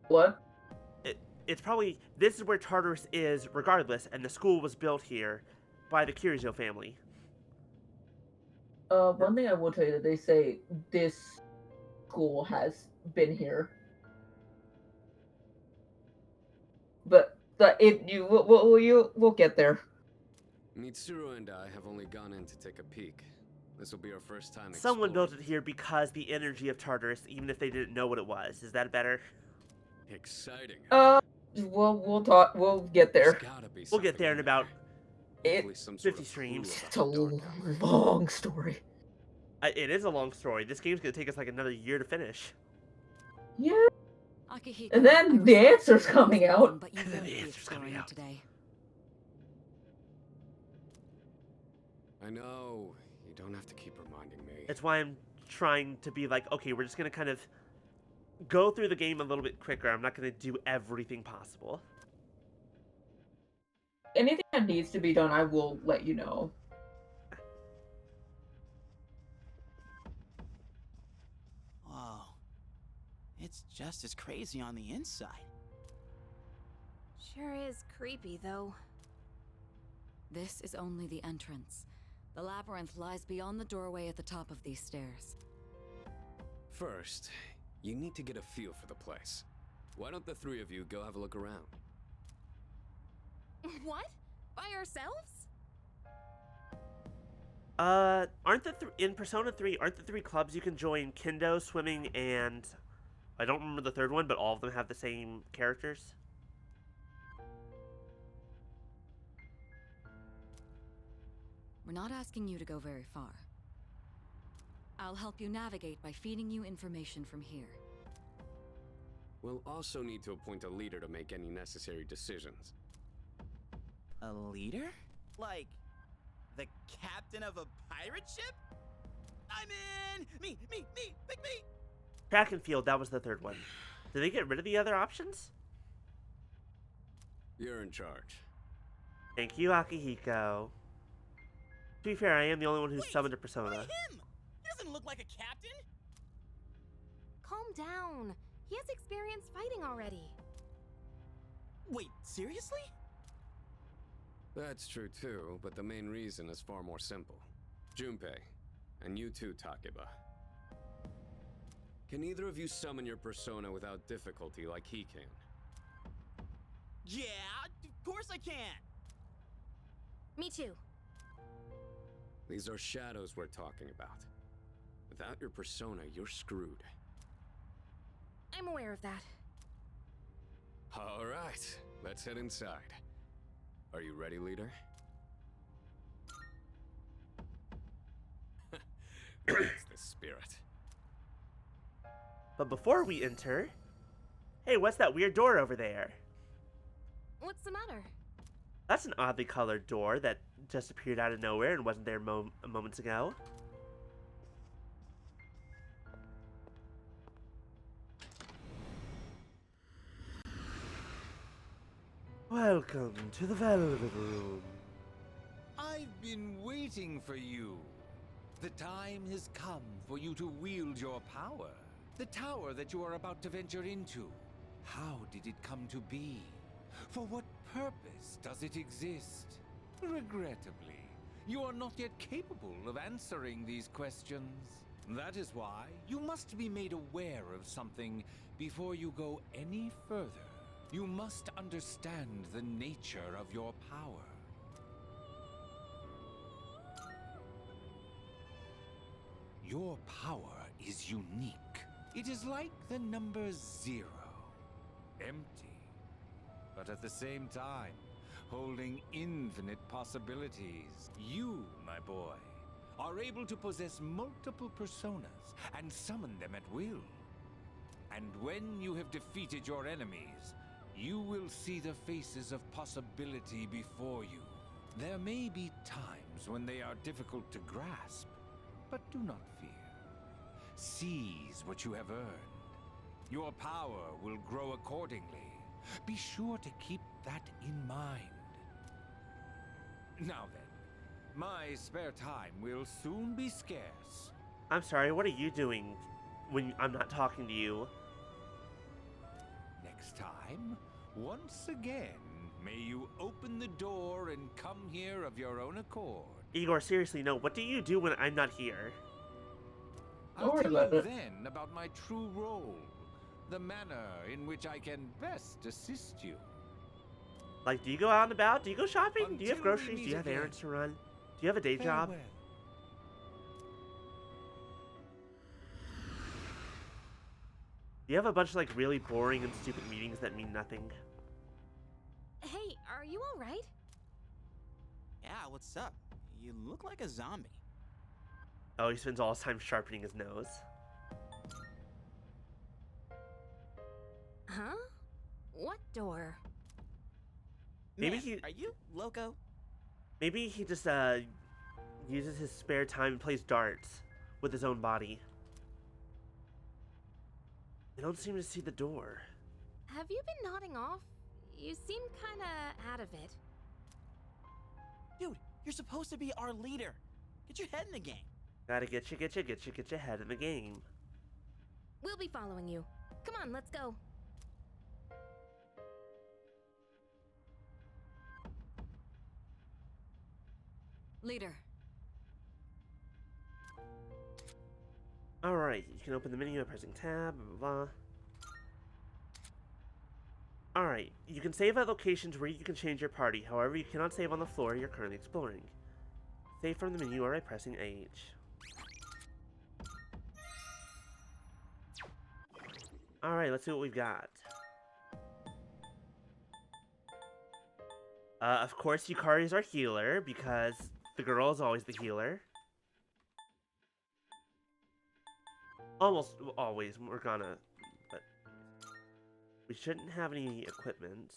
What? It's probably, this is where Tartarus is regardless, and the school was built here by the Kirijo family. One thing I will tell you that they say this school has been here. But we'll get there. Mitsuru and I have only gone in to take a peek. This will be our first time Someone exploring. built it here because the energy of Tartarus, even if they didn't know what it was. Is that better? Exciting. We'll talk. We'll get there. There's gotta be We'll get something there in about Hopefully some sort 50 of streams. clue It's about a the dark hour. long story. It is a long story. This game's gonna take us like another year to finish. Yeah. Akihiko, And then I the respect answer's your coming enthusiasm, out. But you And then won't the be answer's coming exploring it out. today. I know. You don't have to keep reminding me. That's why I'm trying to be like, okay, we're just gonna kind of go through the game a little bit quicker. I'm not gonna do everything possible. Anything that needs to be done, I will let you know. Whoa. It's just as crazy on the inside. Sure is creepy, though. This is only the entrance. The labyrinth lies beyond the doorway at the top of these stairs. First, you need to get a feel for the place. Why don't the three of you go have a look around? What? By ourselves? Aren't in Persona 3, aren't the three clubs you can join Kendo, swimming, and I don't remember the third one, but all of them have the same characters? We're not asking you to go very far. I'll help you navigate by feeding you information from here. We'll also need to appoint a leader to make any necessary decisions. A leader? Like, the captain of a pirate ship? I'm in! Me! Pick me! Track and field, that was the third one. Did they get rid of the other options? You're in charge. Thank you, Akihiko. To be fair, I am the only one who's summoned a Persona. Him! He doesn't look like a captain! Calm down. He has experience fighting already. Wait, seriously? That's true too, but the main reason is far more simple. Junpei, and you too, Takeba. Can either of you summon your persona without difficulty like he can? Yeah, of course I can! Me too. These are shadows we're talking about. Without your persona, you're screwed. I'm aware of that. All right, let's head inside. Are you ready, leader? That's the spirit. But before we enter... Hey, what's that weird door over there? What's the matter? That's an oddly colored door that just appeared out of nowhere and wasn't there moments ago. Welcome to the Velvet Room. I've been waiting for you. The time has come for you to wield your power. The tower that you are about to venture into. How did it come to be? For what purpose does it exist? Regrettably, you are not yet capable of answering these questions. That is why you must be made aware of something before you go any further. You must understand the nature of your power. Your power is unique. It is like the number 0. Empty. But at the same time, holding infinite possibilities. You, my boy, are able to possess multiple personas and summon them at will. And when you have defeated your enemies, you will see the faces of possibility before you. There may be times when they are difficult to grasp, but do not fear. Seize what you have earned. Your power will grow accordingly. Be sure to keep that in mind. Now then, my spare time will soon be scarce. I'm sorry, what are you doing when I'm not talking to you? Next time, once again, may you open the door and come here of your own accord. Igor, seriously, no, what do you do when I'm not here? I'll tell you then about my true role, the manner in which I can best assist you. Like, do you go out and about? Do you go shopping? Do you have Until we groceries? Do meet you have again. errands to run? Do you have a day job? Farewell. Do you have a bunch of, like, really boring and stupid meetings that mean nothing? Hey, are you alright? Yeah, what's up? You look like a zombie. Oh, he spends all his time sharpening his nose. Huh? What door? Maybe Man, are you loco? Maybe he just, uses his spare time and plays darts with his own body. I don't seem to see the door. Have you been nodding off? You seem kinda out of it. Dude, you're supposed to be our leader. Get your head in the game. Gotta get your head in the game. We'll be following you. Come on, let's go. Leader. Alright, you can open the menu by pressing tab, blah, blah, blah. Alright, you can save at locations where you can change your party. However, you cannot save on the floor you're currently exploring. Save from the menu or by pressing H. Alright, let's see what we've got. Of course, Yukari is our healer, because the girl is always the healer. Almost always, we're gonna, but we shouldn't have any equipment.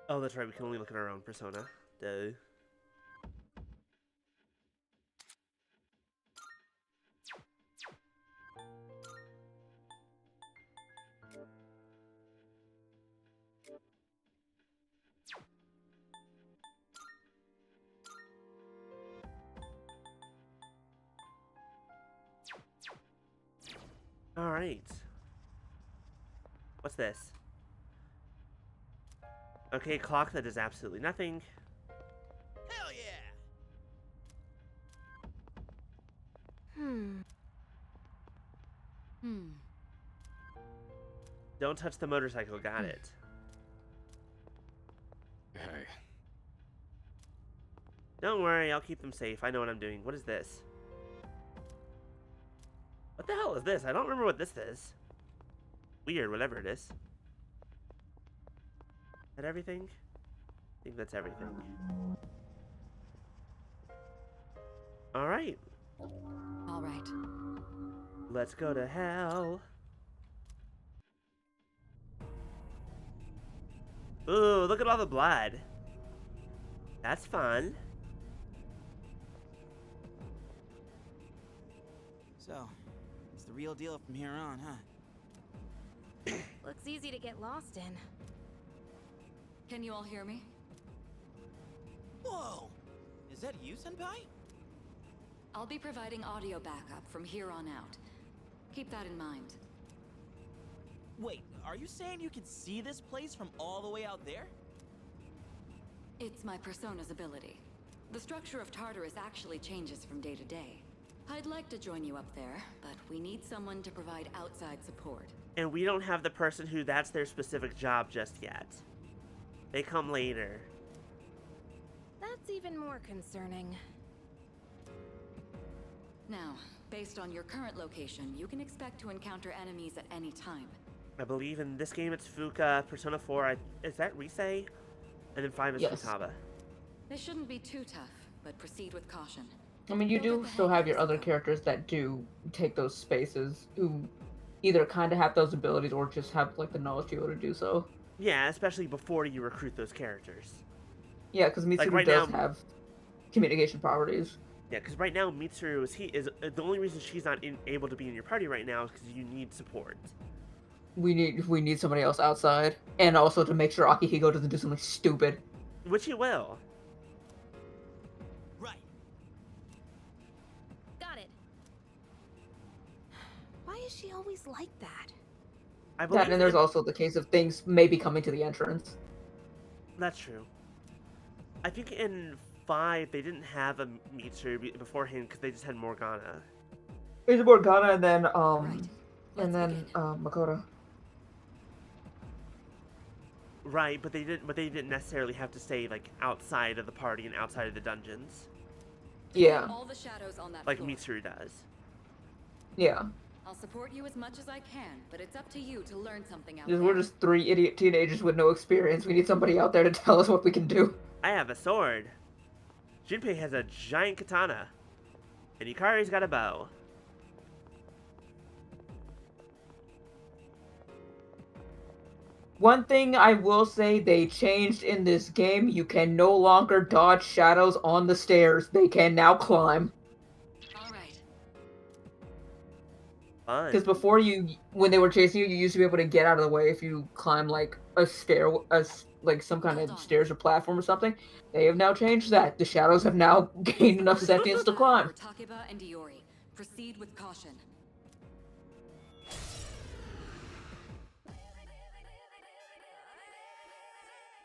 Oh, that's right, we can only look at our own persona. Duh. Alright. What's this? Okay, clock that does absolutely nothing. Hell yeah! Don't touch the motorcycle, got it. Hey. Don't worry, I'll keep them safe. I know what I'm doing. What is this? What the hell is this? I don't remember what this is. Weird, whatever it is. Is that everything? I think that's everything. Alright. Alright. Let's go to hell. Ooh, look at all the blood. That's fun. So, it's the real deal from here on, huh? Looks easy to get lost in. Can you all hear me? Whoa! Is that you, Senpai? I'll be providing audio backup from here on out. Keep that in mind. Wait, are you saying you can see this place from all the way out there? It's my persona's ability. The structure of Tartarus actually changes from day to day. I'd like to join you up there, but we need someone to provide outside support. And we don't have the person who that's their specific job just yet. They come later. That's even more concerning. Now, based on your current location, you can expect to encounter enemies at any time. I believe in this game it's Fuka, Persona 4, is that Risei? And then 5 is Yes. Futaba. This shouldn't be too tough, but proceed with caution. I mean, you do still have your other characters that do take those spaces, who either kind of have those abilities or just have like the knowledge to be able to do so. Yeah, especially before you recruit those characters. Yeah, because Mitsuru right does now- have communication properties. Yeah, because right now Mitsuru is the only reason she's not able to be in your party right now is because you need support. We need somebody else outside, and also to make sure Akihiko doesn't do something stupid. Which he will. Right. Got it. Why is she always like that? I That, believe and there's in- also the case of things maybe coming to the entrance. That's true. I think in 5 they didn't have a Mitsuru beforehand because they just had Morgana. There's Morgana and then begin. Makoto. Right, but they didn't necessarily have to stay like outside of the party and outside of the dungeons. Yeah. All the shadows on that Like floor. Mitsuru does. Yeah. I'll support you as much as I can, but it's up to you to learn something out Because there. we're just 3 idiot teenagers with no experience. We need somebody out there to tell us what we can do. I have a sword. Junpei has a giant katana. And Yukari's got a bow. One thing I will say they changed in this game, you can no longer dodge shadows on the stairs. They can now climb. Alright. Fun. Because before when they were chasing you, you used to be able to get out of the way if you climb like a stair, like some kind of stairs or platform or something. They have now changed that. The shadows have now gained enough sentience to climb. For Takeba and Iori, proceed with caution.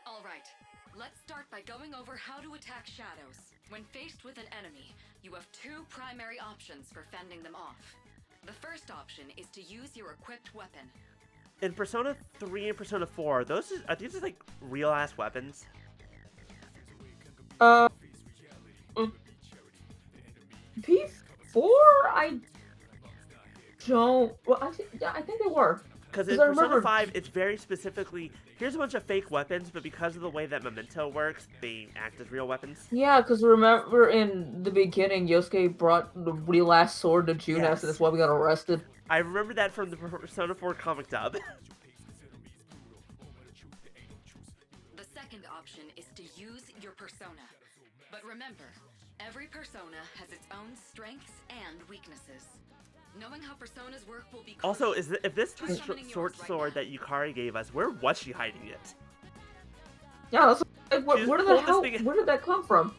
Alright, let's start by going over how to attack shadows. When faced with an enemy, you have 2 primary options for fending them off. The first option is to use your equipped weapon. In Persona 3 and Persona 4, are these just like real ass weapons? P4, I don't. Well, I think they were. Because in Persona 5, it's very specifically, here's a bunch of fake weapons, but because of the way that Memento works, they act as real weapons. Yeah, because remember in the beginning, Yosuke brought the real ass sword to Junes, Yes. and that's why we got arrested. I remember that from the Persona 4 comic dub. The second option is to use your persona. But remember, every persona has its own strengths and weaknesses. Knowing how personas work will be crucial. Also, if this is the short sword that Yukari gave us, where was she hiding it? Yeah, that's, where did that come from?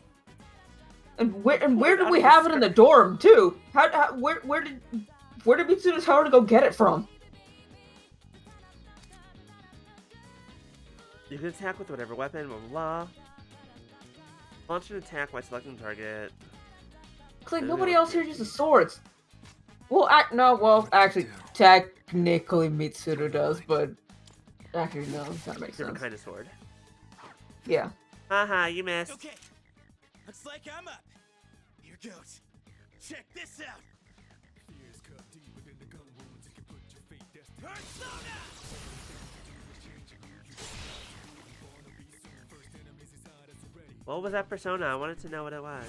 And where did we have it in the dorm too? Where did Mitsuda tell her to go get it from? You can attack with whatever weapon, blah blah blah. Launch an attack by selecting target. It's like nobody else here uses swords. Well, actually, technically Mitsuda does, but actually no, that makes Different sense. kind of sword. Yeah. Haha, you missed. Okay, looks like I'm up. Here goes. Check this out. Persona! What was that persona? I wanted to know what it was.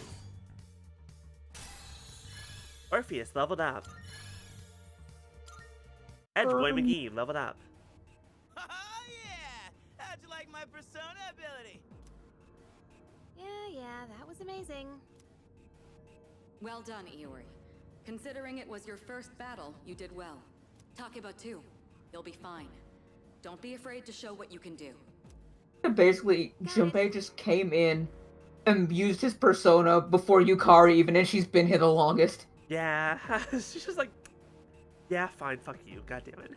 Orpheus leveled up. Edgeboy McGee leveled up. Oh yeah! How'd you like my persona ability? Yeah, that was amazing. Well done, Iori. Considering it was your first battle, you did well. Takeba too. You'll be fine. Don't be afraid to show what you can do. Basically, Junpei just came in and used his persona before Yukari even, and she's been here the longest. Yeah, she's just like, yeah, fine, fuck you, god damn it.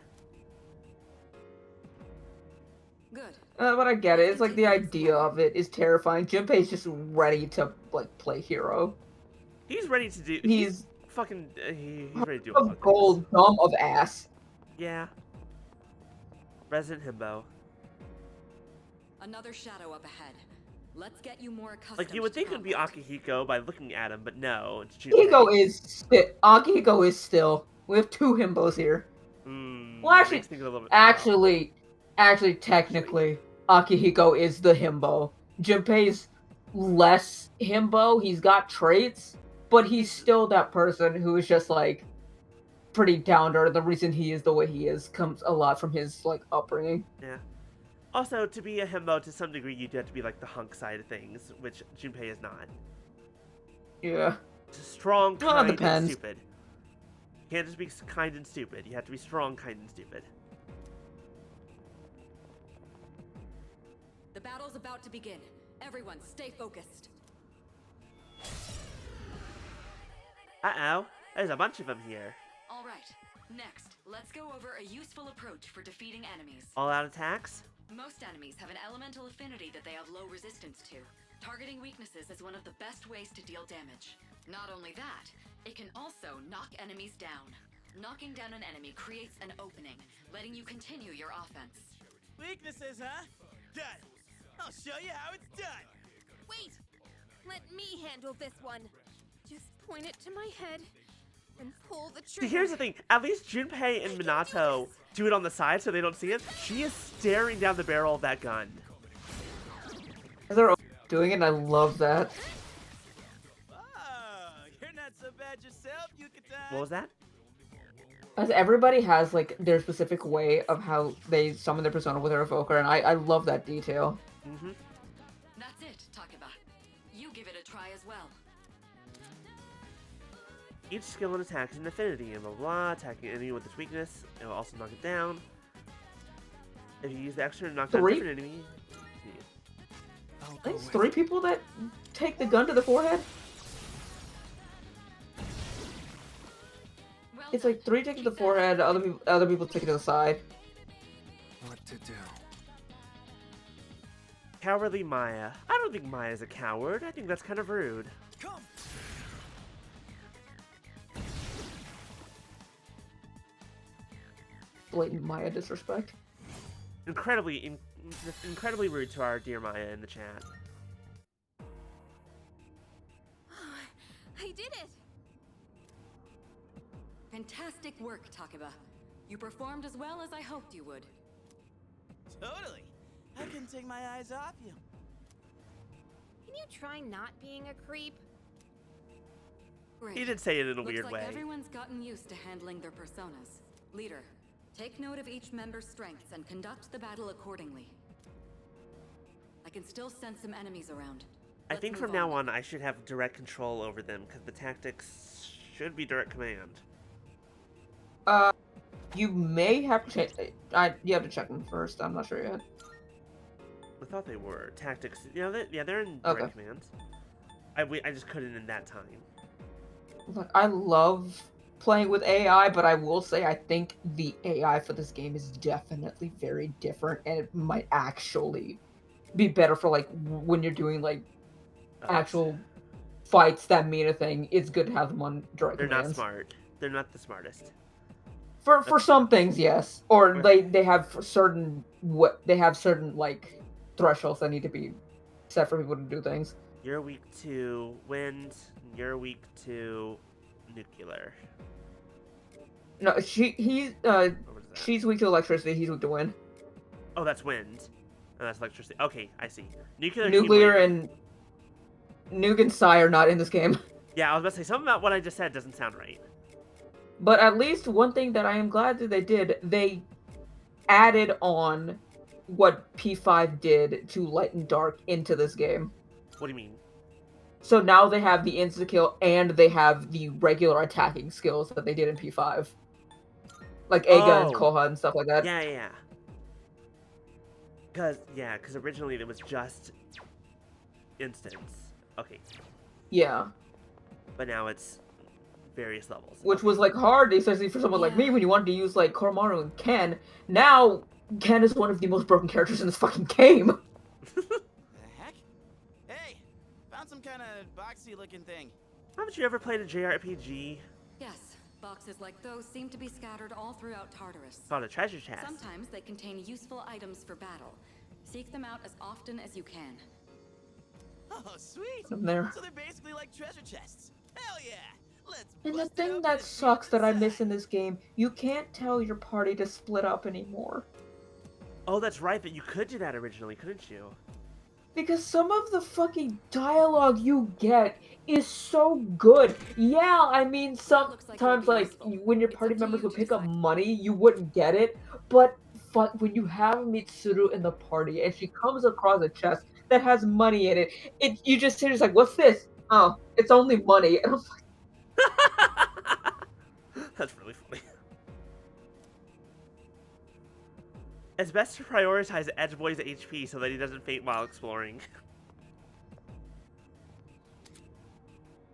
Good. But I get it. It's like the idea of it is terrifying. Junpei's just ready to like play hero. He's ready to do. He's fucking. He's ready to do a gold dumb of ass. Yeah. Resident Himbo. Another shadow up ahead. Let's get you more accustomed. Like you would to think it would be Akihiko by looking at him, but no, it's Akihiko is still. We have 2 himbos here. Well, actually, technically, Akihiko is the himbo. Junpei's less himbo. He's got traits, but he's still that person who is just like pretty down to earth. The reason he is the way he is comes a lot from his like upbringing. Yeah. Also, to be a himbo, to some degree, you do have to be like the hunk side of things, which Junpei is not. Yeah. Strong, kind, and depends. stupid. You can't just be kind and stupid. You have to be strong, kind, and stupid. The battle's about to begin. Everyone, stay focused. Uh-oh. There's a bunch of them here. All right. Right. Next, let's go over a useful approach for defeating enemies. All-out attacks? Most enemies have an elemental affinity that they have low resistance to. Targeting weaknesses is one of the best ways to deal damage. Not only that, it can also knock enemies down. Knocking down an enemy creates an opening, letting you continue your offense. Weaknesses, huh? Good. I'll show you how it's done. Wait! Let me handle this one. Just point it to my head and pull the See, trigger. here's the thing. At least Junpei and Minato do it on the side so they don't see it. She is staring down the barrel of that gun. They're doing it, and I love that. Oh, you're not so bad yourself, Yucatan. What was that? As everybody has like their specific way of how they summon their persona with their evoker, and I love that detail. Mm-hmm. That's it, Takeba. You give it a try as well. Each skill and attack is an affinity, and blah blah. Attacking an enemy with its weakness, it will also knock it down. If you use the extra to knock down a different enemy. I think it's 3 people that take the gun to the forehead. It's like 3 take to the forehead, other people take it to the side. What to do? Cowardly Maya. I don't think Maya's a coward. I think that's kind of rude. Come. Blatant Maya disrespect. Incredibly rude to our dear Maya in the chat. I did it! Fantastic work, Takeba. You performed as well as I hoped you would. Totally. I couldn't take my eyes off you. Can you try not being a creep? Great. He did say it in a Looks weird like way. Everyone's gotten used to handling their personas. Leader, take note of each member's strengths and conduct the battle accordingly. I can still sense some enemies around. I think from now on I should have direct control over them because the tactics should be direct command. You may have to check. You have to check them first. I'm not sure yet. I thought they were tactics. You know, they're in direct command. I just couldn't in that time. Look, I love playing with AI, but I will say I think the AI for this game is definitely very different, and it might actually be better for like when you're doing like actual fights that mean a thing. It's good to have them on direct They're commands. not smart. They're not the smartest. For some things, yes, or they have certain like thresholds that need to be set for people to do things. You're weak to wind. You're weak to nuclear. No, she's weak to electricity. He's weak to wind. Oh, that's wind. Oh, that's electricity. Okay, I see. Nuclear and Nuke and Sai are not in this game. Yeah, I was about to say something about what I just said doesn't sound right. But at least one thing that I am glad that they did, they added on what P5 did to Light and Dark into this game. What do you mean? So now they have the insta-kill and they have the regular attacking skills that they did in P5. Like Eiga and Koha and stuff like that. Yeah. Because originally it was just instance. Okay. Yeah. But now it's various levels. Which was like hard, especially for someone like me, when you wanted to use like Koromaru and Ken. Now, Ken is one of the most broken characters in this fucking game. The heck? Hey, found some kind of boxy looking thing. Haven't you ever played a JRPG? Yes, boxes like those seem to be scattered all throughout Tartarus. Called a treasure chest. Sometimes they contain useful items for battle. Seek them out as often as you can. Oh, sweet! I'm there. So they're basically like treasure chests. Hell yeah! Let's And the thing that sucks that I miss in this game, you can't tell your party to split up anymore. Oh, that's right, but you could do that originally, couldn't you? Because some of the fucking you get is so good. Yeah, I mean, sometimes, like, when your party members would pick up money, you wouldn't get it. But when you have Mitsuru in the party and she comes across a chest that has money in it, you just sit there like, what's this? Oh, it's only money. And I'm like, That's really funny. It's best to prioritize Edgeboy's HP so that he doesn't faint while exploring.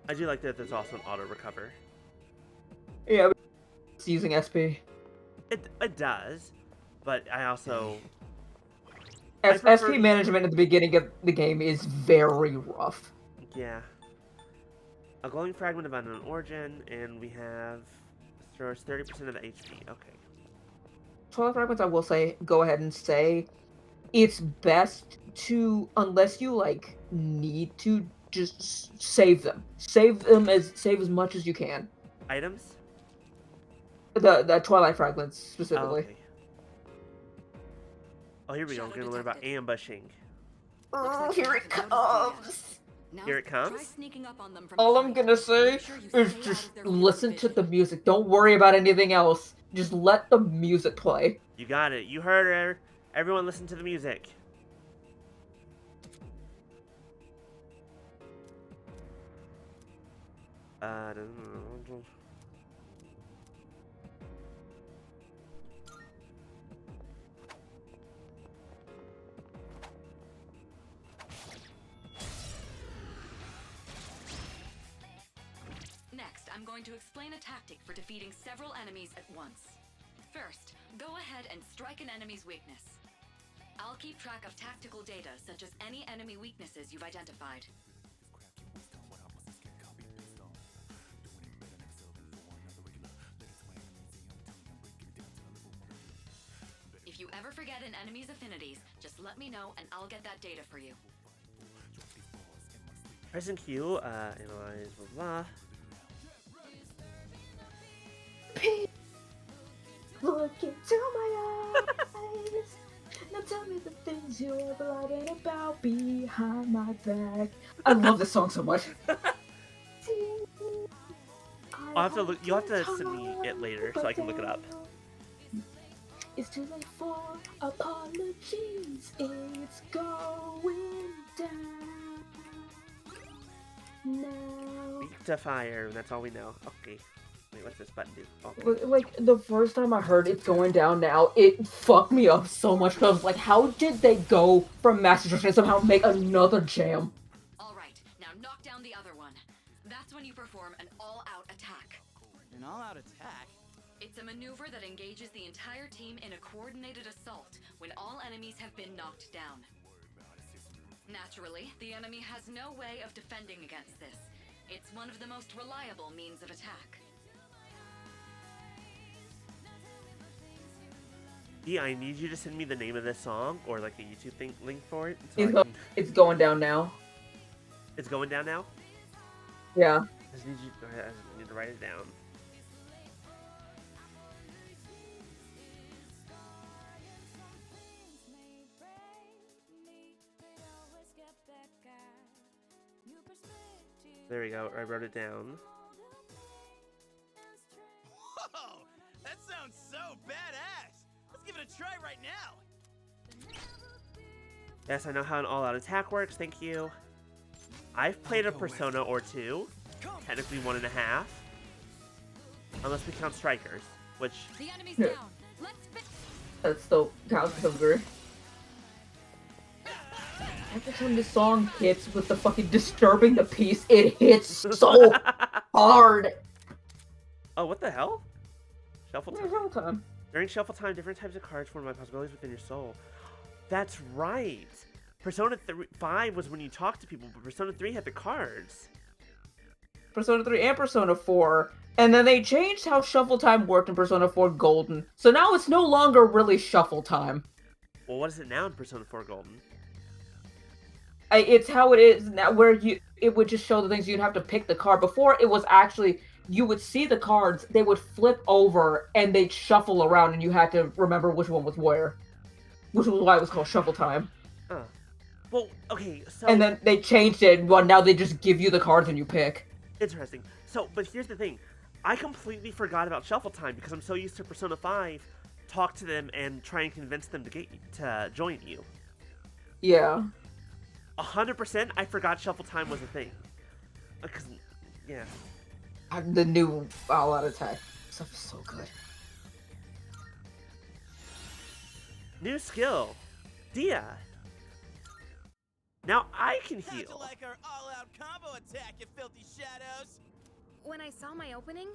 I do like that there's also an auto recover. Yeah, using SP. It does, but I also SP management at the beginning of the game is very rough. Yeah. A glowing fragment of unknown origin, and we have restores 30% of the HP. Okay. Twilight fragments, I will say, go ahead and say, it's best to, unless you like need to, just save them. Save as much as you can. Items? The Twilight fragments specifically. Okay. Oh, here we go. We're gonna learn about ambushing. Oh, here it comes. Here it comes. Try sneaking up on them from All I'm behind. gonna say Make sure you is stay out just of their field of listen to vision. the music. Don't worry about anything else. Just let the music play. You got it. You heard her. Everyone listen to the music. Next, I'm going to explain a tactic for defeating several enemies at once. First, go ahead and strike an enemy's weakness. I'll keep track of tactical data, such as any enemy weaknesses you've identified. If you ever forget an enemy's affinities, just let me know and I'll get that data for you. Pressing Q, analyze, blah, blah. Look into my eyes. Now tell me the things you're lying about behind my back. I love this song so much. I'll have to look. You'll have to send me it later so I can look it up. It's too late for apologies. It's going down now. Weak to fire. That's all we know. Okay. Wait, what's this button do? Okay. Like, the first time I heard it's going down now, it fucked me up so much. Because I was like, how did they go from Master Destruction and somehow make another jam? Alright, now knock down the other one. That's when you perform an all-out attack. An all-out attack? It's a maneuver that engages the entire team in a coordinated assault when all enemies have been knocked down. Naturally, the enemy has no way of defending against this. It's one of the most reliable means of attack. Yeah, I need you to send me the name of this song or like a YouTube link for it. It's going down now. It's going down now? Yeah. I just need to write it down. There we go. I wrote it down. Whoa! That sounds so badass! Let's give it a try right now! Yes, I know how an all-out attack works. Thank you. I've played a Persona or two. Technically 1.5. Unless we count Strikers, which... The enemy's down. Let's That still counts as good. Every time this song hits with the fucking disturbing the piece, it hits so hard. Oh, what the hell? Shuffle time. Shuffle time. During shuffle time, different types of cards form by possibilities within your soul. That's right. Persona 5 was when you talked to people, but Persona 3 had the cards. Persona 3 and Persona 4. And then they changed how shuffle time worked in Persona 4 Golden. So now it's no longer really shuffle time. Well, what is it now in Persona 4 Golden? It's how it is now, where it would just show the things you'd have to pick the card. Before, it was actually, you would see the cards, they would flip over, and they'd shuffle around, and you had to remember which one was where. Which was why it was called shuffle time. Well, okay, so... And then they changed it, well, now they just give you the cards and you pick. Interesting. So, but here's the thing. I completely forgot about shuffle time because I'm so used to Persona 5, talk to them and try and convince them to join you. Yeah. 100% I forgot shuffle time was a thing. Because, yeah. The new all-out attack stuff is so good. New skill. Dia. Now I can heal. How'd you like our all-out combo attack, you filthy shadows? When I saw my opening,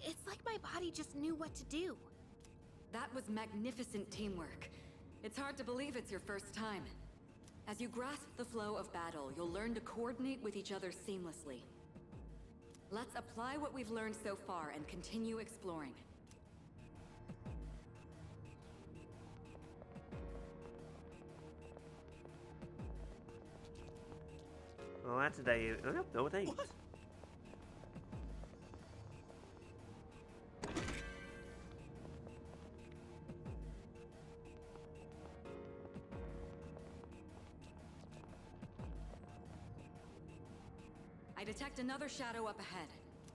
It's like my body just knew what to do. That was magnificent teamwork. It's hard to believe it's your first time. As you grasp the flow of battle, you'll learn to coordinate with each other seamlessly. Let's apply what we've learned so far and continue exploring. Well, that's a day. Oh, no, thanks. I detect another shadow up ahead.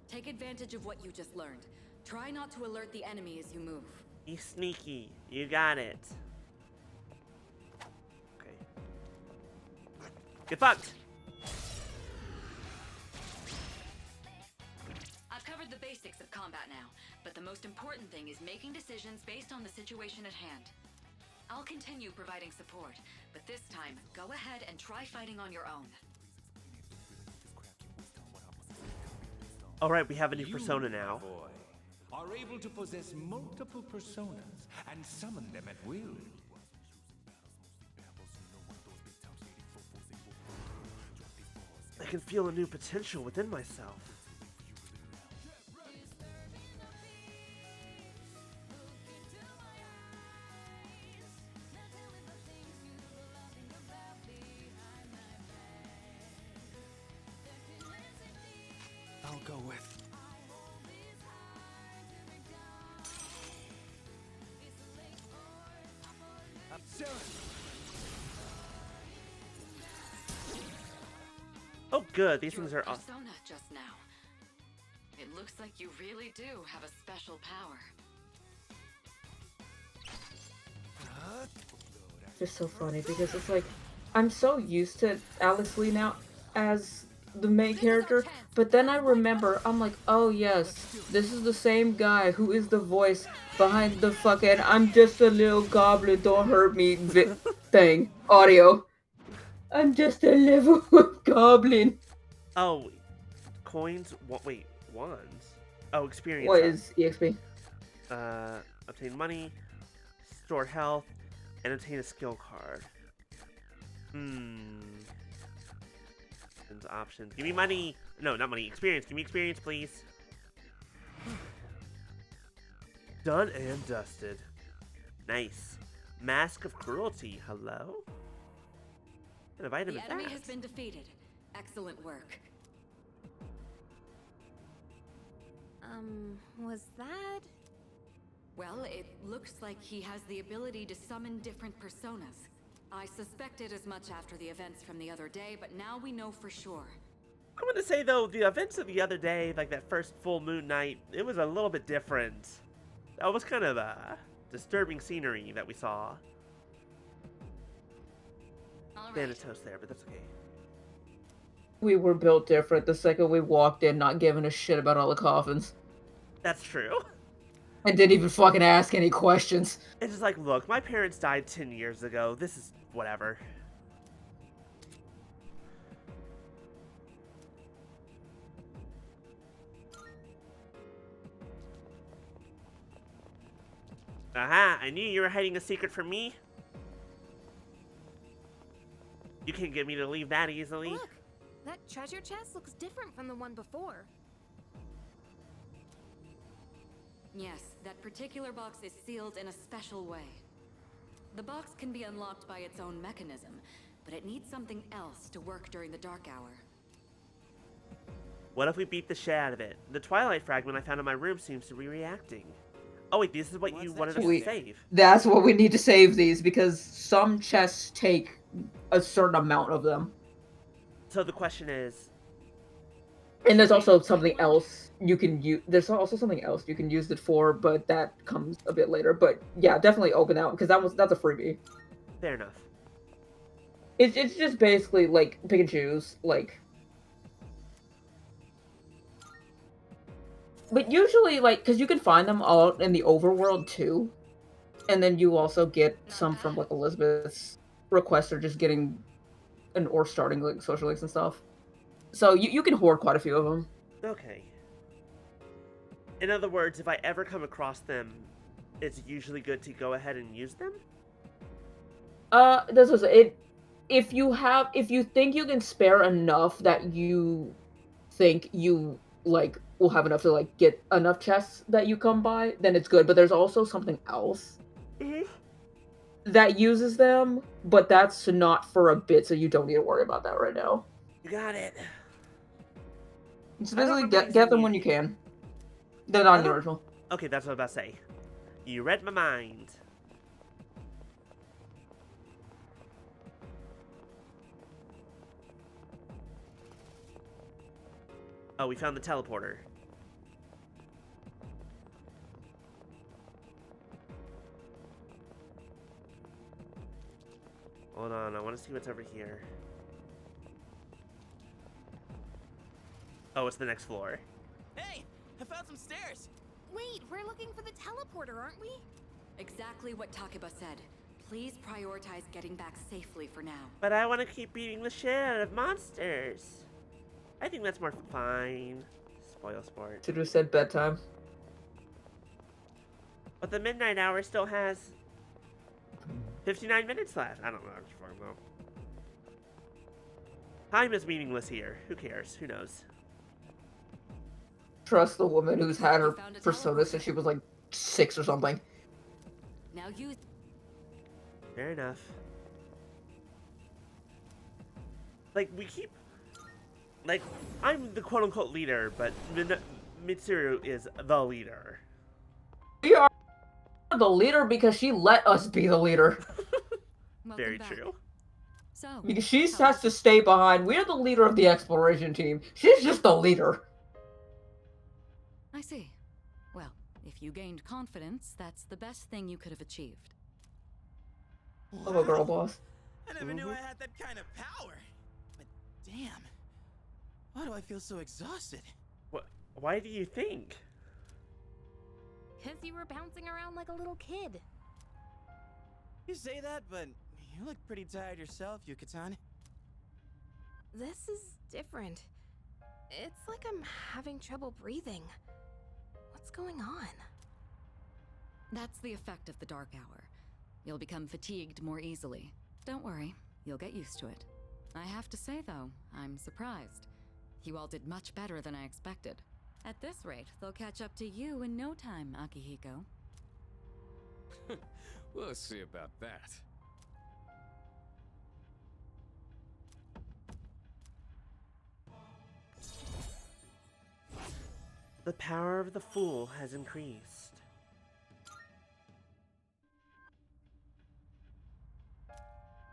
Take advantage of what you just learned. Try not to alert the enemy as you move. Be sneaky. You got it. Okay. Get fucked! I've covered the basics of combat now, but the most important thing is making decisions based on the situation at hand. I'll continue providing support, but this time, go ahead and try fighting on your own. Alright, we have a new persona now. Boy, are able to possess multiple personas and summon them at will. I can feel a new potential within myself. I'll go with. Sarah. Oh, good. These things are Your awesome. persona just now. It looks like you really do have a special power. It's just so funny because it's like I'm so used to Alex Lee now as the main character, but then I remember I'm like, oh yes, this is the same guy who is the voice behind the fucking "I'm just a little goblin, don't hurt me" thing audio. I'm just a little goblin. Oh, coins? What? Wait, wands? Oh, experience. What is EXP? Obtain money, store health, and obtain a skill card. Options. Give me money. No, not money. Experience. Give me experience, please. Done and dusted. Nice. Mask of Cruelty. Hello? What kind of item The is enemy that? has been defeated. Excellent work. Was that? Well, it looks like he has the ability to summon different personas. I suspected as much after the events from the other day, but now we know for sure. I'm gonna say, though, the events of the other day, like that first full moon night, it was a little bit different. That was kind of disturbing scenery that we saw. Thanatos there, but that's okay. We were built different the second we walked in, not giving a shit about all the coffins. That's true. And didn't even fucking ask any questions. It's just like, look, my parents died 10 years ago. This is whatever. Aha! I knew you were hiding a secret from me. You can't get me to leave that easily. Look, that treasure chest looks different from the one before. Yes, that particular box is sealed in a special way. The box can be unlocked by its own mechanism, but it needs something else to work during the dark hour. What if we beat the shit out of it? The Twilight fragment I found in my room seems to be reacting. Oh wait, this is what you wanted us to save. That's what we need to save these, because some chests take a certain amount of them. So the question is... And there's also something else you can use. There's also something else you can use it for, but that comes a bit later. But yeah, definitely open that one, because that's a freebie. Fair enough. It's just basically like pick and choose, like. But usually, like, because you can find them all in the overworld too, and then you also get some from like Elizabeth's requests or just getting or starting like social links and stuff. So you can hoard quite a few of them. Okay. In other words, if I ever come across them, it's usually good to go ahead and use them? This is it. If you think you can spare enough that you think you like will have enough to like get enough chests that you come by, then it's good. But there's also something else that uses them, but that's not for a bit, so you don't need to worry about that right now. You got it. So basically, get them when you can. They're not in the original. Okay, that's what I was about to say. You read my mind. Oh, we found the teleporter. Hold on, I want to see what's over here. Oh, it's the next floor. Hey, I found some stairs. Wait, we're looking for the teleporter, aren't we? Exactly what Takeba said. Please prioritize getting back safely for now. But I want to keep beating the shit out of monsters. I think that's more fine. Spoil sport. Should have said bedtime. But the midnight hour still has 59 minutes left. I don't know. I don't know. Time is meaningless here. Who cares? Who knows? Trust the woman who's had her persona since she was like 6 or something. Now you. Fair enough. Like, we keep... Like, I'm the quote-unquote leader, but Mitsuru is the leader. We are the leader because she let us be the leader. Very true. So, She has to stay behind. We're the leader of the exploration team. She's just the leader. I see. Well, if you gained confidence, that's the best thing you could have achieved. Hello, girl boss. I never knew I had that kind of power. But damn, why do I feel so exhausted? What? Why do you think? Because you were bouncing around like a little kid. You say that, but you look pretty tired yourself, Yuka-tan. This is different. It's like I'm having trouble breathing. What's going on? That's the effect of the dark hour. You'll become fatigued more easily. Don't worry, you'll get used to it. I have to say, though, I'm surprised. You all did much better than I expected. At this rate, they'll catch up to you in no time, Akihiko. We'll see about that. The power of the fool has increased.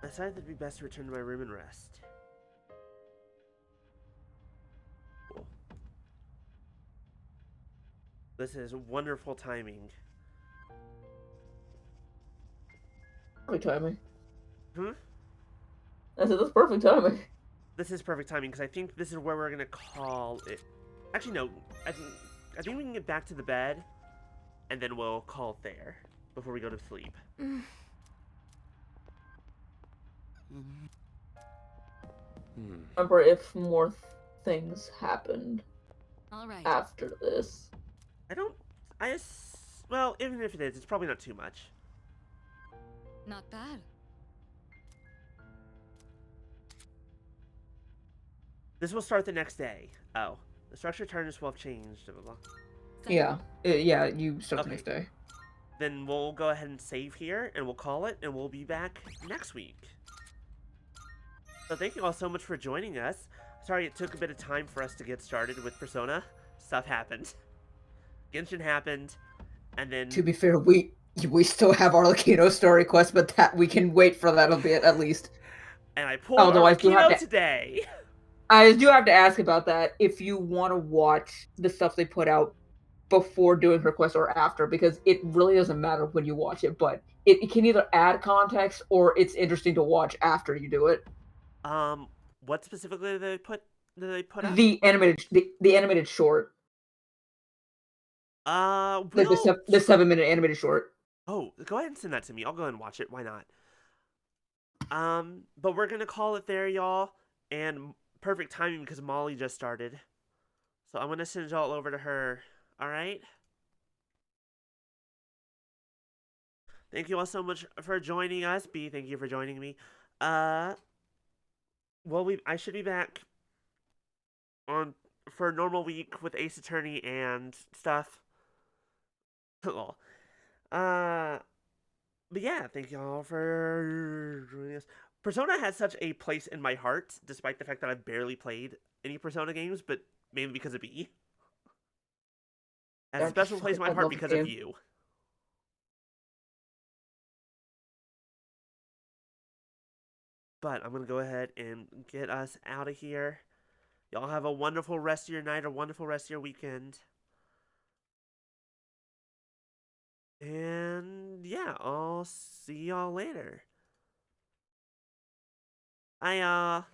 I decided it'd be best to return to my room and rest. Cool. This is wonderful timing. Perfect timing. Hmm? I said that's perfect timing. This is perfect timing because I think this is where we're gonna call it. Actually, no. I think we can get back to the bed, and then we'll call it there before we go to sleep. Remember, if more things happened All right. after this. Well, even if it is, it's probably not too much. Not bad. This will start the next day. Oh. The structure terms will have changed. Blah, blah, blah. Yeah. Yeah, you start the next day. Then we'll go ahead and save here, and we'll call it, and we'll be back next week. So thank you all so much for joining us. Sorry it took a bit of time for us to get started with Persona. Stuff happened. Genshin happened, and then... To be fair, we still have Arlecchino story quest, but that we can wait for that a bit at least. And I pulled Arlecchino today. I do have to ask about that if you want to watch the stuff they put out before doing her quest or after, because it really doesn't matter when you watch it, but it can either add context or it's interesting to watch after you do it. What specifically did they put out? The animated short. Like the 7-minute animated short. Oh, go ahead and send that to me. I'll go ahead and watch it. Why not? But we're gonna call it there, y'all. And perfect timing because Molly just started. So I'm gonna send y'all over to her. Alright? Thank you all so much for joining us. B, thank you for joining me. Well, I should be back on for a normal week with Ace Attorney and stuff. Cool. But yeah, thank y'all for joining us. Persona has such a place in my heart, despite the fact that I've barely played any Persona games, but mainly because of B. It has a special place in my heart because of you. But I'm going to go ahead and get us out of here. Y'all have a wonderful rest of your night, a wonderful rest of your weekend. And yeah, I'll see y'all later. Bye, y'all.